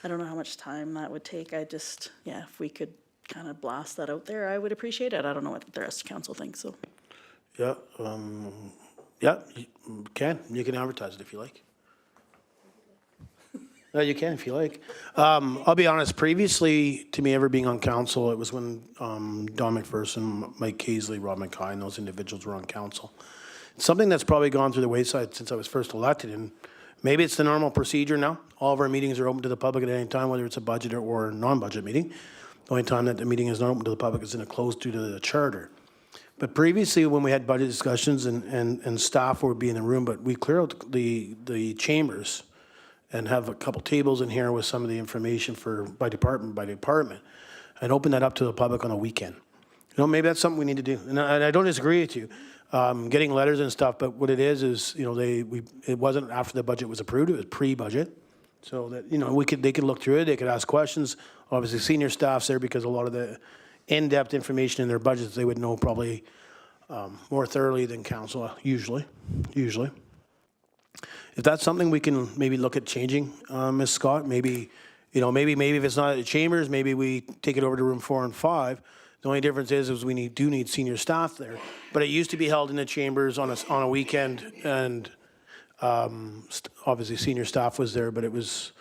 I don't know how much time that would take. I just, yeah, if we could kind of blast that out there, I would appreciate it. I don't know what the rest of council thinks, so. Yeah, you can advertise it if you like. No, you can if you like. I'll be honest, previously to me ever being on council, it was when Don McPherson, Mike Casely, Rob McKay, and those individuals were on council. Something that's probably gone through the wayside since I was first elected, and maybe it's the normal procedure now. All of our meetings are open to the public at any time, whether it's a budget or non-budget meeting. The only time that the meeting is not open to the public is in a closed due to the charter. But previously, when we had budget discussions and staff would be in the room, but we clear out the chambers and have a couple tables in here with some of the information by department, and open that up to the public on a weekend. You know, maybe that's something we need to do. And I don't disagree with you, getting letters and stuff, but what it is, you know, it wasn't after the budget was approved, it was pre-budget. So that, you know, they could look through it, they could ask questions. Obviously, senior staff's there because a lot of the in-depth information in their budgets, they would know probably more thoroughly than council, usually. If that's something we can maybe look at changing, Ms. Scott, maybe if it's not at the chambers, maybe we take it over to room 4 and 5. The only difference is we do need senior staff there. But it used to be held in the chambers on a weekend, and obviously senior staff was there, but it was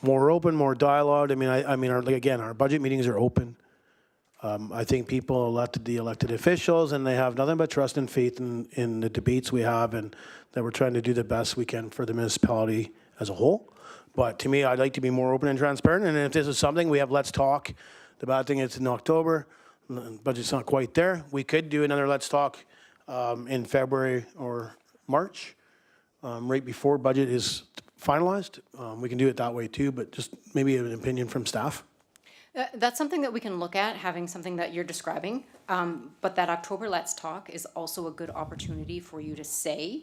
more open, more dialogue. I mean, our budget meetings are open. I think people elected the elected officials, and they have nothing but trust and faith in the debates we have, and that we're trying to do the best we can for the municipality as a whole. But to me, I'd like to be more open and transparent, and if this is something we have, let's talk. The bad thing is in October, budget's not quite there. We could do another let's talk in February or March, right before budget is finalized. We can do it that way too, but just maybe an opinion from staff. That's something that we can look at, having something that you're describing. But that October Let's Talk is also a good opportunity for you to say,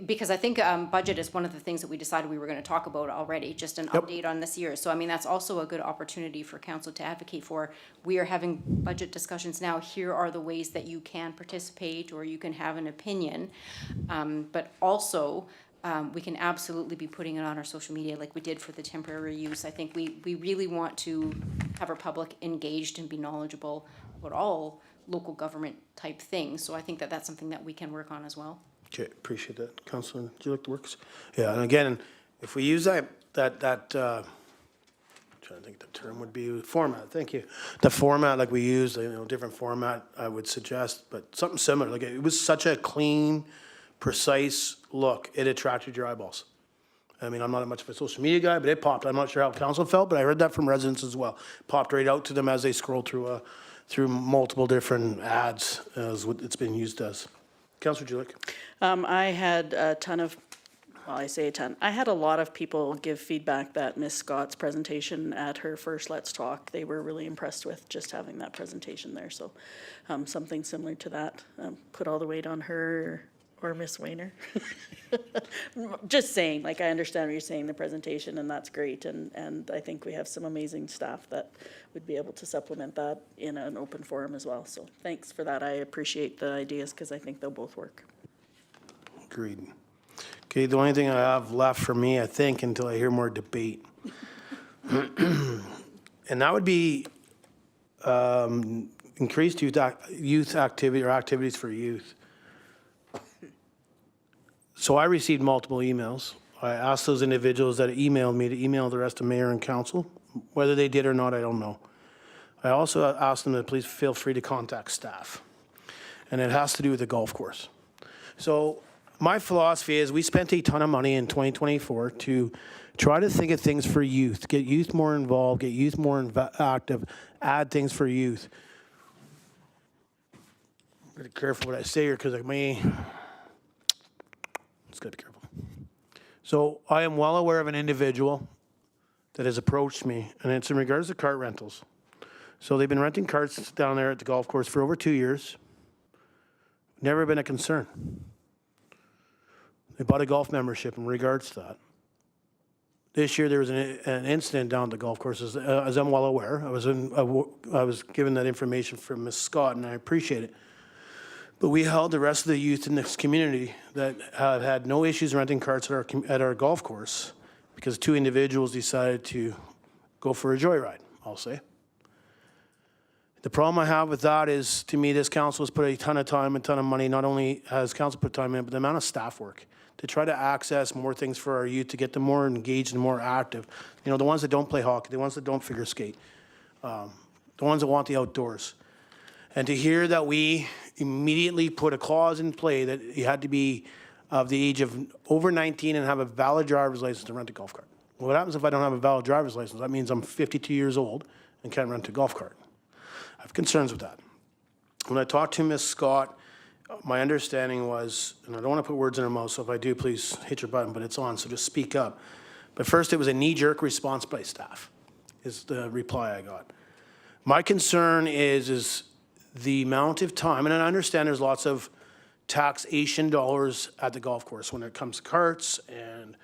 because I think budget is one of the things that we decided we were going to talk about already, just an update on this year. So, I mean, that's also a good opportunity for council to advocate for. We are having budget discussions now. Here are the ways that you can participate or you can have an opinion. But also, we can absolutely be putting it on our social media like we did for the temporary use. I think we really want to have our public engaged and be knowledgeable about all local government type things. So I think that that's something that we can work on as well. Okay, appreciate that. Councilor, do you like the works? Yeah, and again, if we use that I'm trying to think the term would be format, thank you. The format like we use, different format, I would suggest, but something similar. Like it was such a clean, precise look. It attracted your eyeballs. I mean, I'm not much of a social media guy, but it popped. I'm not sure how council felt, but I heard that from residents as well. Popped right out to them as they scrolled through multiple different ads as what it's been used as. Councilor Julik. I had a ton of, well, I say a ton. I had a lot of people give feedback that Ms. Scott's presentation at her first Let's Talk, they were really impressed with just having that presentation there. So something similar to that, put all the weight on her or Ms. Weiner. Just saying, like, I understand what you're saying, the presentation, and that's great. And I think we have some amazing staff that would be able to supplement that in an open forum as well. So thanks for that. I appreciate the ideas because I think they'll both work. Agreed. Okay, the only thing I have left for me, I think, until I hear more debate, and that would be increased youth activity or activities for youth. So I received multiple emails I asked those individuals that emailed me to email the rest of mayor and council. Whether they did or not, I don't know. I also asked them to please feel free to contact staff. And it has to do with the golf course. So my philosophy is we spent a ton of money in 2024 to try to think of things for youth, get youth more involved, get youth more active, add things for youth. I'm really careful what I say here because I may, just gotta be careful. So I am well aware of an individual that has approached me, and it's in regards to cart rentals. So they've been renting carts down there at the golf course for over 2 years. Never been a concern. They bought a golf membership in regards to that. This year there was an incident down at the golf course, as I'm well aware. I was given that information from Ms. Scott, and I appreciate it. But we held the rest of the youth in this community that have had no issues renting carts at our golf course because 2 individuals decided to go for a joyride, I'll say. The problem I have with that is, to me, this council has put a ton of time, a ton of money. Not only has council put time in, but the amount of staff work to try to access more things for our youth, to get them more engaged and more active. You know, the ones that don't play hockey, the ones that don't figure skate, the ones that want the outdoors. And to hear that we immediately put a clause in play that you had to be of the age of over 19 and have a valid driver's license to rent a golf cart. Well, what happens if I don't have a valid driver's license? That means I'm 52 years old and can't rent a golf cart. I have concerns with that. When I talked to Ms. Scott, my understanding was, and I don't want to put words in her mouth, so if I do, please hit your button, but it's on, so just speak up. But first, it was a knee-jerk response by staff, is the reply I got. My concern is the amount of time, and I understand there's lots of taxation dollars at the golf course when it comes to carts and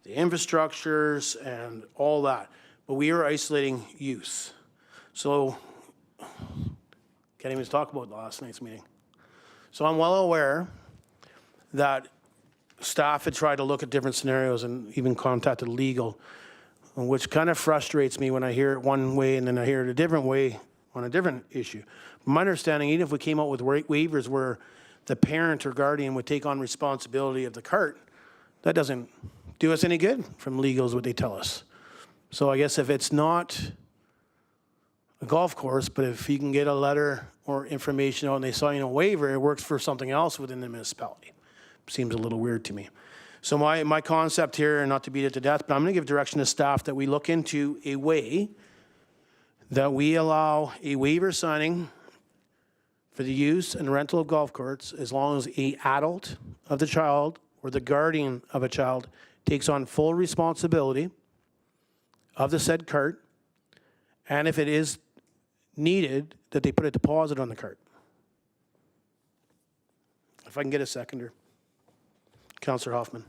the infrastructures and all that, but we are isolating youth. So, can't even talk about last night's meeting. So I'm well aware that staff had tried to look at different scenarios and even contacted legal, which kind of frustrates me when I hear it one way and then I hear it a different way on a different issue. My understanding, even if we came out with waivers where the parent or guardian would take on responsibility of the cart, that doesn't do us any good from legal is what they tell us. So I guess if it's not a golf course, but if you can get a letter or information out and they sign a waiver, it works for something else within the municipality. Seems a little weird to me. So my concept here, and not to beat it to death, but I'm going to give direction to staff that we look into a way that we allow a waiver signing for the use and rental of golf carts as long as an adult of the child or the guardian of a child takes on full responsibility of the said cart, and if it is needed, that they put a deposit on the cart. If I can get a seconder. Councillor Hoffman.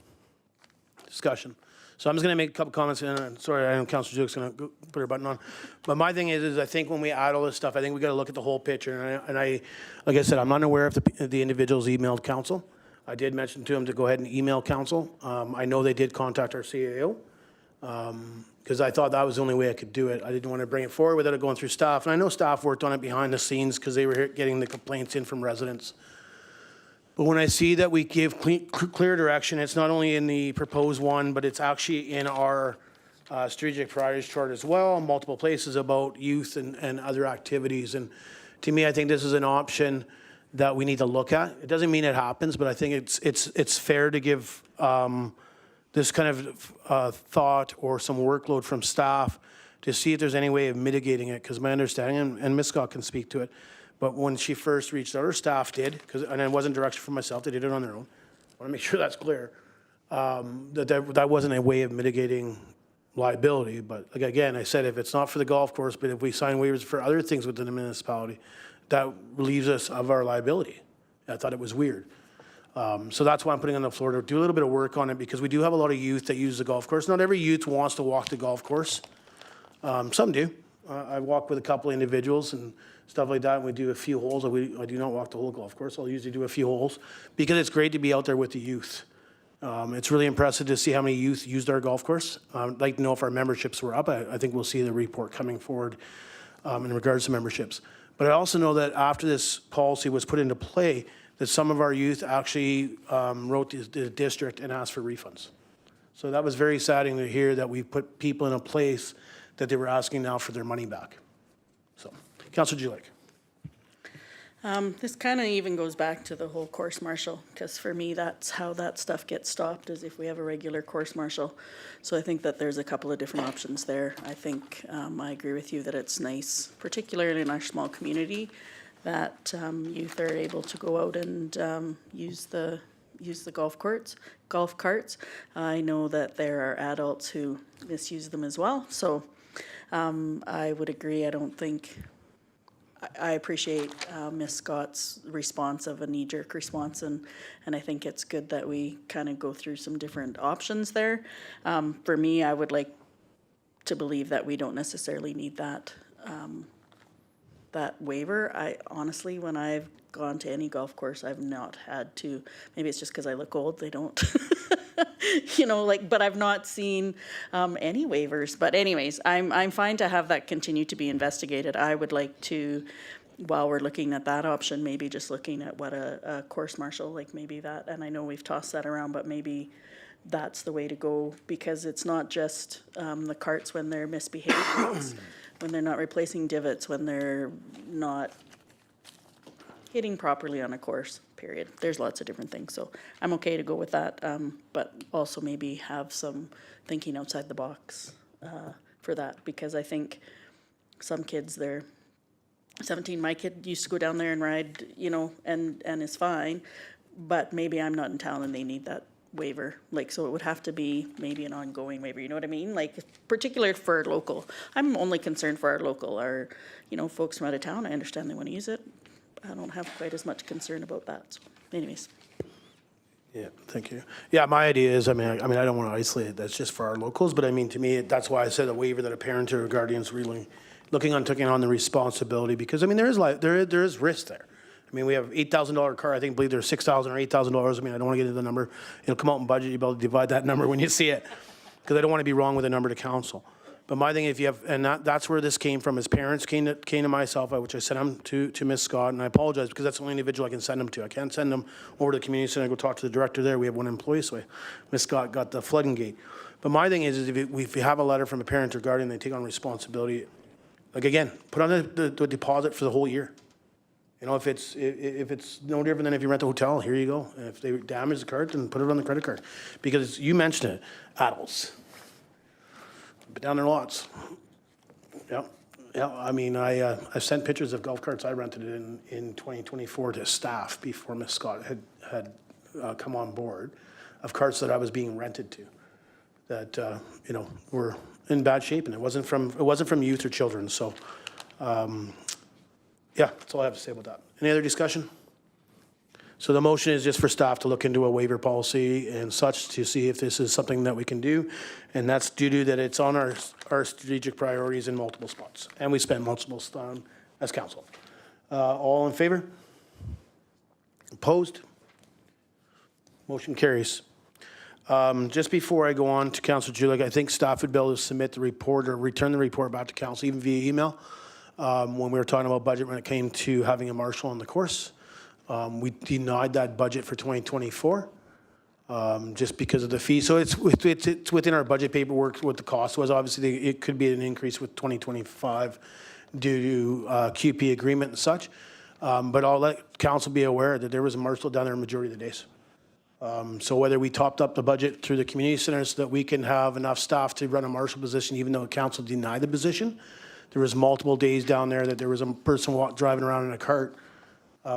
Discussion. So I'm just going to make a couple comments, and sorry, I know Councillor Duke's going to put her button on. But my thing is I think when we add all this stuff, I think we got to look at the whole picture. And I like I said, I'm unaware if the individuals emailed council. I did mention to them to go ahead and email council. I know they did contact our CAO. Because I thought that was the only way I could do it. I didn't want to bring it forward without it going through staff. And I know staff worked on it behind the scenes because they were getting the complaints in from residents. But when I see that we give clear direction, it's not only in the proposed one, but it's actually in our strategic priorities chart as well, multiple places about youth and other activities. And to me, I think this is an option that we need to look at. It doesn't mean it happens, but I think it's fair to give this kind of thought or some workload from staff to see if there's any way of mitigating it, because my understanding, and Ms. Scott can speak to it, but when she first reached out, her staff did, and it wasn't direction from myself, they did it on their own. I want to make sure that's clear, that wasn't a way of mitigating liability. But like, again, I said, if it's not for the golf course, but if we sign waivers for other things within the municipality, that relieves us of our liability. I thought it was weird. So that's why I'm putting on the floor to do a little bit of work on it, because we do have a lot of youth that use the golf course. Not every youth wants to walk the golf course. Some do. I walk with a couple of individuals and stuff like that, and we do a few holes. I do not walk the whole golf course. I'll usually do a few holes because it's great to be out there with the youth. It's really impressive to see how many youth used our golf course. I'd like to know if our memberships were up. I think we'll see the report coming forward in regards to memberships. But I also know that after this policy was put into play, that some of our youth actually wrote to the district and asked for refunds. So that was very saddening to hear that we put people in a place that they were asking now for their money back. So, Councillor Julik. This kind of even goes back to the whole course martial, because for me, that's how that stuff gets stopped, is if we have a regular course martial. So I think that there's a couple of different options there. I think, I agree with you that it's nice, particularly in our small community, that youth are able to go out and use the golf carts. I know that there are adults who misuse them as well, so I would agree. I appreciate Ms. Scott's response of a knee-jerk response, and I think it's good that we kind of go through some different options there. For me, I would like to believe that we don't necessarily need that waiver. I honestly, when I've gone to any golf course, I've not had to, maybe it's just because I look old, they don't, but I've not seen any waivers. But anyways, I'm fine to have that continue to be investigated. I would like to, while we're looking at that option, maybe just looking at what a course martial, like maybe that, and I know we've tossed that around, but maybe that's the way to go, because it's not just the carts when they're misbehaving, it's when they're not replacing divots, when they're not hitting properly on a course, period. There's lots of different things, so I'm okay to go with that, but also maybe have some thinking outside the box for that, because I think some kids, they're 17, my kid used to go down there and ride, and is fine, but maybe I'm not in town and they need that waiver, so it would have to be maybe an ongoing waiver, you know what I mean? Particular for our local. I'm only concerned for our local, folks from out of town, I understand they want to use it. I don't have quite as much concern about that. So anyways. Yeah, thank you. Yeah, my idea is, I don't want to isolate it, that's just for our locals, but to me, that's why I said a waiver that a parent or a guardian's really taking on the responsibility, because, there is risk there. We have $8,000 car, I believe there's $6,000 or $8,000, I don't want to get into the number. It'll come out in budget, you'll be able to divide that number when you see it, because I don't want to be wrong with a number to council. But my thing, if you have, and that's where this came from, his parents came to myself, which I sent them to Ms. Scott, and I apologize, because that's the only individual I can send them to. I can't send them over to the community center and go talk to the director there. We have one employee, so Ms. Scott got the flooding gate. But my thing is if you have a letter from a parent or guardian, they take on responsibility, again, put on the deposit for the whole year. If it's no different than if you rent a hotel, here you go. And if they damage the cart, then put it on the credit card. Because you mentioned it, adults. But down their lots. Yeah. I sent pictures of golf carts I rented in 2024 to staff before Ms. Scott had come on board, of carts that I was being rented to that, were in bad shape, and it wasn't from youth or children. So, yeah, that's all I have to say about that. Any other discussion? So the motion is just for staff to look into a waiver policy and such to see if this is something that we can do. And that's due to that it's on our strategic priorities in multiple spots. And we spend multiple time as council. All in favor? Opposed? Motion carries. Just before I go on to Councillor Julik, I think staff would be able to submit the report or return the report back to council, even via email. When we were talking about budget, when it came to having a marshal on the course. We denied that budget for 2024 just because of the fee. So it's within our budget paperwork what the cost was. Obviously, it could be an increase with 2025 due to QP agreement and such. But I'll let council be aware that there was a marshal down there a majority of the days. So whether we topped up the budget through the community center so that we can have enough staff to run a marshal position, even though council denied the position, there was multiple days down there that there was a person driving around in a cart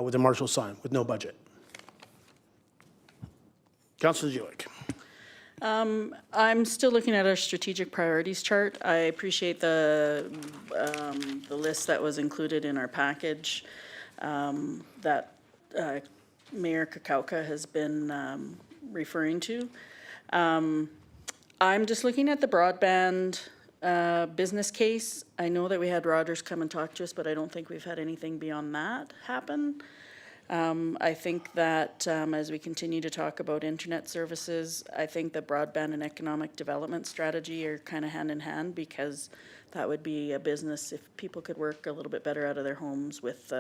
with a marshal sign, with no budget. Councillor Julik. I'm still looking at our strategic priorities chart. I appreciate the list that was included in our package that Mayor Kakauka has been referring to. I'm just looking at the broadband business case. I know that we had Rogers come and talk to us, but I don't think we've had anything beyond that happen. I think that as we continue to talk about internet services, I think the broadband and economic development strategy are kind of hand in hand, because that would be a business if people could work a little bit better out of their homes with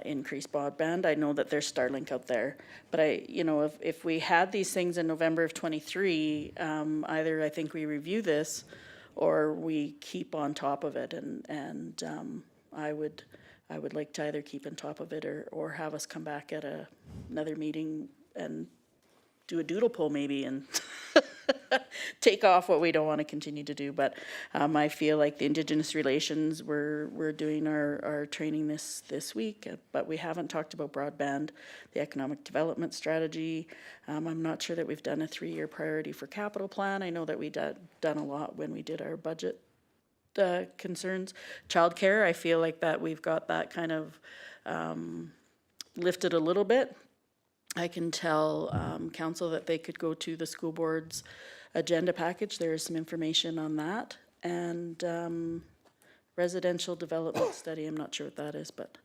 increase broadband. I know that there's Starlink out there, but if we had these things in November of '23, either I think we review this or we keep on top of it, and I would like to either keep on top of it or have us come back at another meeting and do a doodle poll maybe and take off what we don't want to continue to do. But I feel like the Indigenous relations, we're doing our training this week, but we haven't talked about broadband, the economic development strategy. I'm not sure that we've done a 3-year priority for capital plan. I know that we done a lot when we did our budget concerns. Childcare, I feel like that we've got that kind of lifted a little bit. I can tell council that they could go to the school board's agenda package. There is some information on that. And residential development study, I'm not sure what that is, but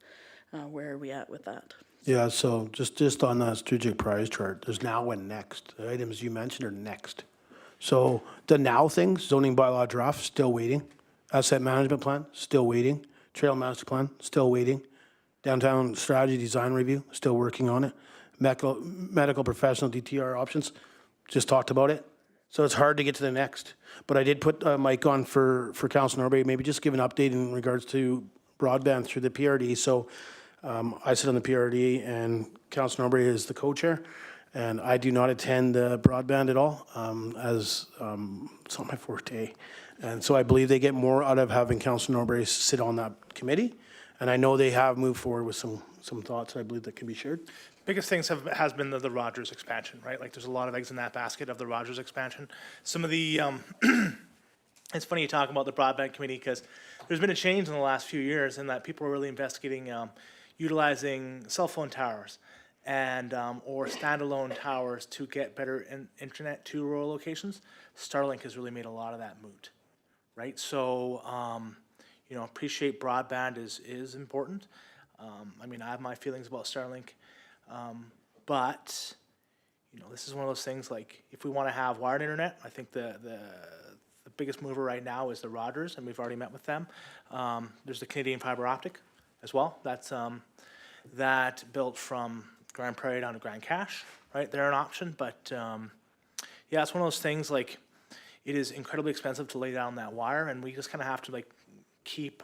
where are we at with that? Yeah, so just on that strategic prize chart, there's now and next. The items you mentioned are next. So the now things, zoning bylaw draft, still waiting. Asset management plan, still waiting. Trail master plan, still waiting. Downtown strategy design review, still working on it. Medical professional DTR options, just talked about it. So it's hard to get to the next. But I did put Mike on for Councilor Norbury, maybe just give an update in regards to broadband through the PRD. So I sit on the PRD and Councilor Norbury is the co-chair. And I do not attend broadband at all, as it's not my forte. And so I believe they get more out of having Councilor Norbury sit on that committee. And I know they have moved forward with some thoughts I believe that can be shared. Biggest things has been the Rogers expansion, right? Like there's a lot of eggs in that basket of the Rogers expansion. Some of the, it's funny you talk about the broadband committee because there's been a change in the last few years in that people are really investigating utilizing cell phone towers and or standalone towers to get better internet to rural locations. Starlink has really made a lot of that moot, right? So, appreciate broadband is important. I mean, I have my feelings about Starlink. But this is one of those things like if we want to have wired internet, I think the biggest mover right now is the Rogers, and we've already met with them. There's the Canadian fiber optic as well. That's that built from Grand Prairie down to Grand Cache, right? They're an option, but yeah, it's one of those things like it is incredibly expensive to lay down that wire, and we just kind of have to like keep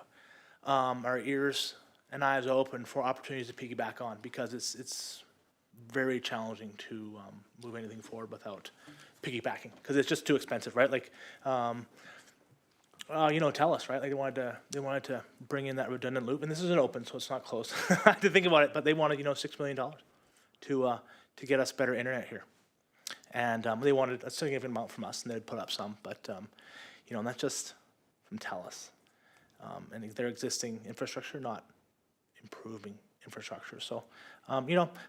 our ears and eyes open for opportunities to piggyback on because it's very challenging to move anything forward without piggybacking because it's just too expensive, right? Like, TELUS, right? Like they wanted to bring in that redundant loop, and this isn't open, so it's not close. I had to think about it, but they wanted $6 million to get us better internet here, and they wanted a significant amount from us, and they'd put up some, but that's just from TELUS and their existing infrastructure, not improving infrastructure. So,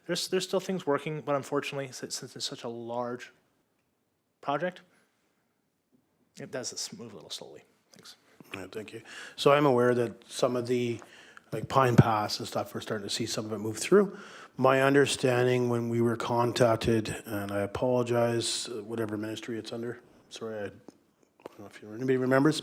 there's still things working, but unfortunately, since it's such a large project, it does move a little slowly. Thanks. Yeah, thank you. So I'm aware that some of the, like Pine Pass and stuff, we're starting to see some of it move through. My understanding when we were contacted, and I apologize, whatever ministry it's under, sorry, I don't know if anybody remembers.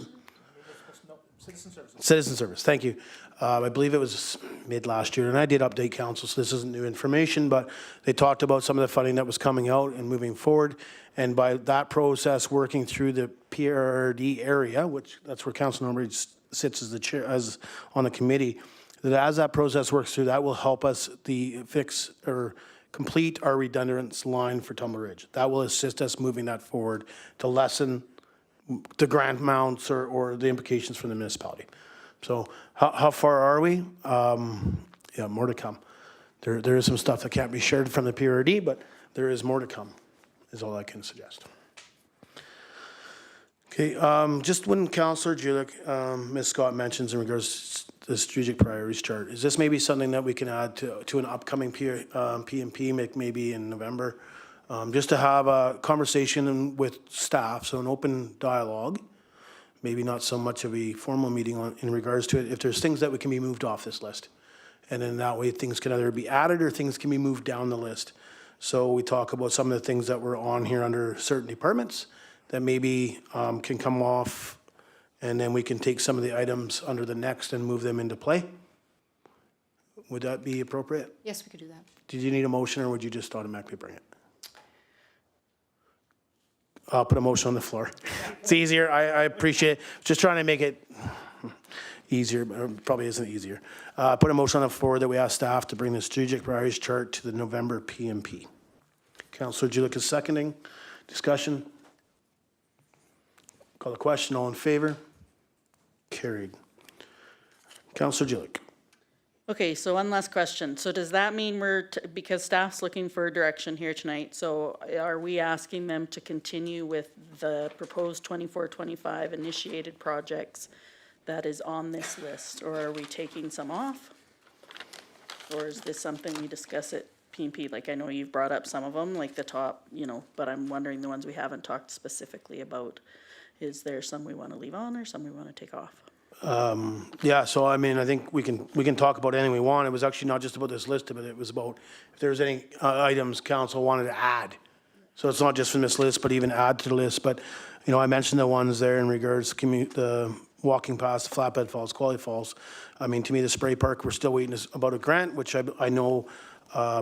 Citizen Services. Citizen Service, thank you. I believe it was mid last year, and I did update council, so this isn't new information, but they talked about some of the funding that was coming out and moving forward. And by that process, working through the PRD area, which that's where Councilor Norbury sits as the chair, as on the committee, that as that process works through, that will help us fix or complete our redundance line for Tumble Ridge. That will assist us moving that forward to lessen the grant amounts or the implications for the municipality. So how far are we? Yeah, more to come. There is some stuff that can't be shared from the PRD, but there is more to come, is all I can suggest. Okay, just when Councillor Julik, Ms. Scott mentions in regards to the strategic priorities chart, is this maybe something that we can add to an upcoming PMP, maybe in November? Just to have a conversation with staff, so an open dialogue, maybe not so much of a formal meeting in regards to it, if there's things that we can be moved off this list. And then that way things can either be added or things can be moved down the list. So we talk about some of the things that were on here under certain departments that maybe can come off, and then we can take some of the items under the next and move them into play. Would that be appropriate? Yes, we could do that. Did you need a motion, or would you just automatically bring it? I'll put a motion on the floor. It's easier, I appreciate, just trying to make it easier, but it probably isn't easier. Put a motion on the floor that we ask staff to bring the strategic priorities chart to the November PMP. Councillor Julick is seconding. Discussion? Call the question, all in favor? Carried. Councillor Julick. Okay, so one last question. So does that mean because staff's looking for direction here tonight, so are we asking them to continue with the proposed 24-25 initiated projects that is on this list, or are we taking some off? Or is this something we discuss at P&P? Like, I know you've brought up some of them, like the top, but I'm wondering the ones we haven't talked specifically about. Is there some we want to leave on or some we want to take off? Yeah, so I mean, I think we can talk about anything we want. It was actually not just about this list, but it was about if there's any items council wanted to add. So it's not just from this list, but even add to the list. But, I mentioned the ones there in regards to the walking past the Flatbed Falls, Quality Falls. I mean, to me, the spray park, we're still waiting about a grant, which I know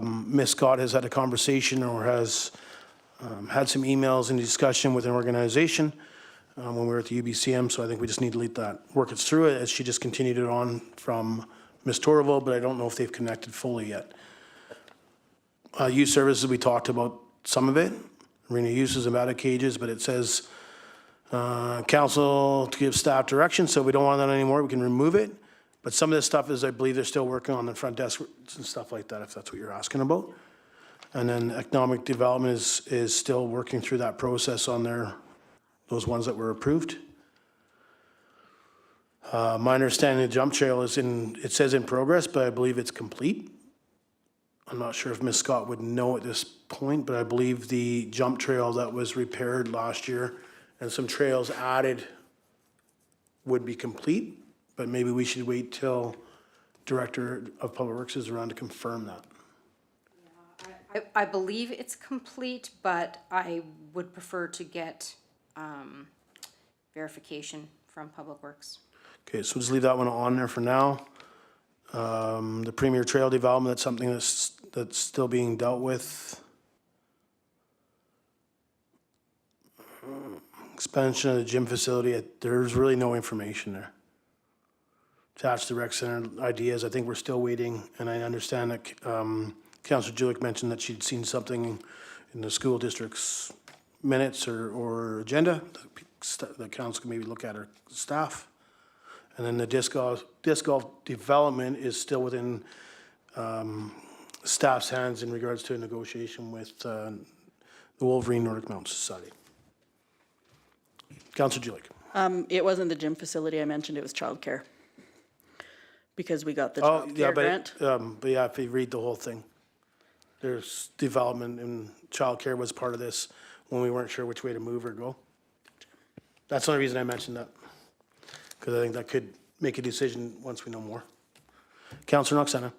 Ms. Scott has had a conversation or has had some emails and discussion with an organization when we were at the UBCM, so I think we just need to work it through it as she just continued it on from Ms. Torval, but I don't know if they've connected fully yet. Youth services, we talked about some of it, arena uses and batting cages, but it says council to give staff direction, so if we don't want that anymore, we can remove it. But some of this stuff is, I believe they're still working on the front desk and stuff like that, if that's what you're asking about. And then economic development is still working through that process on those ones that were approved. My understanding the jump trail it says in progress, but I believe it's complete. I'm not sure if Ms. Scott would know at this point, but I believe the jump trail that was repaired last year and some trails added would be complete, but maybe we should wait till Director of Public Works is around to confirm that. I believe it's complete, but I would prefer to get verification from Public Works. Okay, so just leave that one on there for now. The Premier Trail development, that's something that's still being dealt with. Expansion of the gym facility, there's really no information there. Attached to rec center ideas, I think we're still waiting, and I understand that Councillor Julick mentioned that she'd seen something in the school district's minutes or agenda that council can maybe look at, our staff. And then the disc golf development is still within staff's hands in regards to a negotiation with the Wolverine Nordic Mountain Society. Councillor Julick. It wasn't the gym facility I mentioned, it was childcare. Because we got the Oh, yeah, childcare grant. but yeah, if you read the whole thing, there's development and childcare was part of this when we weren't sure which way to move or go. That's the only reason I mentioned that, because I think that could make a decision once we know more. Councillor Noxena.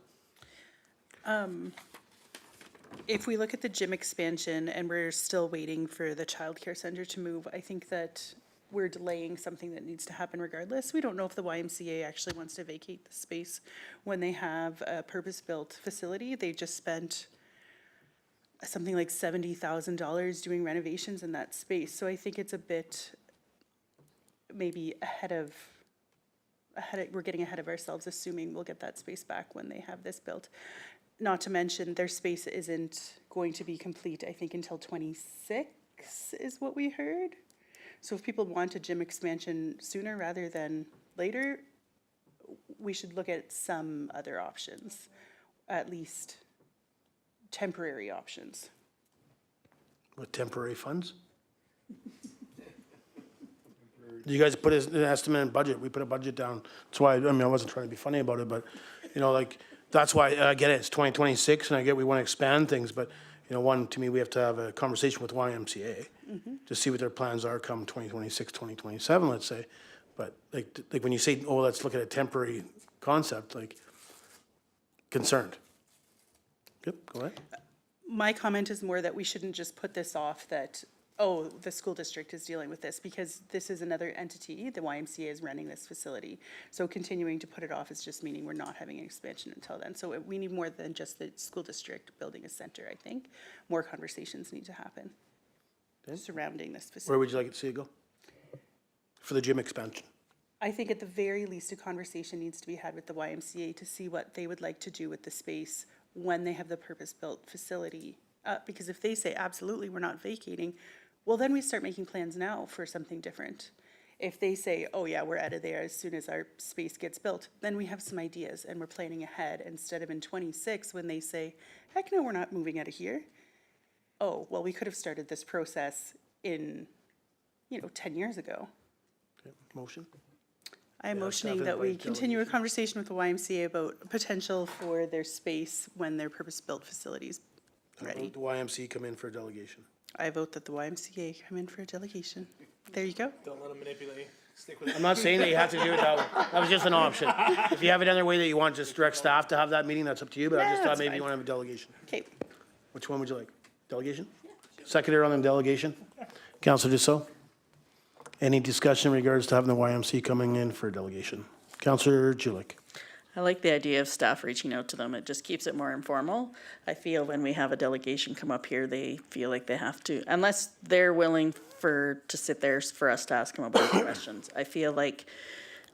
If we look at the gym expansion and we're still waiting for the childcare center to move, I think that we're delaying something that needs to happen regardless. We don't know if the YMCA actually wants to vacate the space when they have a purpose-built facility. They just spent something like $70,000 doing renovations in that space. So I think it's a bit maybe we're getting ahead of ourselves, assuming we'll get that space back when they have this built. Not to mention their space isn't going to be complete, I think, until 26 is what we heard. So if people want a gym expansion sooner rather than later, we should look at some other options, at least temporary options. With temporary funds? You guys put an estimate in budget, we put a budget down. That's why, I wasn't trying to be funny about it, but, that's why, I get it, it's 2026, and I get we want to expand things, but, to me, we have to have a conversation with YMCA to see what their plans are come 2026, 2027, let's say. But like when you say, oh, let's look at a temporary concept, concerned. Yep, go ahead. My comment is more that we shouldn't just put this off, that oh, the school district is dealing with this, because this is another entity, the YMCA is running this facility. So continuing to put it off is just meaning we're not having an expansion until then. So we need more than just the school district building a center, I think. More conversations need to happen surrounding this Where facility. would you like to see it go? For the gym expansion? I think at the very least, a conversation needs to be had with the YMCA to see what they would like to do with the space when they have the purpose-built facility. Because if they say, absolutely, we're not vacating, well, then we start making plans now for something different. If they say, oh yeah, we're out of there as soon as our space gets built, then we have some ideas and we're planning ahead instead of in 26 when they say, heck no, we're not moving out of here. Oh, well, we could have started this process in, 10 years ago. Motion? I am Yeah, motioning staff that we invite continue a conversation with the YMCA about potential for their space when their purpose-built facilities ready. The YMC come in for a delegation. I vote that the YMCA come in for a delegation. There you go. Don't let them manipulate you. Stick with it. I'm not saying that you have to do it that way. That was just an option. If you have it another way that you want just direct staff to have that meeting, that's up to you, but I Yeah, just thought that's maybe fine. you want to have a delegation. Okay. Which one would you like? Delegation? Seconder on the delegation? Councilor Dussault? Any discussion in regards to having the YMC coming in for a delegation? Councilor Julik? I like the idea of staff reaching out to them. It just keeps it more informal. I feel when we have a delegation come up here, they feel like they have to, unless they're willing to sit there for us to ask them about questions. I feel like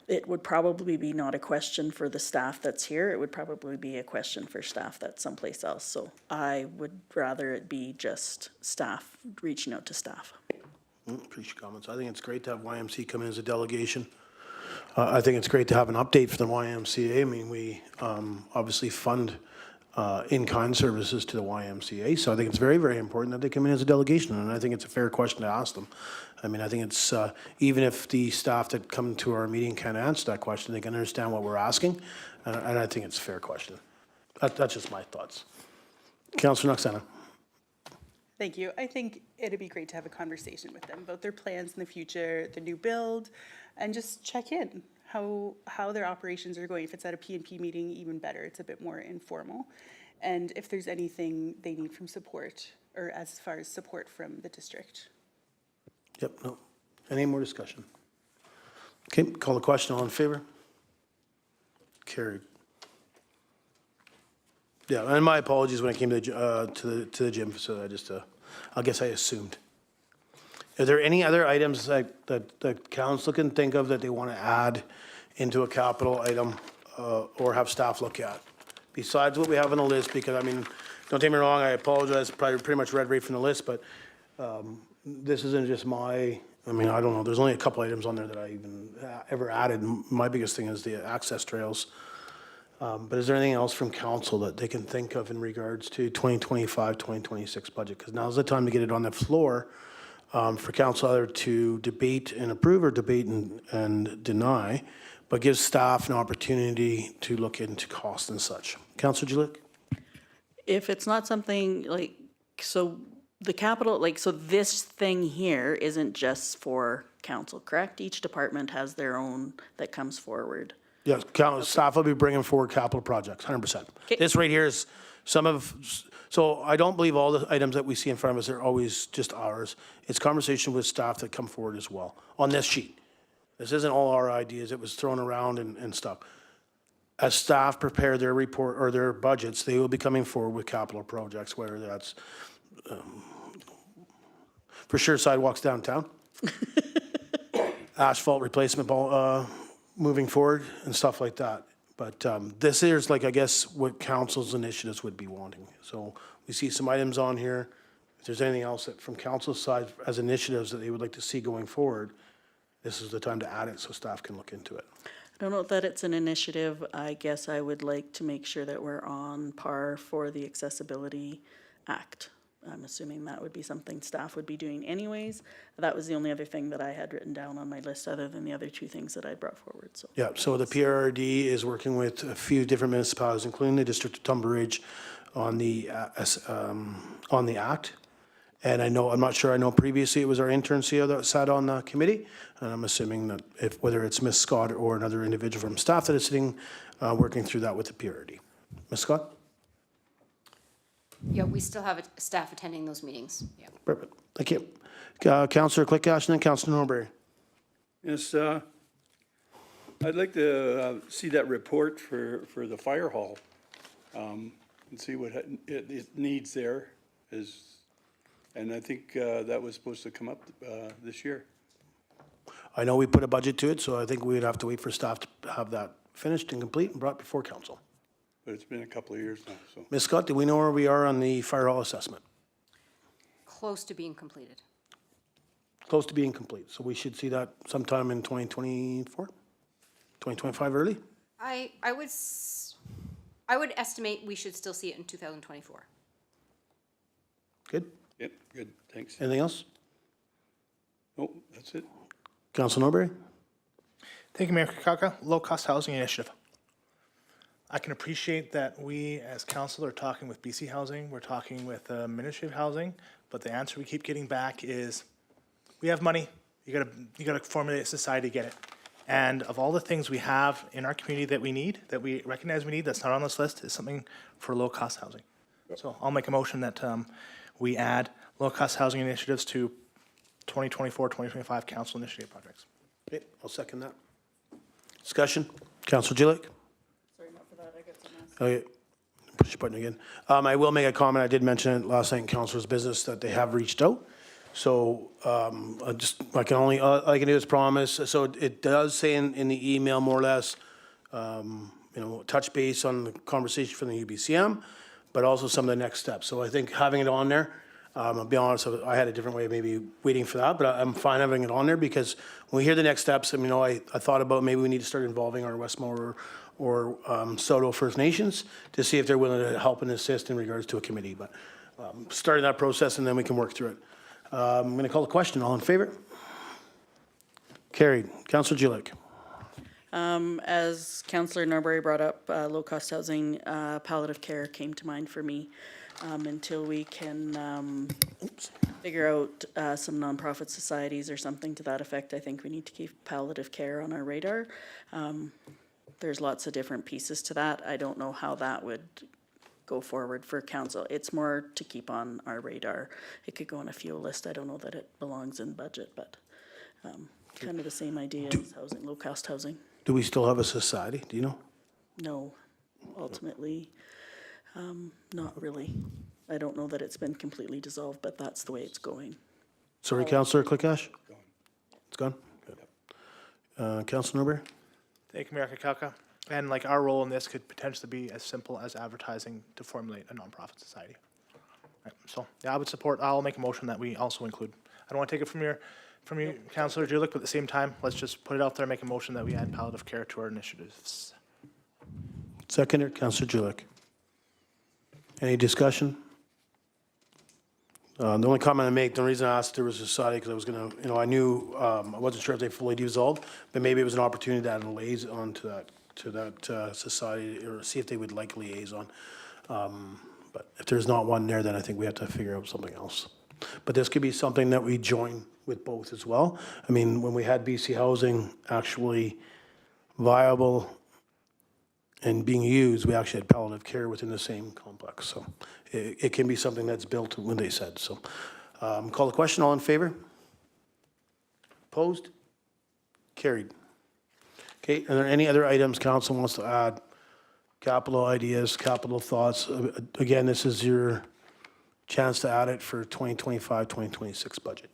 it would probably be not a question for the staff that's here. It would probably be a question for staff that's someplace else. So I would rather it be just staff reaching out to staff. Appreciate your comments. I think it's great to have YMC come in as a delegation. I think it's great to have an update from the YMCA. I mean, we obviously fund in-kind services to the YMCA, so I think it's very, very important that they come in as a delegation, and I think it's a fair question to ask them. I mean, I think it's, even if the staff that come to our meeting can't answer that question, they can understand what we're asking, and I think it's a fair question. That's just my thoughts. Councillor Noxana. Thank you. I think it'd be great to have a conversation with them about their plans in the future, the new build, and just check in how their operations are going. If it's at a P&P meeting, even better. It's a bit more informal. And if there's anything they need from support, or as far as support from the district. Yep, no. Any more discussion? Okay, call the question. All in favor? Carried. Yeah, and my apologies when it came to the gym facility. I just, I guess I assumed. Are there any other items that council can think of that they want to add into a capital item or have staff look at? Besides what we have on the list, because I mean, don't take me wrong, I apologize, probably pretty much read right from the list, but this isn't just I mean, I don't know, there's only a couple items on there that I even ever added. My biggest thing is the access trails. But is there anything else from council that they can think of in regards to 2025, 2026 budget? Because now's the time to get it on the floor for council either to debate and approve or debate and deny, but gives staff an opportunity to look into cost and such. Councilor Julik? If it's not something like, so the capital, like, so this thing here isn't just for council, correct? Each department has their own that comes forward. Yes, staff will be bringing forward capital projects, 100%. Okay. This right here is so I don't believe all the items that we see in front of us are always just ours. It's conversation with staff that come forward as well on this sheet. This isn't all our ideas. It was thrown around and stuff. As staff prepare their report or their budgets, they will be coming forward with capital projects, whether that's for sure sidewalks downtown, asphalt replacement moving forward and stuff like that. But this is like, I guess, what council's initiatives would be wanting. So we see some items on here. If there's anything else that from council's side as initiatives that they would like to see going forward, this is the time to add it so staff can look into it. I don't know that it's an initiative. I guess I would like to make sure that we're on par for the Accessibility Act. I'm assuming that would be something staff would be doing anyways. That was the only other thing that I had written down on my list, other than the other two things that I brought forward, so. Yeah, so the PRRD is working with a few different municipalities, including the District of Tunbridge, on the act. And I know previously it was our intern CEO that sat on the committee, and I'm assuming that whether it's Ms. Scott or another individual from staff that is sitting, working through that with the PRRD. Ms. Scott? Yeah, we still have staff attending those meetings, yeah. Perfect. Thank you. Councillor Clickash and then Councillor Norbury. Yes, I'd like to see that report for the fire hall, and see what it needs there is, and I think that was supposed to come up this year. I know we put a budget to it, so I think we'd have to wait for staff to have that finished and complete and brought before council. But it's been a couple of years now, so. Ms. Scott, do we know where we are on the fire hall assessment? Close to being completed. Close to being complete, so we should see that sometime in 2024? 2025 early? I would estimate we should still see it in 2024. Good. Yep, good, thanks. Anything else? Oh, that's it. Councillor Norbury? Thank you, Mayor Kakaka. Low-cost housing initiative. I can appreciate that we, as council, are talking with BC Housing, we're talking with Ministry of Housing, but the answer we keep getting back is, we have money, you gotta formulate a society to get it. And of all the things we have in our community that we need, that we recognize we need, that's not on this list, is something for low-cost housing. So I'll make a motion that we add low-cost housing initiatives to 2024, 2025 council initiative projects. Okay, I'll second that. Discussion? Councillor Gillick? Sorry, not for that, I got something else. Okay, push your button again. I will make a comment, I did mention it last night in councilor's business, that they have reached out. So, I can only, all I can do is promise, so it does say in the email more or less, touch base on the conversation from the UBCM, but also some of the next steps. So I think having it on there, I'll be honest, I had a different way of maybe waiting for that, but I'm fine having it on there because when we hear the next steps, I thought about maybe we need to start involving our Westmore or Soto First Nations to see if they're willing to help and assist in regards to a committee. But starting that process and then we can work through it. I'm going to call the question. All in favor? Carried. Councillor Gillick. As Councillor Norbury brought up, low-cost housing, palliative care came to mind for me. Until we can figure out some nonprofit societies or something to that effect, I think we need to keep palliative care on our radar. There's lots of different pieces to that. I don't know how that would go forward for council. It's more to keep on our radar. It could go on a fuel list. I don't know that it belongs in budget, but kind of the same idea as housing, low-cost housing. Do we still have a society? Do you know? No, ultimately, not really. I don't know that it's been completely dissolved, but that's the way it's going. Sorry, Councillor Clickash? It's gone? Good. Councillor Norbury? Thank you, Mayor Kakaka. And like our role in this could potentially be as simple as advertising to formulate a nonprofit society. Right, so yeah, I'll make a motion that we also include. I don't want to take it from you, Councillor Julick, but at the same time, let's just put it out there, make a motion that we add palliative care to our initiatives. Seconder, Councillor Julick. Any discussion? The only comment I make, the reason I asked if there was a society, because I was going to, I knew, I wasn't sure if they fully dissolved, but maybe it was an opportunity to add a liaison to that society, or see if they would like liaison. But if there's not one there, then I think we have to figure out something else. But this could be something that we join with both as well. I mean, when we had BC Housing actually viable and being used, we actually had palliative care within the same complex. So it can be something that's built when they said. So call the question. All in favor? Opposed? Carried. Okay, are there any other items council wants to add? Capital ideas, capital thoughts? Again, this is your chance to add it for 2025, 2026 budget.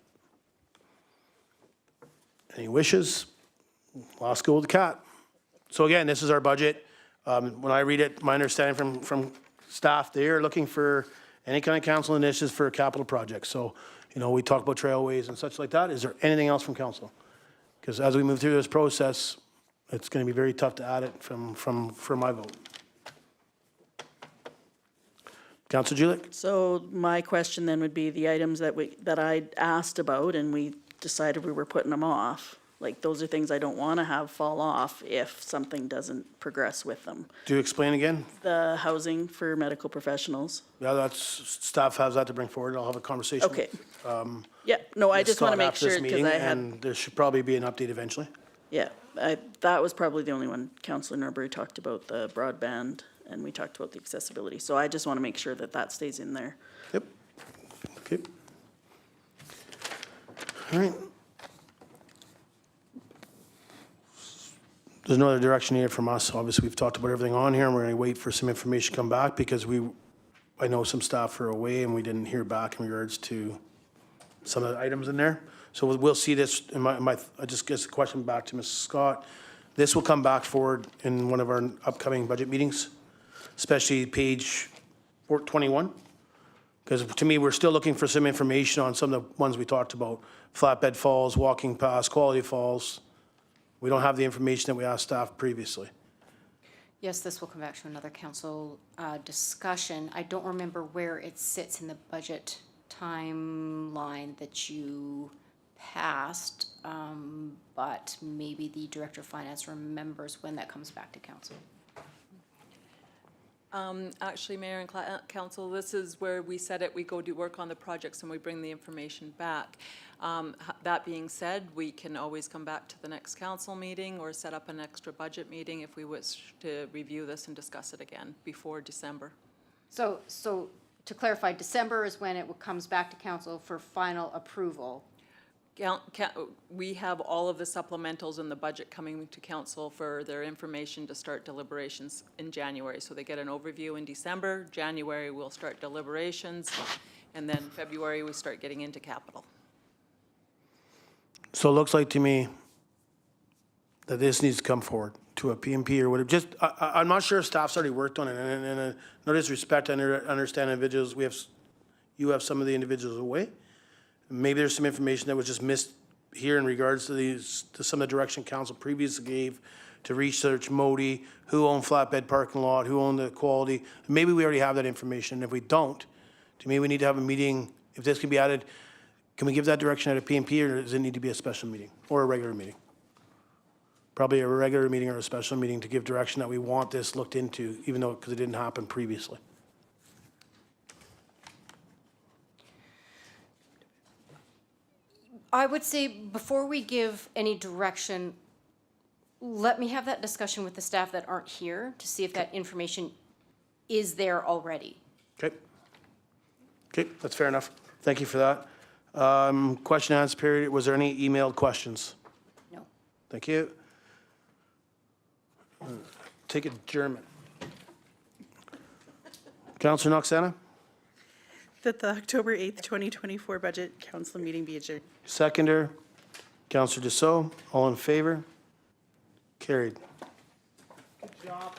Any wishes? Last go with the cat. So again, this is our budget. When I read it, my understanding from staff, they are looking for any kind of council initiatives for a capital project. So, we talk about trailways and such like that. Is there anything else from council? Because as we move through this process, it's going to be very tough to add it for my vote. Councillor Julick? So my question then would be the items that I asked about and we decided we were putting them off. Like, those are things I don't want to have fall off if something doesn't progress with them. Do you explain again? The housing for medical professionals. Yeah, that's, staff has that to bring forward. I'll have a conversation. Okay. Yeah, no, I with just want to Scott make after this sure, because meeting, I had, and there should probably be an update eventually. yeah, that was probably the only one. Councillor Norbury talked about the broadband and we talked about the accessibility. So I just want to make sure that that stays in there. Yep. Okay. All right. There's no other direction needed from us. Obviously, we've talked about everything on here, and we're going to wait for some information to come back because I know some staff are away and we didn't hear back in regards to some of the items in there. So we'll see this, in I just guess a question back to Mrs. Scott. This will come back forward in one of our upcoming budget meetings, especially page 21. Because to me, we're still looking for some information on some of the ones we talked about. Flatbed Falls, Walking Pass, Quality Falls. We don't have the information that we asked staff previously. Yes, this will come back to another council discussion. I don't remember where it sits in the budget timeline that you passed, but maybe the Director of Finance remembers when that comes back to council. Actually, Mayor and Council, this is where we said it, we go do work on the projects and we bring the information back. That being said, we can always come back to the next council meeting or set up an extra budget meeting if we wish to review this and discuss it again before December. So to clarify, December is when it comes back to council for final approval. We have all of the supplementals in the budget coming to council for their information to start deliberations in January. So they get an overview in December, January we'll start deliberations, and then February we start getting into capital. So it looks like to me that this needs to come forward to a PMP or whatever. Just, I'm not sure if staff's already worked on it, and no disrespect, I understand individuals, you have some of the individuals away. Maybe there's some information that was just missed here in regards to some of the direction council previously gave to research Modi, who owned flatbed parking lot, who owned the quality. Maybe we already have that information. If we don't, to me, we need to have a meeting. If this can be added, can we give that direction at a PMP, or does it need to be a special meeting or a regular meeting? Probably a regular meeting or a special meeting to give direction that we want this looked into, even though, because it didn't happen previously. I would say before we give any direction, let me have that discussion with the staff that aren't here to see if that information is there already. Okay. Okay, that's fair enough. Thank you for that. Question and answer period. Was there any emailed questions? No. Thank you. Take adjournment. Councillor Noxana? That the October 8th, 2024 budget council meeting be adjourned. Seconder, Councillor Dussault. All in favor? Carried. Good job.